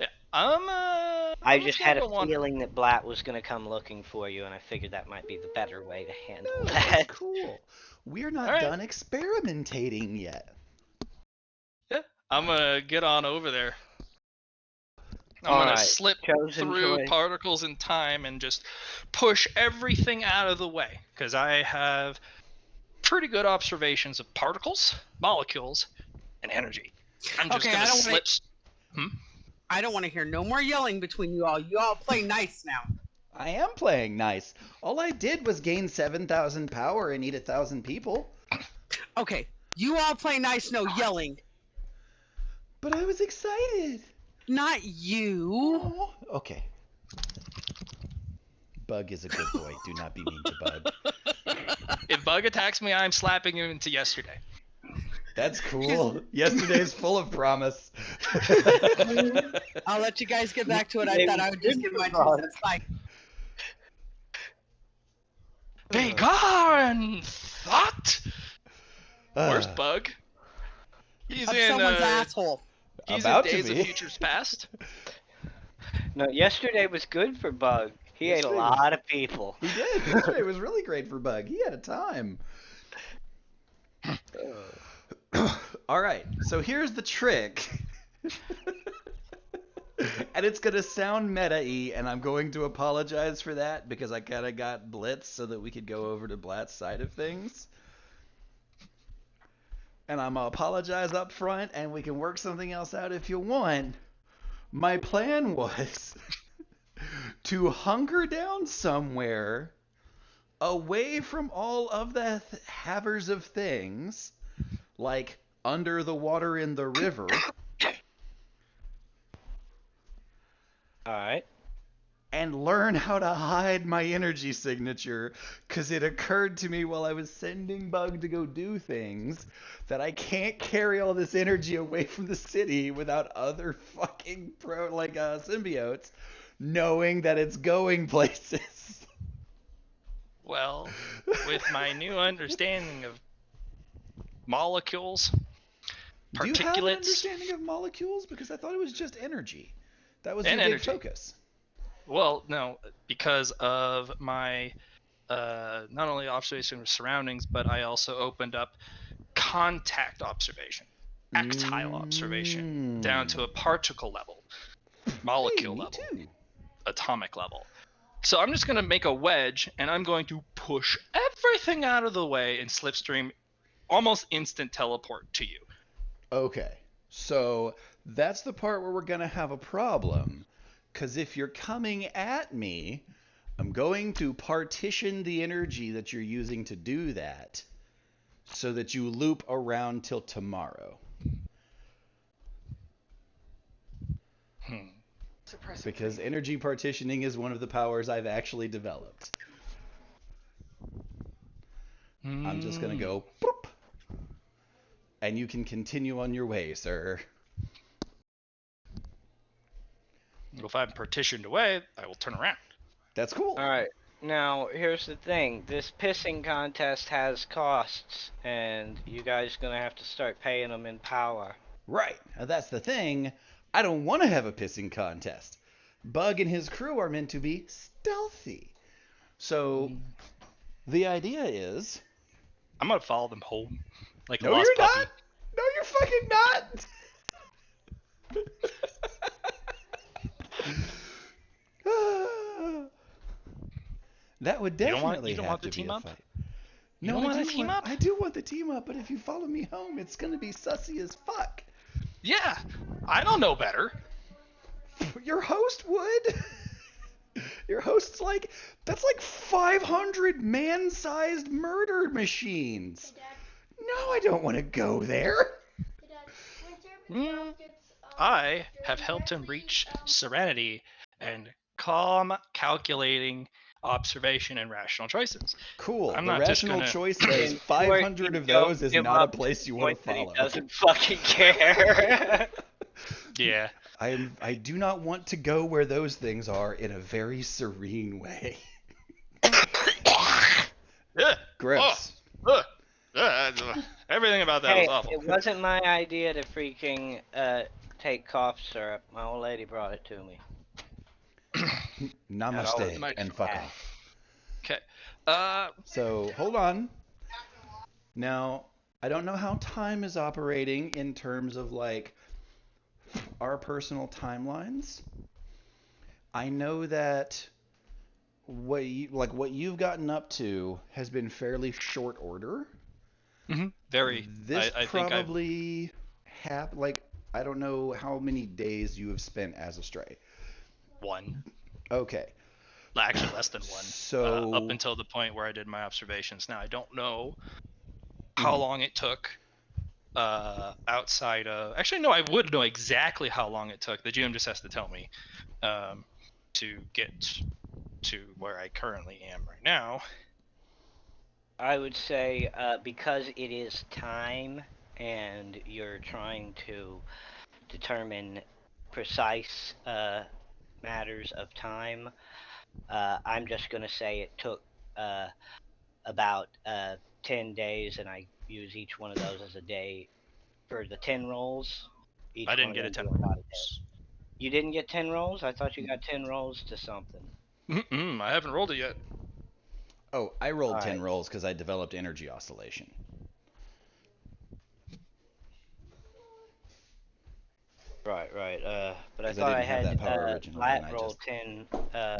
Yeah. I I'm just gonna had a go wander. feeling that Blatt was going to come looking for you, and I figured that might be the better way to handle No, that. that's cool. We're not All right. done experimentating yet. Yeah. I'm gonna get on over there. I'm All gonna right, slip chosen through choice. particles in time and just push everything out of the way, because I have pretty good observations of particles, molecules, and energy. I'm just Okay, gonna I don't slip. I don't want to hear no more yelling between you all. You all play nice now. I am playing nice. All I did was gain 7,000 power and eat 1,000 people. Okay, you all play nice, no yelling. But I was excited. Not you. Oh, okay. Bug is a good boy. Do not be mean to Bug. If Bug attacks me, I'm slapping him into yesterday. That's cool. Yesterday's full of promise. I'll let you guys get back to it. I thought I would just give my 2 cents. Bye. Begone, thought! Where's Ugh, Bug? He's Of in someone's asshole. he's About in to Days of be. Futures Past. No, yesterday was good for Bug. He ate a Yesterday was- lot of people. He did. Yesterday was really great for Bug. He had a time. All right, so here's the trick. And it's going to sound meta-y, and I'm going to apologize for that because I kind of got blitzed so that we could go over to Blatt's side of things. And I'm going to apologize up front, and we can work something else out if you want. My plan was to hunker down somewhere away from all of the havers of things, like under the water in the river, Alright. and learn how to hide my energy signature, because it occurred to me while I was sending Bug to go do things that I can't carry all this energy away from the city without other fucking symbiotes knowing that it's going places. Well, with my new understanding of molecules, Do you have an particulates, understanding of molecules? Because I thought it was just energy. That was And your big energy. focus. well, no, because of my not only observation of surroundings, but I also opened up contact observation, tactile observation, down to a particle level, molecule Hey, me level, too. atomic level. So I'm just going to make a wedge, and I'm going to push everything out of the way and slipstream almost instant teleport to you. Okay, so that's the part where we're gonna have a problem. Because if you're coming at me, I'm going to partition the energy that you're using to do that so that you loop around till tomorrow. Because energy partitioning is one of the powers I've actually developed. I'm just gonna go boop, and you can continue on your way, sir. If I'm partitioned away, I will turn around. That's cool. Alright. Now, here's the thing. This pissing contest has costs, and you guys gonna have to start paying them in power. Right. Now that's the thing. I don't want to have a pissing contest. Bug and his crew are meant to be stealthy. So the idea is, I'm going to follow them home like a no, lost you're puppy. not. No, you're fucking not. That would You don't want- definitely you don't have want to the be team a up? fight. You No, don't want I a do team want, up? I do want the team up, but if you follow me home, it's gonna be sussy as fuck. Yeah, I don't know better. Your host would. Your host's like, that's like 500 man-sized murder machines. Hey, Dad. No, I don't want to go there. Hey, Dad. When Cerberus gets, I have dirty, helped him actually, reach serenity and calm, calculating observation and rational choices. Cool. I'm the not just rational gonna- choice says And 500 of those is give not a up place you point want to that he follow. doesn't fucking care. Yeah. I do not want to go where those things are in a very serene way. Ugh, Gross. ugh, everything about that Hey, was awful. it wasn't my idea to freaking take cough syrup. My old lady brought it to me. Namaste Might- and fuck off. Okay. So hold on. Now, I don't know how time is operating in terms of like our personal timelines. I know that what you've gotten up to has been fairly short order. Very. This I think I've probably I don't know how many days you have spent as a stray. one. Okay. Actually, less than one. So Up until the point where I did my observations. Now I don't know how Mhm. long it took. Outside of actually, no, I would know exactly how long it took. The GM just has to tell me to get to where I currently am right now. I would say because it is time and you're trying to determine precise matters of time, I'm just going to say it took about 10 days, and I use each one of those as a day for the 10 rolls. Each I didn't one get of a them 10 do about a day. rolls. You didn't get 10 rolls? I thought you got 10 rolls to something. I haven't rolled it yet. Oh, I rolled 10 Alright. rolls because I developed energy oscillation. Right. But I 'Cause I thought I didn't have had that power originally, Lat and I roll just 10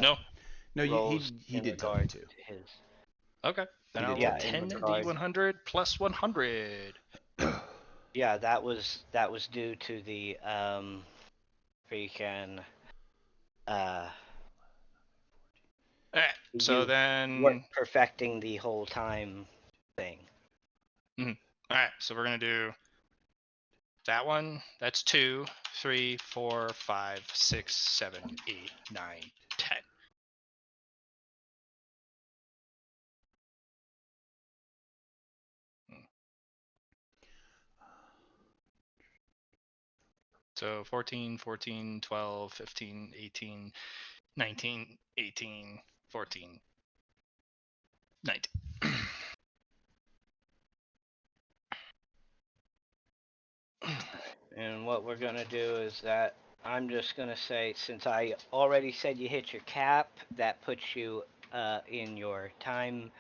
No. no, rolls he in did tell me regard to. his. Okay. Then He I'll did roll tell me. Yeah, in 10 regard. D100 plus 100. Yeah, that was due to the freaking Alright, so you then... work perfecting the whole time thing. Alright, so we're going to do that one. That's 2, 3, 4, 5, 6, 7, 8, 9, 10. So 14, 14, 12, 15, 18, 19, 18, 14, 19. And what we're gonna do is that I'm just gonna say, since I already said you hit your cap, that puts you in your time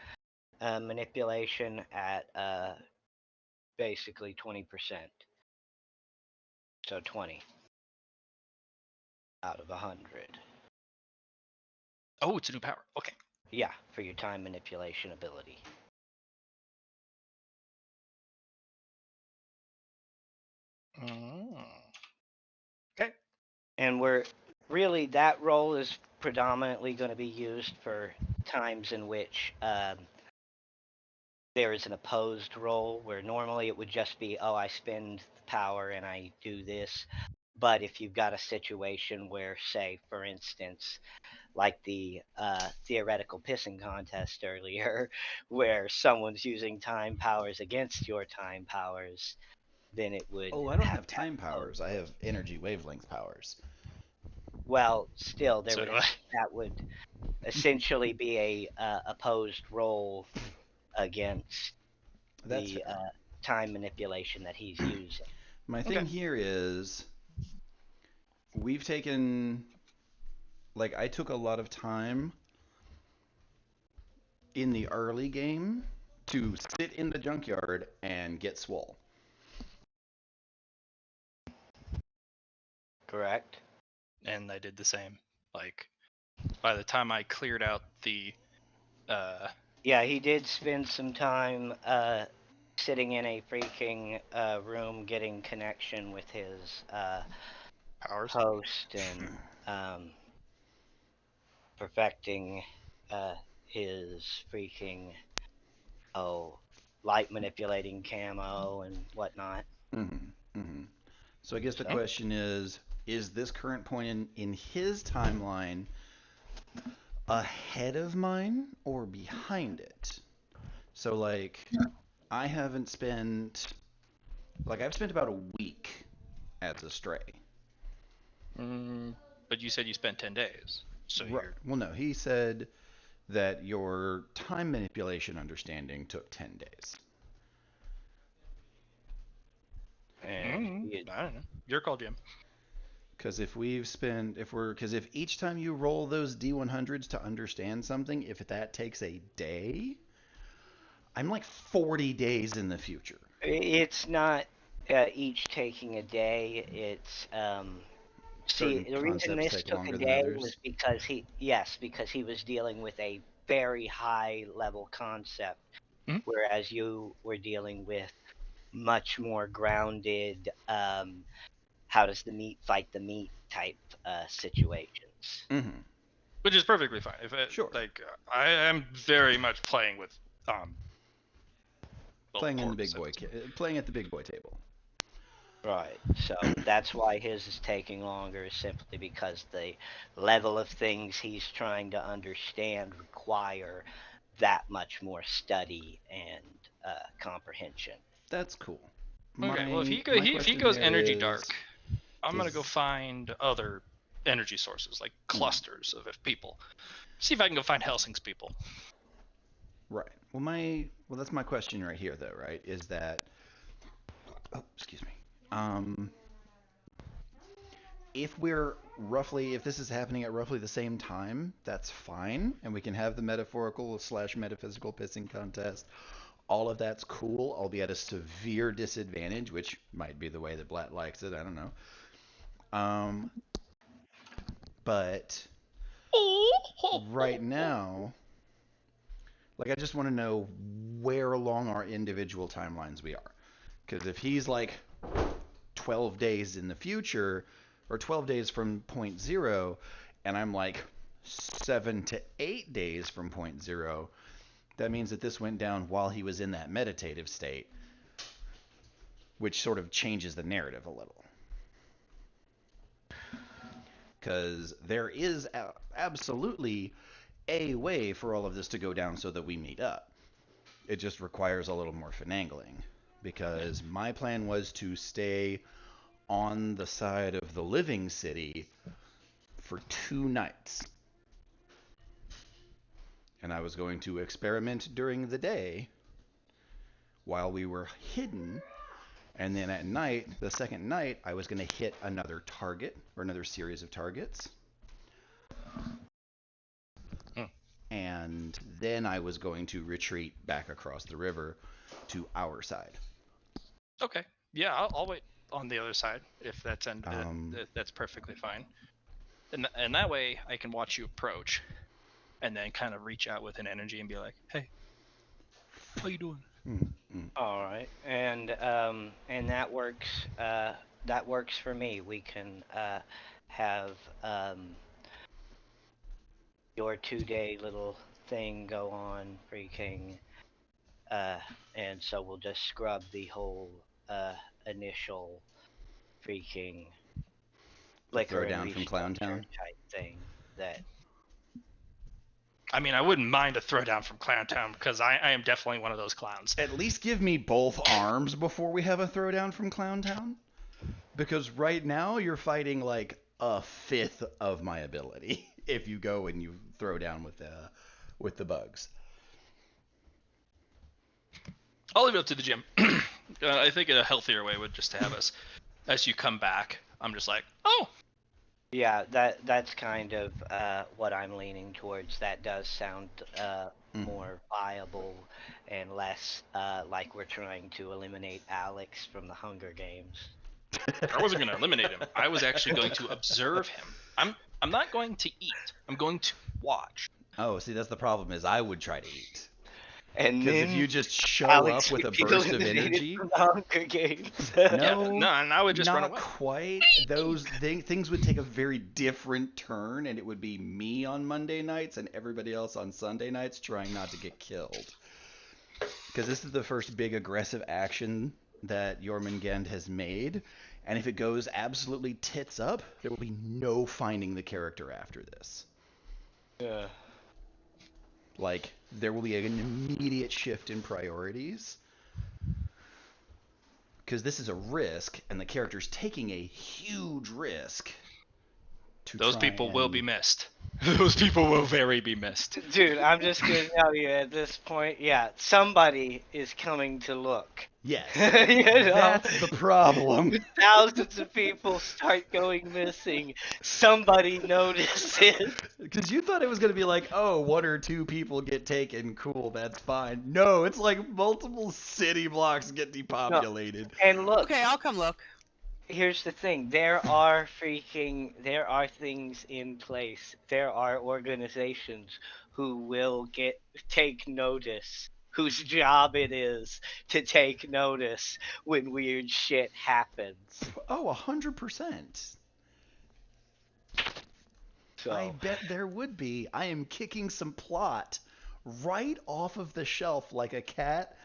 manipulation at basically 20%. So 20 out of 100. Oh, it's a new power. Okay. Yeah, for your time manipulation ability. Okay. And we're really, that roll is predominantly going to be used for times in which there is an opposed roll, where normally it would just be, oh, I spend power and I do this. But if you've got a situation where, say, for instance, like the theoretical pissing contest earlier, where someone's using time powers against your time powers, then it would. Oh, I don't have that time opposed powers. I have energy wavelength powers. Well, still, there So would do I. that would essentially be a opposed roll against That's the fair. time manipulation that he's using. My Okay. thing here is we've taken, like, I took a lot of time in the early game to sit in the junkyard and get swole. Correct. And I did the same. Like, by the time I cleared out the Yeah, he did spend some time sitting in a freaking room getting connection with his powers. host and perfecting his freaking light manipulating camo and whatnot. So I guess the So- question is this current point in his timeline ahead of mine or behind it? So, like, I haven't spent, like, I've spent about a week as a stray. But you said you spent 10 days. So Right. you're... Well, no, he said that your time manipulation understanding took 10 days. And I don't know. Your call, Jim. Because if each time you roll those D100s to understand something, if that takes a day, I'm like 40 days in the future. it's not each taking a day. It's see, Certain the reason concepts this take took longer a than day others. was because he was dealing with a very high level concept, whereas you were dealing with much more grounded how does the meat fight the meat type situations. Which is perfectly fine. Sure. Like, I am very much playing with Playing at the big boy table. Right. So that's why his is taking longer, is simply because the level of things he's trying to understand require that much more study and comprehension. That's cool. Okay, well, if he question goes there energy is, dark, I'm gonna go does- find other energy sources, like clusters of people. See if I can go find Helsing's people. Right. well, that's my question right here, though, right? Is that, oh, excuse me. If this is happening at roughly the same time, that's fine, and we can have the metaphorical slash metaphysical pissing contest. All of that's cool. I'll be at a severe disadvantage, which might be the way that Blatt likes it. I don't know. Um, but right now, like, I just want to know where along our individual timelines we are. Because if he's like 12 days in the future, or 12 days from point zero, and I'm like 7 to 8 days from point zero, that means that this went down while he was in that meditative state, which sort of changes the narrative a little. Because there is absolutely a way for all of this to go down so that we meet up. It just requires a little more finagling. Because my plan was to stay on the side of the living city for 2 nights. And I was going to experiment during the day while we were hidden. And then at night, the second night, I was going to hit another target, or another series of targets. And then I was going to retreat back across the river to our side. Okay. Yeah, I'll wait on the other side if that's perfectly fine. And that way I can watch you approach, and then kind of reach out with an energy and be like, "Hey, how you doing?" All right, and that works. That works for me. We can have your 2-day little thing go on, freaking, and so we'll just scrub the whole initial freaking liquor Throw down and from Clown Town type thing. That I mean, I wouldn't mind a throwdown from Clown Town because I am definitely one of those clowns. At least give me both arms before we have a throwdown from Clown Town. Because right now you're fighting like a fifth of my ability if you go and you throw down with the bugs. I'll leave it up to the gym. I think a healthier way would just to have us, as you come back, I'm just like, oh. Yeah, that's kind of what I'm leaning towards. That does sound more viable and less like we're trying to eliminate Alex from the Hunger Games. I wasn't going to eliminate him. I was actually going to observe him. I'm not going to eat. I'm going to watch. Oh, see, that's the problem is I would try to eat. And Because then if you just show Alex up with a would be burst of eliminated energy, from the Hunger Games. No, and I would just run not away. quite. Those things would take a very different turn, and it would be me on Monday nights and everybody else on Sunday nights trying not to get killed. Because this is the first big aggressive action that Jormungand has made, and if it goes absolutely tits up, there will be no finding the character after this. Yeah. Like, there will be an immediate shift in priorities. Because this is a risk, and the character's taking a huge risk. Those people will be missed. Those people will very be missed. Dude, I'm just gonna tell you at this point, yeah, somebody is coming to look. Yes. You know? That's the problem. Thousands of people start going missing. Somebody notices. Because you thought it was going to be like, oh, 1 or 2 people get taken, cool, that's fine. No, it's like multiple city blocks get depopulated. And look, Okay, I'll come look. here's the thing. There are things in place. There are organizations who will take notice, whose job it is to take notice when weird shit happens. Oh, 100%. So I bet there would be. I am kicking some plot right off of the shelf like a cat.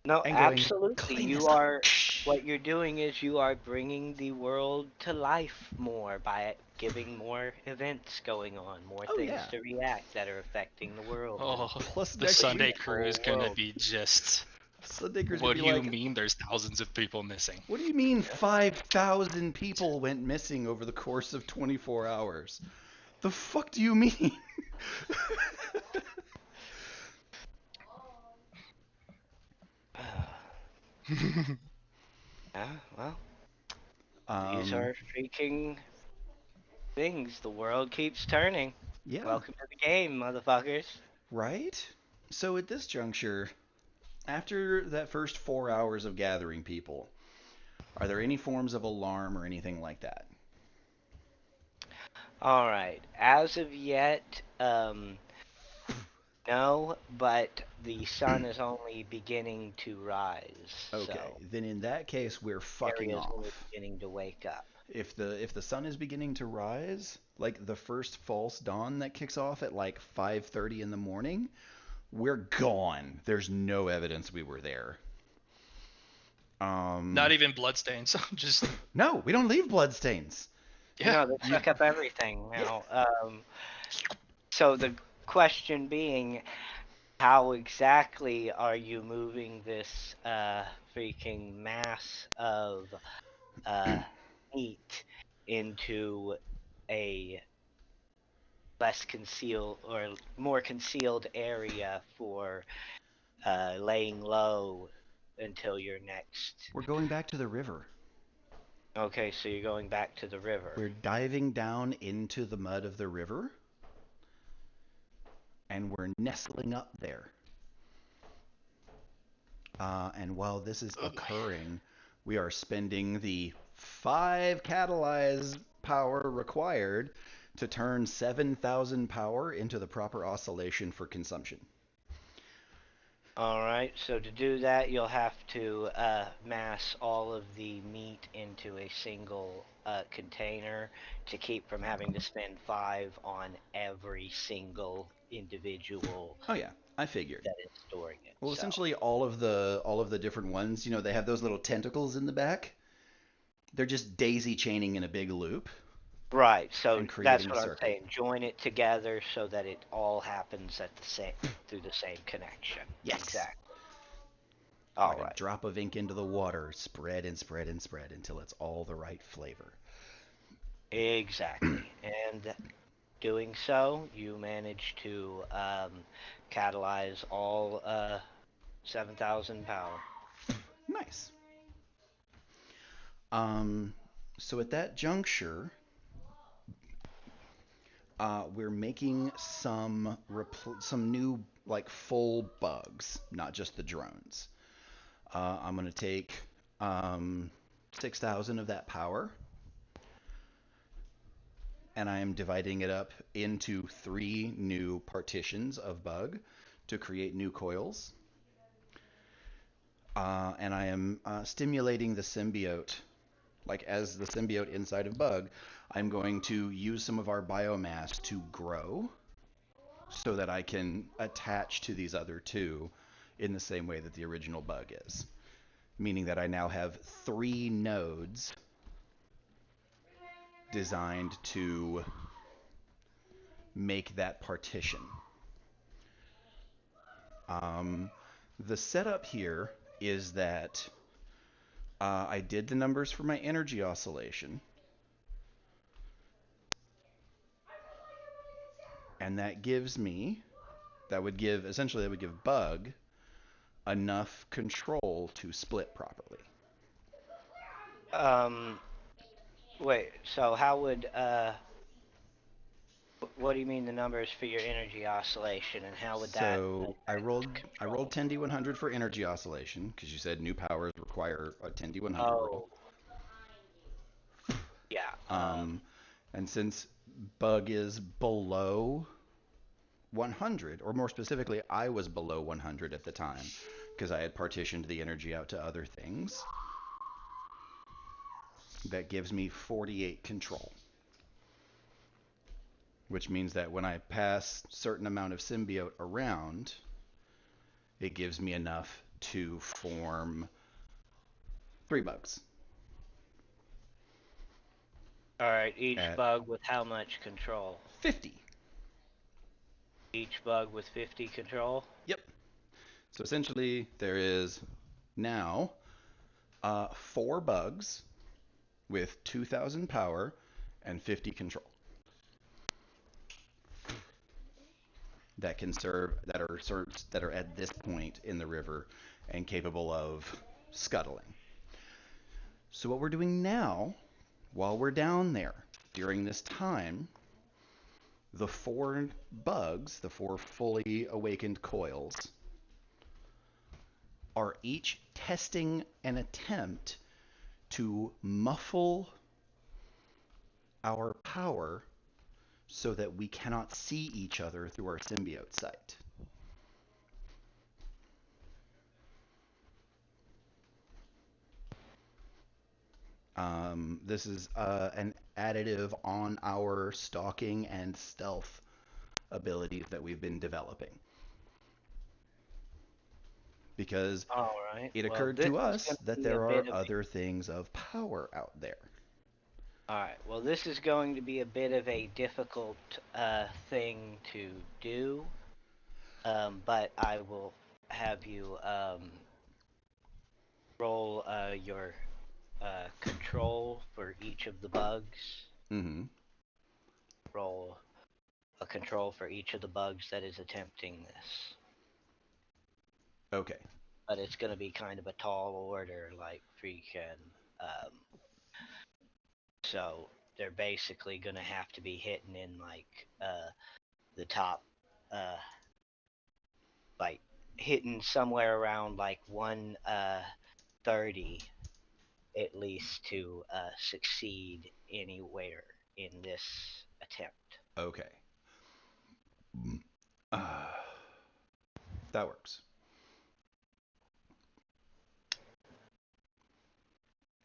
no, And going, absolutely. "Clean You this up." are what you're doing is you are bringing the world to life more by giving more events going on, more Oh, things yeah. to react that are affecting the world. Oh, Plus the next Sunday week, crew is going to be just... Sunday Crew's What gonna do be you like, mean there's thousands of people missing? what do you mean 5,000 people went missing over the course of 24 hours? The fuck do you mean? Yeah, well, these Um, are freaking things. The world keeps turning. yeah, Welcome to the game, motherfuckers. right? So at this juncture, after that first 4 hours of gathering people, are there any forms of alarm or anything like that? All right. As of yet, no, but the sun is only beginning to rise, Okay, so then in that case, we're fucking area is only off. beginning to wake up. If the sun is beginning to rise, like the first false dawn that kicks off at like 5:30 in the morning, we're gone. There's no evidence we were there. Not Um, even bloodstains. Just no, we don't leave bloodstains. yeah. No, they You, suck up everything yeah. now. So the question being, how exactly are you moving this freaking mass of uh, meat into a less concealed or more concealed area for laying low until your next. We're going back to the river. Okay, so you're going back to the river. We're diving down into the mud of the river, and we're nestling up there. And while this is Oh boy. occurring, we are spending the 5 catalyze power required to turn 7,000 power into the proper oscillation for consumption. All right, so to do that, you'll have to mass all of the meat into a single container to keep from having to spend 5 on every single individual Oh yeah, I figured. that is storing it. Well, So, essentially all of the different ones, they have those little tentacles in the back. They're just daisy chaining in a big loop right, so and that's creating a what I'm circle. saying. Join it together so that it all happens at the same through the same connection. Yes. Exactly. All Like a right. drop of ink into the water, spread and spread and spread until it's all the right flavor. Exactly. And doing so, you manage to catalyze all 7,000 power. Nice. Um, so at that juncture, we're making some new like full bugs, not just the drones. I'm gonna take 6,000 of that power, and I am dividing it up into 3 new partitions of bug to create new coils. And I am stimulating the symbiote. Like as the symbiote inside of bug, I'm going to use some of our biomass to grow so that I can attach to these other 2 in the same way that the original bug is. Meaning that I now have 3 nodes designed to make that partition. Um, the setup here is that I did the numbers for my energy oscillation, and that would give bug enough control to split properly. Wait, so how would what do you mean the numbers for your energy oscillation, and how would that So I rolled affect I rolled control? 10d100 for energy oscillation because you said new powers require a 10d100 roll. Oh, yeah. Um, and since bug is below 100, or more specifically, I was below 100 at the time because I had partitioned the energy out to other things. That gives me 48 control, which means that when I pass certain amount of symbiote around, it gives me enough to form 3 bugs All right, each at bug with how much control? 50. Each bug with 50 control? Yep. So essentially, there is now 4 bugs with 2,000 power and 50 control that are at this point in the river and capable of scuttling. So what we're doing now, while we're down there, during this time, the four bugs, the four fully awakened coils, are each testing an attempt to muffle our power so that we cannot see each other through our symbiote sight. This is an additive on our stalking and stealth abilities that we've been developing. Because All right. it Well, occurred this to is us gonna that be a there bit are of other things of power out there. All right. Well, this is going to be a bit of a difficult thing to do, but I will have you roll your control for each of the bugs. Mm-hmm. Roll a control for each of the bugs that is attempting this. Okay. But it's going to be kind of a tall order, like freaking. So they're basically going to have to be hitting in like the top, like hitting somewhere around like 130 at least to succeed anywhere in this attempt. Okay. Uh, that works.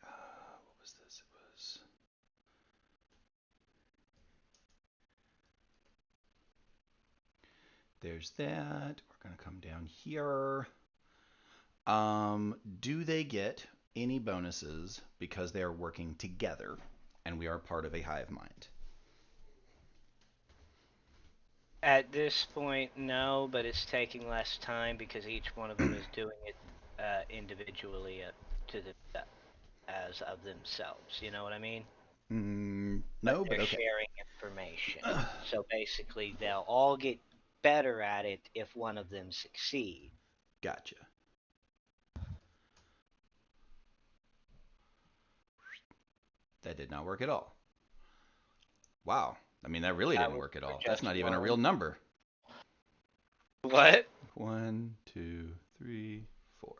What was this? It was. There's that. We're going to come down here. Do they get any bonuses because they are working together and we are part of a hive mind? At this point, no, but it's taking less time because each one of them is doing it individually to the as of themselves. You know what I mean? No, They're but okay. sharing information. So basically, they'll all get better at it if one of them succeeds. Gotcha. That did not work at all. Wow. I mean, that really That didn't was work at for all. That's just not even a one. real number. What? 1, 2, 3, 4.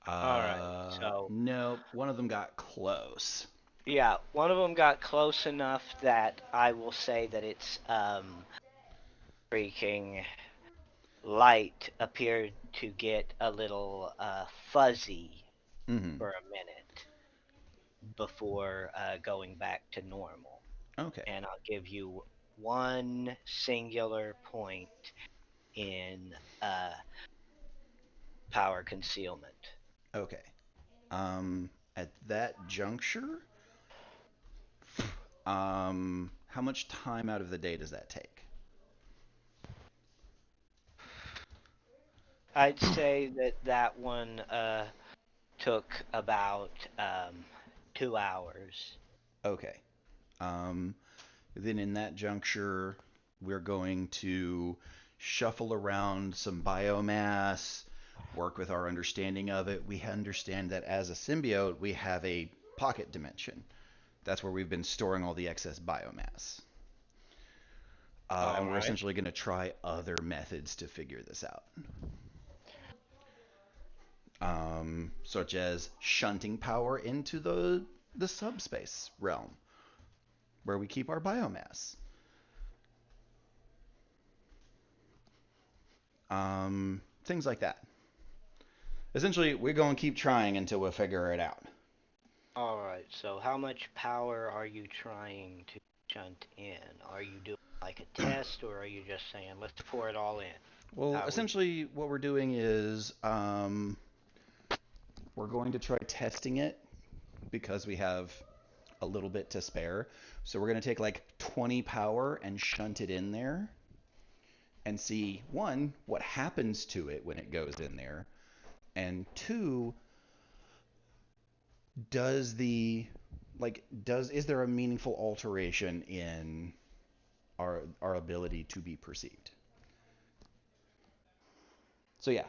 Alright, so Nope. One of them got close. yeah, one of them got close enough that I will say that its freaking light appeared to get a little fuzzy Mm-hmm. for a minute before going back to normal. Okay. And I'll give you one singular point in power concealment. Okay. At that juncture, how much time out of the day does that take? I'd say that one took about 2 hours. Okay. Then in that juncture, we're going to shuffle around some biomass, work with our understanding of it. We understand that as a symbiote, we have a pocket dimension. That's where we've been storing all the excess biomass. And we're Alright. essentially going to try other methods to figure this out. Such as shunting power into the subspace realm, where we keep our biomass. Things like that. Essentially, we're going to keep trying until we figure it out. Alright, so how much power are you trying to shunt in? Are you doing like a test, or are you just saying, let's pour it all in? Well, essentially, what we're doing is we're going to try testing it because we have a little bit to spare. So we're going to take like 20 power and shunt it in there and see, one, what happens to it when it goes in there, and two, is there a meaningful alteration in our ability to be perceived? So yeah.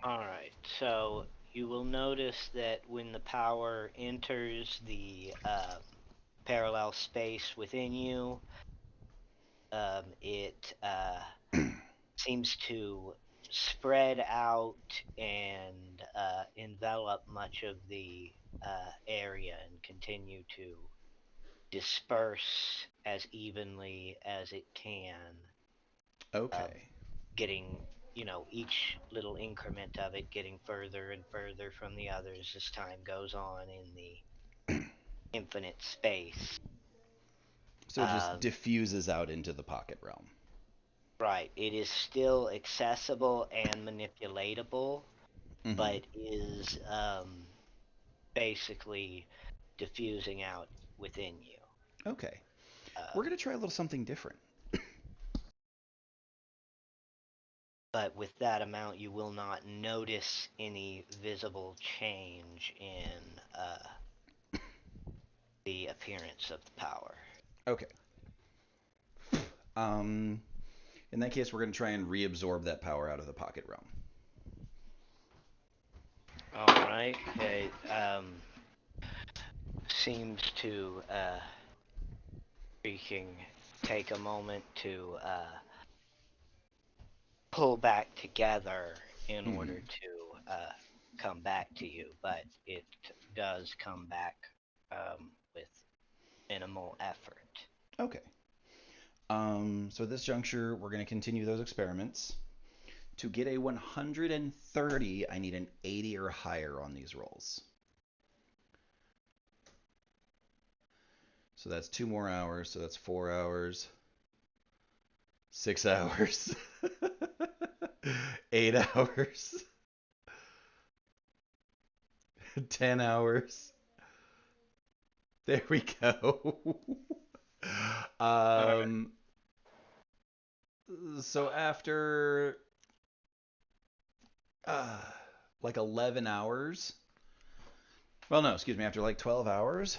Alright, so you will notice that when the power enters the parallel space within you, it seems to spread out and envelop much of the area and continue to disperse as evenly as it can, Okay. getting, each little increment of it getting further and further from the others as time goes on in the infinite space. So it just diffuses out into the pocket realm. Right. It is still accessible and manipulatable, Mhm. but is basically diffusing out within you. Okay. Uh, We're going to try a little something different. but with that amount, you will not notice any visible change in the appearance of the power. Okay. Um, in that case, we're going to try and reabsorb that power out of the pocket realm. All right. It seems to freaking take a moment to pull back together in order to come back to you, but it does come back with minimal effort. Okay. So at this juncture, we're going to continue those experiments. To get a 130, I need an 80 or higher on these rolls. So that's 2 more hours. So that's 4 hours, 6 hours, 8 hours, 10 hours. There we go. So after like 11 hours, well, no, excuse me, after like 12 hours,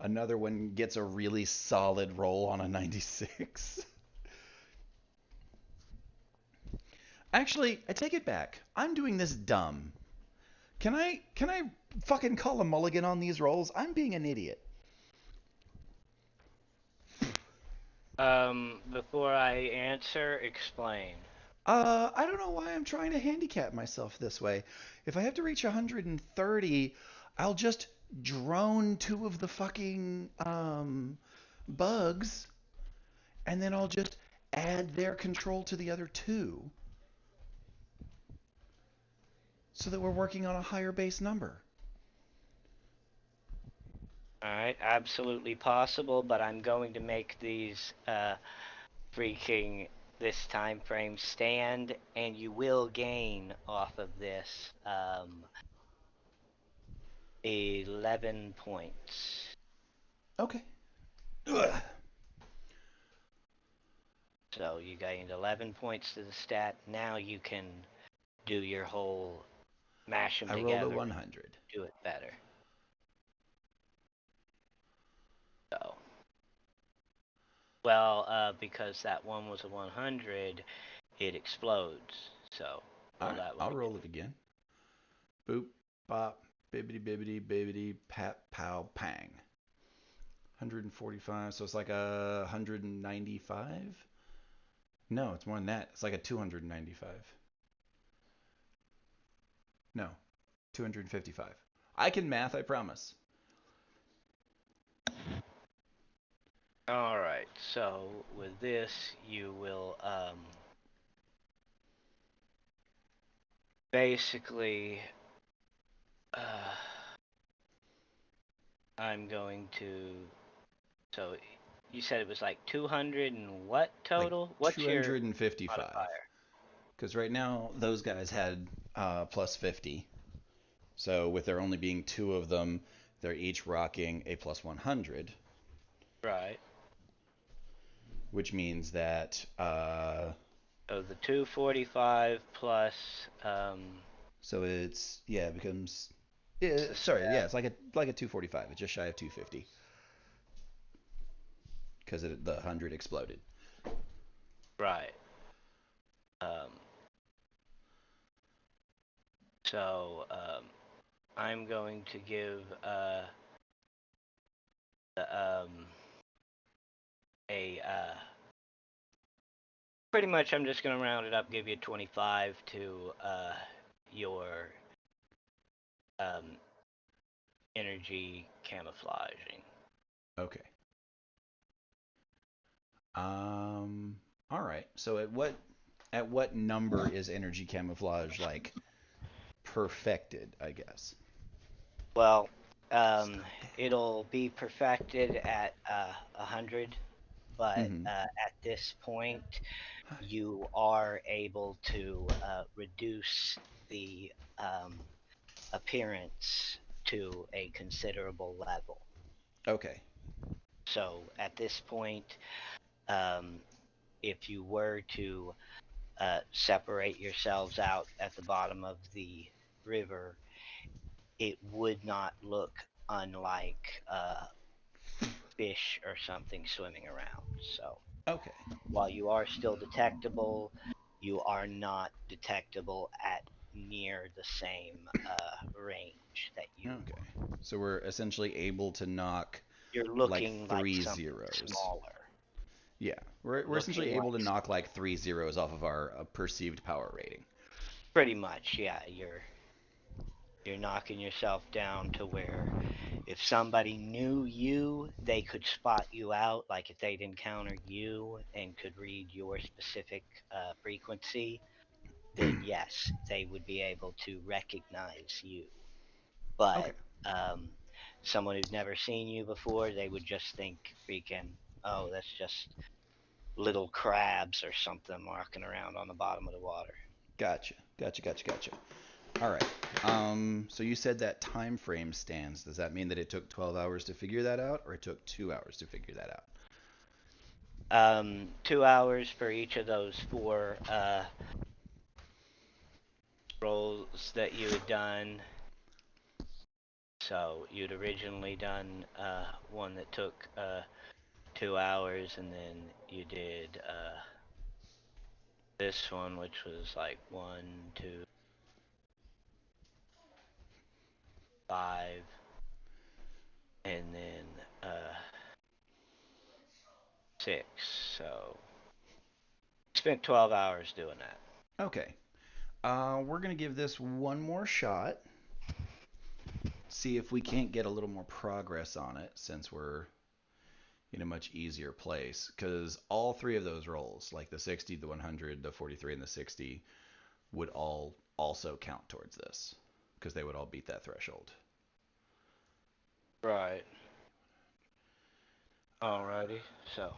another one gets a really solid roll on a 96. Actually, I take it back. I'm doing this dumb. Can I fucking call a mulligan on these rolls? I'm being an idiot. Before I answer, explain. I don't know why I'm trying to handicap myself this way. If I have to reach 130, I'll just drone 2 of the fucking bugs, and then I'll just add their control to the other 2, so that we're working on a higher base number. Alright, absolutely possible, but I'm going to make these freaking this time frame stand, and you will gain off of this 11 points. Okay. Ugh. So you gained 11 points to the stat. Now you can do your whole mash them I rolled a together, 100. do it better. So, well, because that one was a 100, it explodes. So, All roll right, that one I'll again. roll it again. Boop, bop, bibbity bibbity bibbity, pat, pow, pang. 145, so it's like a 195? No, it's more than that. It's like a 295. No, 255. I can math, I promise. Alright, so with this, you will basically, I'm going to, so you said it was like 200 and what Like total? What's your 255. modifier? Because right now, those guys had plus 50. So with there only being 2 of them, they're each rocking a plus 100. Right. Which means that So the 245 plus so it's it becomes it's like a 245. It's just shy of 250 because the 100 exploded. right. Um So I'm going to give pretty much I'm just gonna round it up, give you 25 to your um, energy camouflaging. Okay. All right. So at what number is energy camouflage like perfected, I guess? Well, it'll be perfected at 100, but Mm-hmm. at this point, you are able to reduce the appearance to a considerable level. Okay. So at this point, um, if you were to separate yourselves out at the bottom of the river, it would not look unlike fish or something swimming around. So Okay. while you are still detectable, you are not detectable at near the same range that Okay. So we're essentially able to knock you're like looking like three something zeros. smaller. Yeah. We're essentially Looking able like to knock like 3 zeros off of our perceived power rating. pretty much, yeah. You're knocking yourself down to where if somebody knew you, they could spot you out. Like if they'd encounter you and could read your specific frequency, then yes, they would be able to recognize you. Okay. But someone who'd never seen you before, they would just think freaking, oh, that's just little crabs or something walking around on the bottom of the water. Gotcha. Gotcha. All right. So you said that time frame stands. Does that mean that it took 12 hours to figure that out, or it took 2 hours to figure that out? 2 hours for each of those four rolls that you had done. So you'd originally done one that took 2 hours, and then you did this one, which was like 1, 2, 5, and then 6. So spent 12 hours doing that. Okay. We're gonna give this one more shot. See if we can't get a little more progress on it since we're in a much easier place. Because all three of those rolls, like the 60, the 100, the 43, and the 60, would all also count towards this. Because they would all beat that threshold. Right. Alrighty. So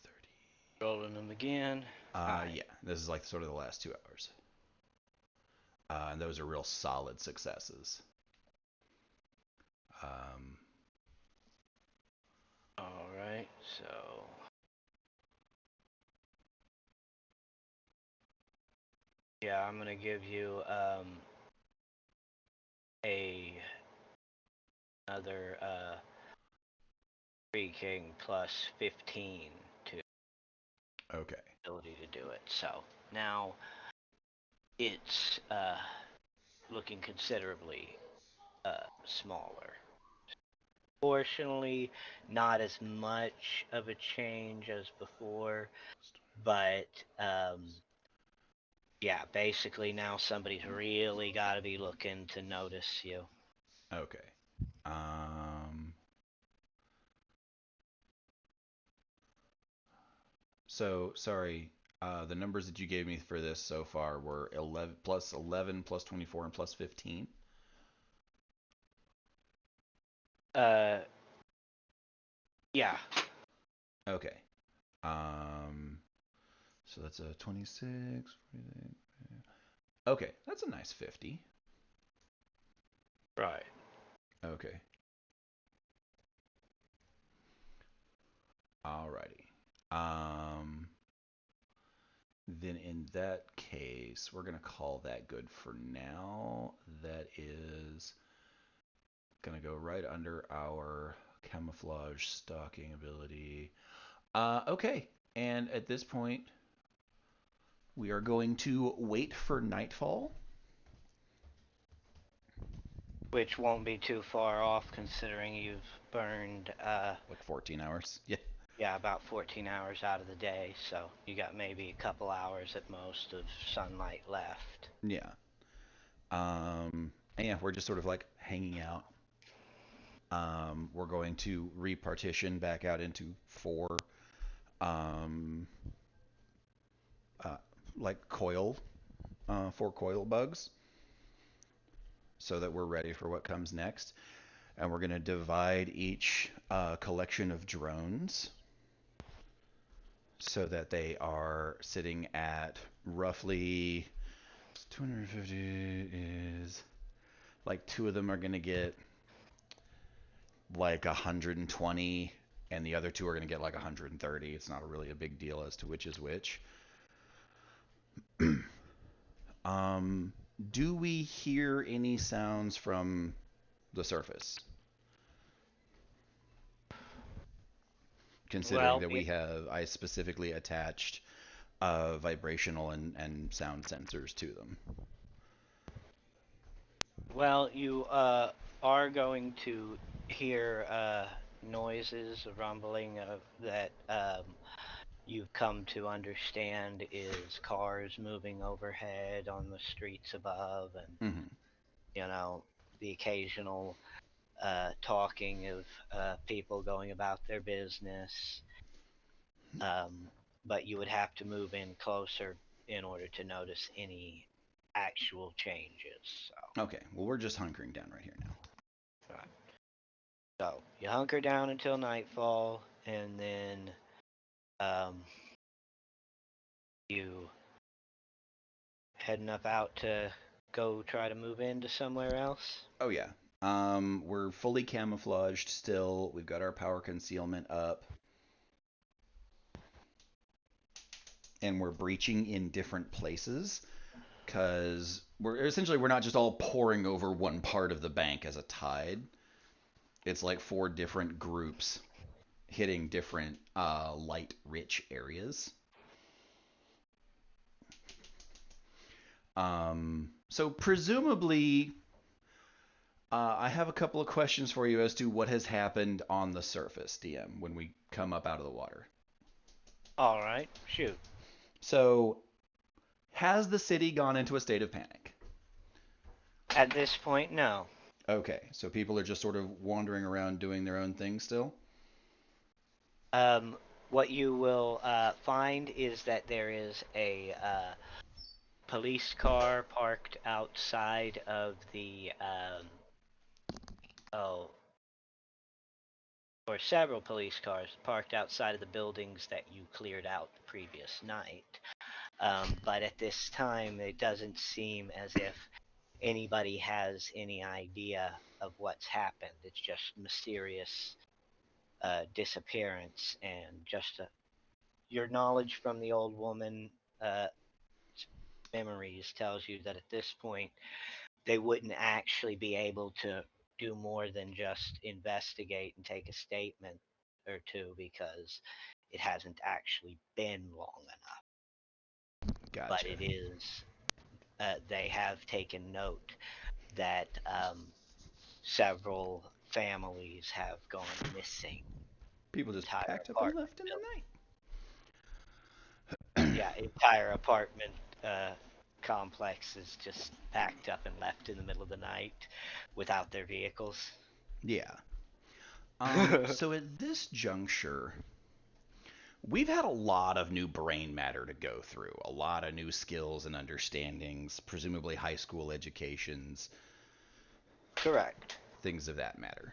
30. rolling them again. Yeah, this is like sort of the last 2 hours. And those are real solid successes. Um, Alright, so yeah, I'm gonna give you a another free king plus 15 to okay. ability to do it. So now it's looking considerably smaller. Fortunately, not as much of a change as before, but yeah, basically now somebody's really got to be looking to notice you. Okay. Um, so sorry. The numbers that you gave me for this so far were 11 plus 24 and plus 15. Uh, yeah, Okay. Um, so that's a 26. Okay, that's a nice 50. right. Okay. Alrighty. Then in that case, we're gonna call that good for now. That is gonna go right under our camouflage stalking ability. Okay. And at this point, We are going to wait for nightfall. Which won't be too far off considering you've burned, Like 14 hours. Yeah. yeah, about 14 hours out of the day. So you got maybe a couple hours at most of sunlight left. Yeah. And yeah, we're just sort of like hanging out. We're going to repartition back out into four, um, like four coil bugs, so that we're ready for what comes next. And we're going to divide each collection of drones so that they are sitting at roughly 250 is like two of them are going to get like 120 and the other two are going to get like 130. It's not really a big deal as to which is which. Do we hear any sounds from the surface? Considering Well, that I specifically attached vibrational and sound sensors to them. well, you are going to hear noises, a rumbling of that you've come to understand is cars moving overhead on the streets above, and Mm-hmm. the occasional talking of people going about their business. But you would have to move in closer in order to notice any actual changes. Okay, well, we're just hunkering down right here now. Right. So you hunker down until nightfall, and then you heading up out to go try to move into somewhere else. Oh, yeah. We're fully camouflaged still. We've got our power concealment up. And we're breaching in different places because we're not just all pouring over one part of the bank as a tide. It's like four different groups hitting different light rich areas. So presumably, I have a couple of questions for you as to what has happened on the surface, DM, when we come up out of the water. All right, shoot. So, has the city gone into a state of panic? At this point, no. Okay, so people are just sort of wandering around doing their own thing still? What you will find is that there is a police car parked outside of the or several police cars parked outside of the buildings that you cleared out the previous night. But at this time, it doesn't seem as if anybody has any idea of what's happened. It's just mysterious disappearance, and just your knowledge from the old woman memories tells you that at this point they wouldn't actually be able to do more than just investigate and take a statement or two, because it hasn't actually been long enough. Gotcha. But it is they have taken note that several families have gone missing. People just Entire packed up and apartment left in the night. Yeah, entire apartment complex is just packed up and left in the middle of the night without their vehicles. Yeah. So at this juncture, we've had a lot of new brain matter to go through, a lot of new skills and understandings, presumably high school educations, Correct. things of that matter.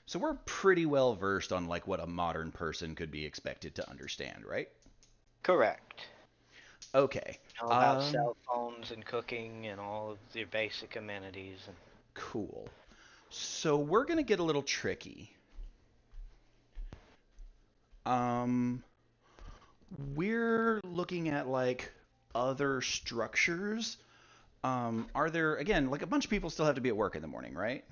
So we're pretty well versed on like what a modern person could be expected to understand, right? Correct. Okay. Know about cell phones and cooking and all of your basic amenities. And Cool. So we're gonna get a little tricky. We're looking at like other structures. Are there, again, like a bunch of people still have to be at work in the morning, right?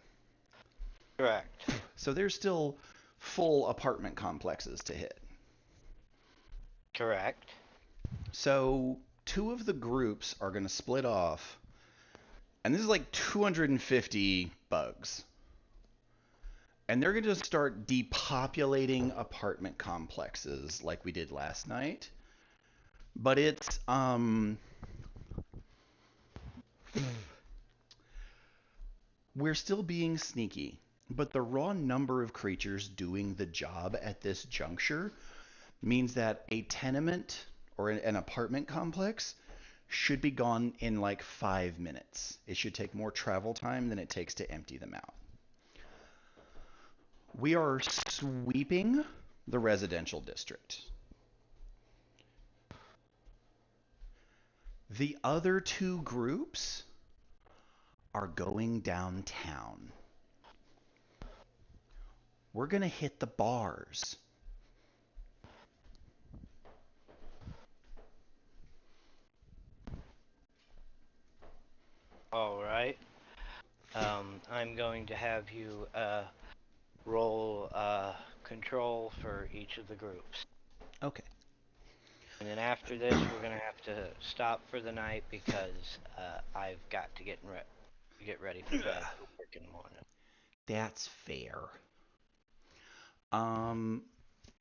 correct. So there's still full apartment complexes to hit. Correct. So two of the groups are going to split off, and this is like 250 bugs. And they're going to start depopulating apartment complexes like we did last night. But it's we're still being sneaky, but the raw number of creatures doing the job at this juncture means that a tenement or an apartment complex should be gone in like 5 minutes. It should take more travel time than it takes to empty them out. We are sweeping the residential district. The other two groups are going downtown. We're going to hit the bars. All right. I'm going to have you roll control for each of the groups. Okay. And then after this, we're going to have to stop for the night because I've got to get ready for bed for work in the morning. That's fair.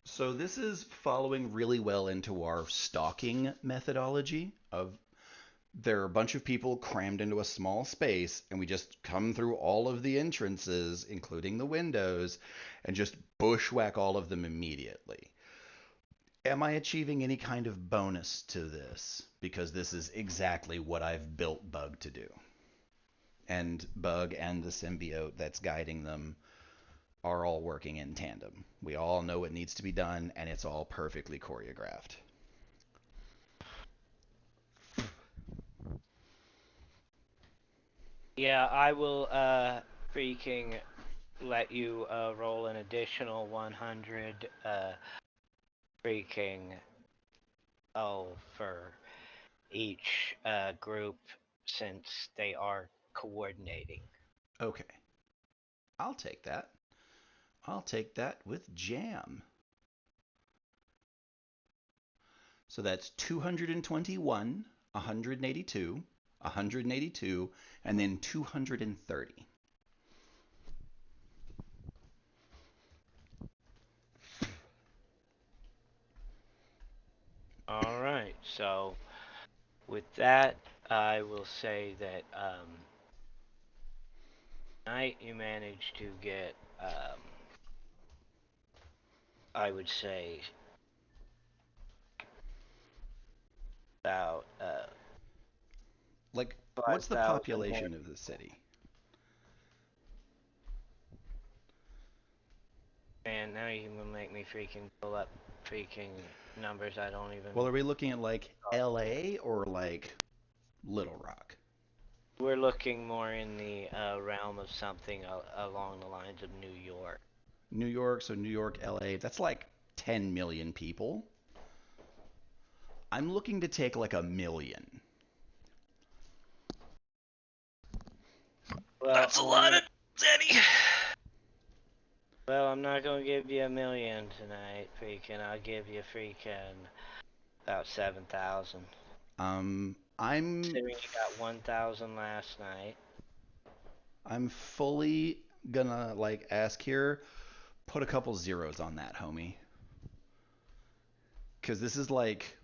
So this is following really well into our stalking methodology of there are a bunch of people crammed into a small space, and we just come through all of the entrances, including the windows, and just bushwhack all of them immediately. Am I achieving any kind of bonus to this? Because this is exactly what I've built Bug to do. And Bug and the symbiote that's guiding them are all working in tandem. We all know what needs to be done, and it's all perfectly choreographed. Yeah, I will freaking let you roll an additional 100 for each group since they are coordinating. Okay. I'll take that. I'll take that with jam. So that's 221, 182, 182, and then 230. All right, so with that, I will say that tonight you managed to get, I would say, about Like, what's the 5,000 more. population of the city? And now you can make me freaking pull up freaking numbers I don't even. Well, are we looking at like LA or like Little Rock? We're looking more in the realm of something along the lines of New York. New York, so New York, LA, that's like 10 million people. I'm looking to take like 1 million. Well, That's a lot of Eddie. Well, I'm not gonna give you 1 million tonight, freaking. I'll give you freaking about 7,000. I'm Considering you got 1,000 last night. I'm fully gonna like ask here, put a couple zeros on that, homie. Cause this is like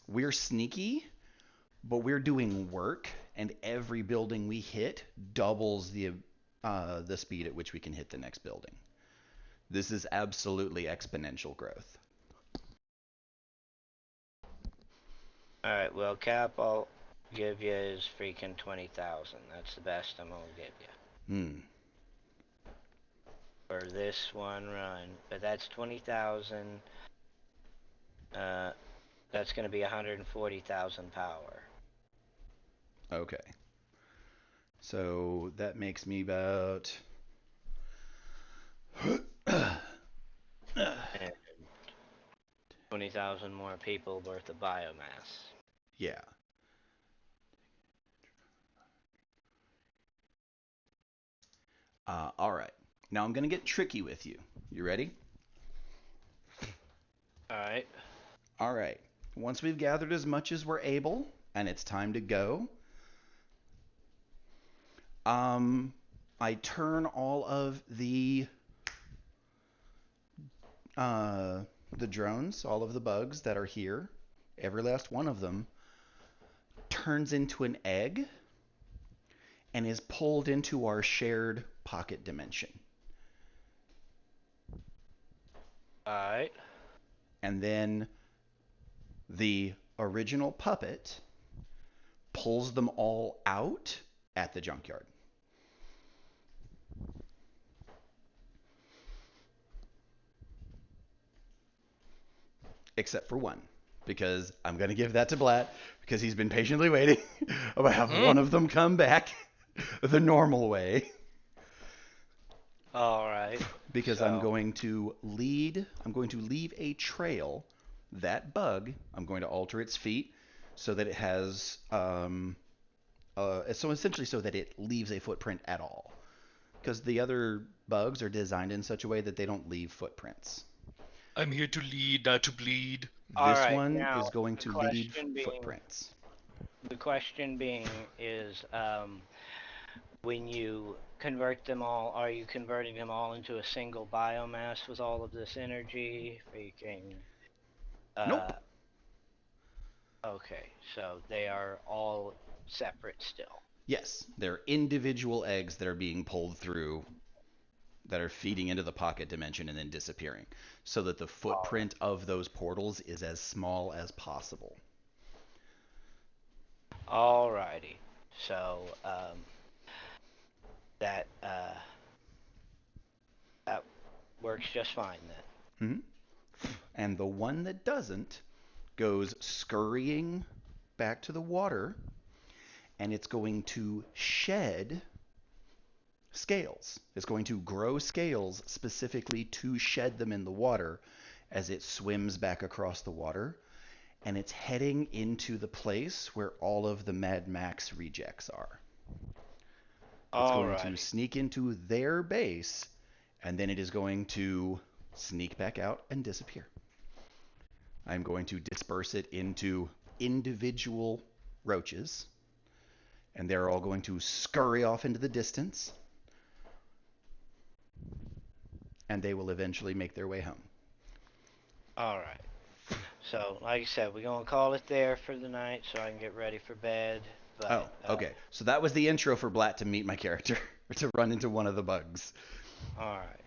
we're sneaky, but we're doing work, and every building we hit doubles the speed at which we can hit the next building. This is absolutely exponential growth. Alright, well, Cap, I'll give you is freaking 20,000. That's the best I'm gonna give you. For this one run. But that's 20,000. That's gonna be 140,000 power. Okay. So that makes me about And 20,000 more people worth of biomass. yeah. All right. Now I'm gonna get tricky with you. You ready? Alright. All right. once we've gathered as much as we're able, and it's time to go, I turn all of the drones, all of the bugs that are here, every last one of them, turns into an egg and is pulled into our shared pocket dimension. Alright. And then the original puppet pulls them all out at the junkyard. Except for one, because I'm going to give that to Blatt because he's been patiently waiting. I'm going to have one of them come back the normal way. Alright. Because I'm going to leave a trail. That bug, I'm going to alter its feet so that it has, so essentially so that it leaves a footprint at all. Because the other bugs are designed in such a way that they don't leave footprints. I'm here to lead, not to bleed. This one is going to leave footprints. The question being is, when you convert them all, are you converting them all into a single biomass with all of this energy? Freaking. Nope. Okay, so they are all separate still. Yes, they're individual eggs that are being pulled through, that are feeding into the pocket dimension and then disappearing, so that the footprint of those portals is as small as possible. Alrighty. So, that works just fine then. Mm-hmm. And the one that doesn't goes scurrying back to the water, and it's going to shed scales. It's going to grow scales specifically to shed them in the water as it swims back across the water, and it's heading into the place where all of the Mad Max rejects are. It's going to sneak into their base, and then it is going to sneak back out and disappear. I'm going to disperse it into individual roaches, and they're all going to scurry off into the distance, and they will eventually make their way home. Alright. So, like I said, we're going to call it there for the night so I can get ready for bed. But, okay. So that was the intro for Blatt to meet my character, or to run into one of the bugs. Alright.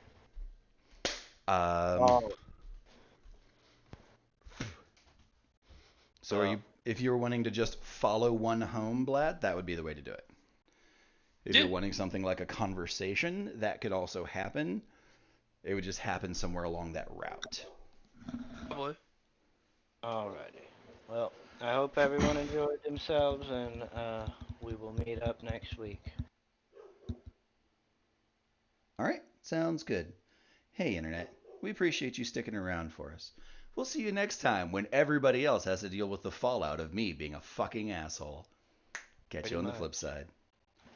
So if you were wanting to just follow one home, Blatt, that would be the way to do it. If you're wanting something like a conversation, that could also happen. It would just happen somewhere along that route. Probably. Alrighty. Well, I hope everyone enjoyed themselves, and we will meet up next week. Alright, sounds good. Hey, Internet. We appreciate you sticking around for us. We'll see you next time when everybody else has to deal with the fallout of me being a fucking asshole. Catch you on the flip side.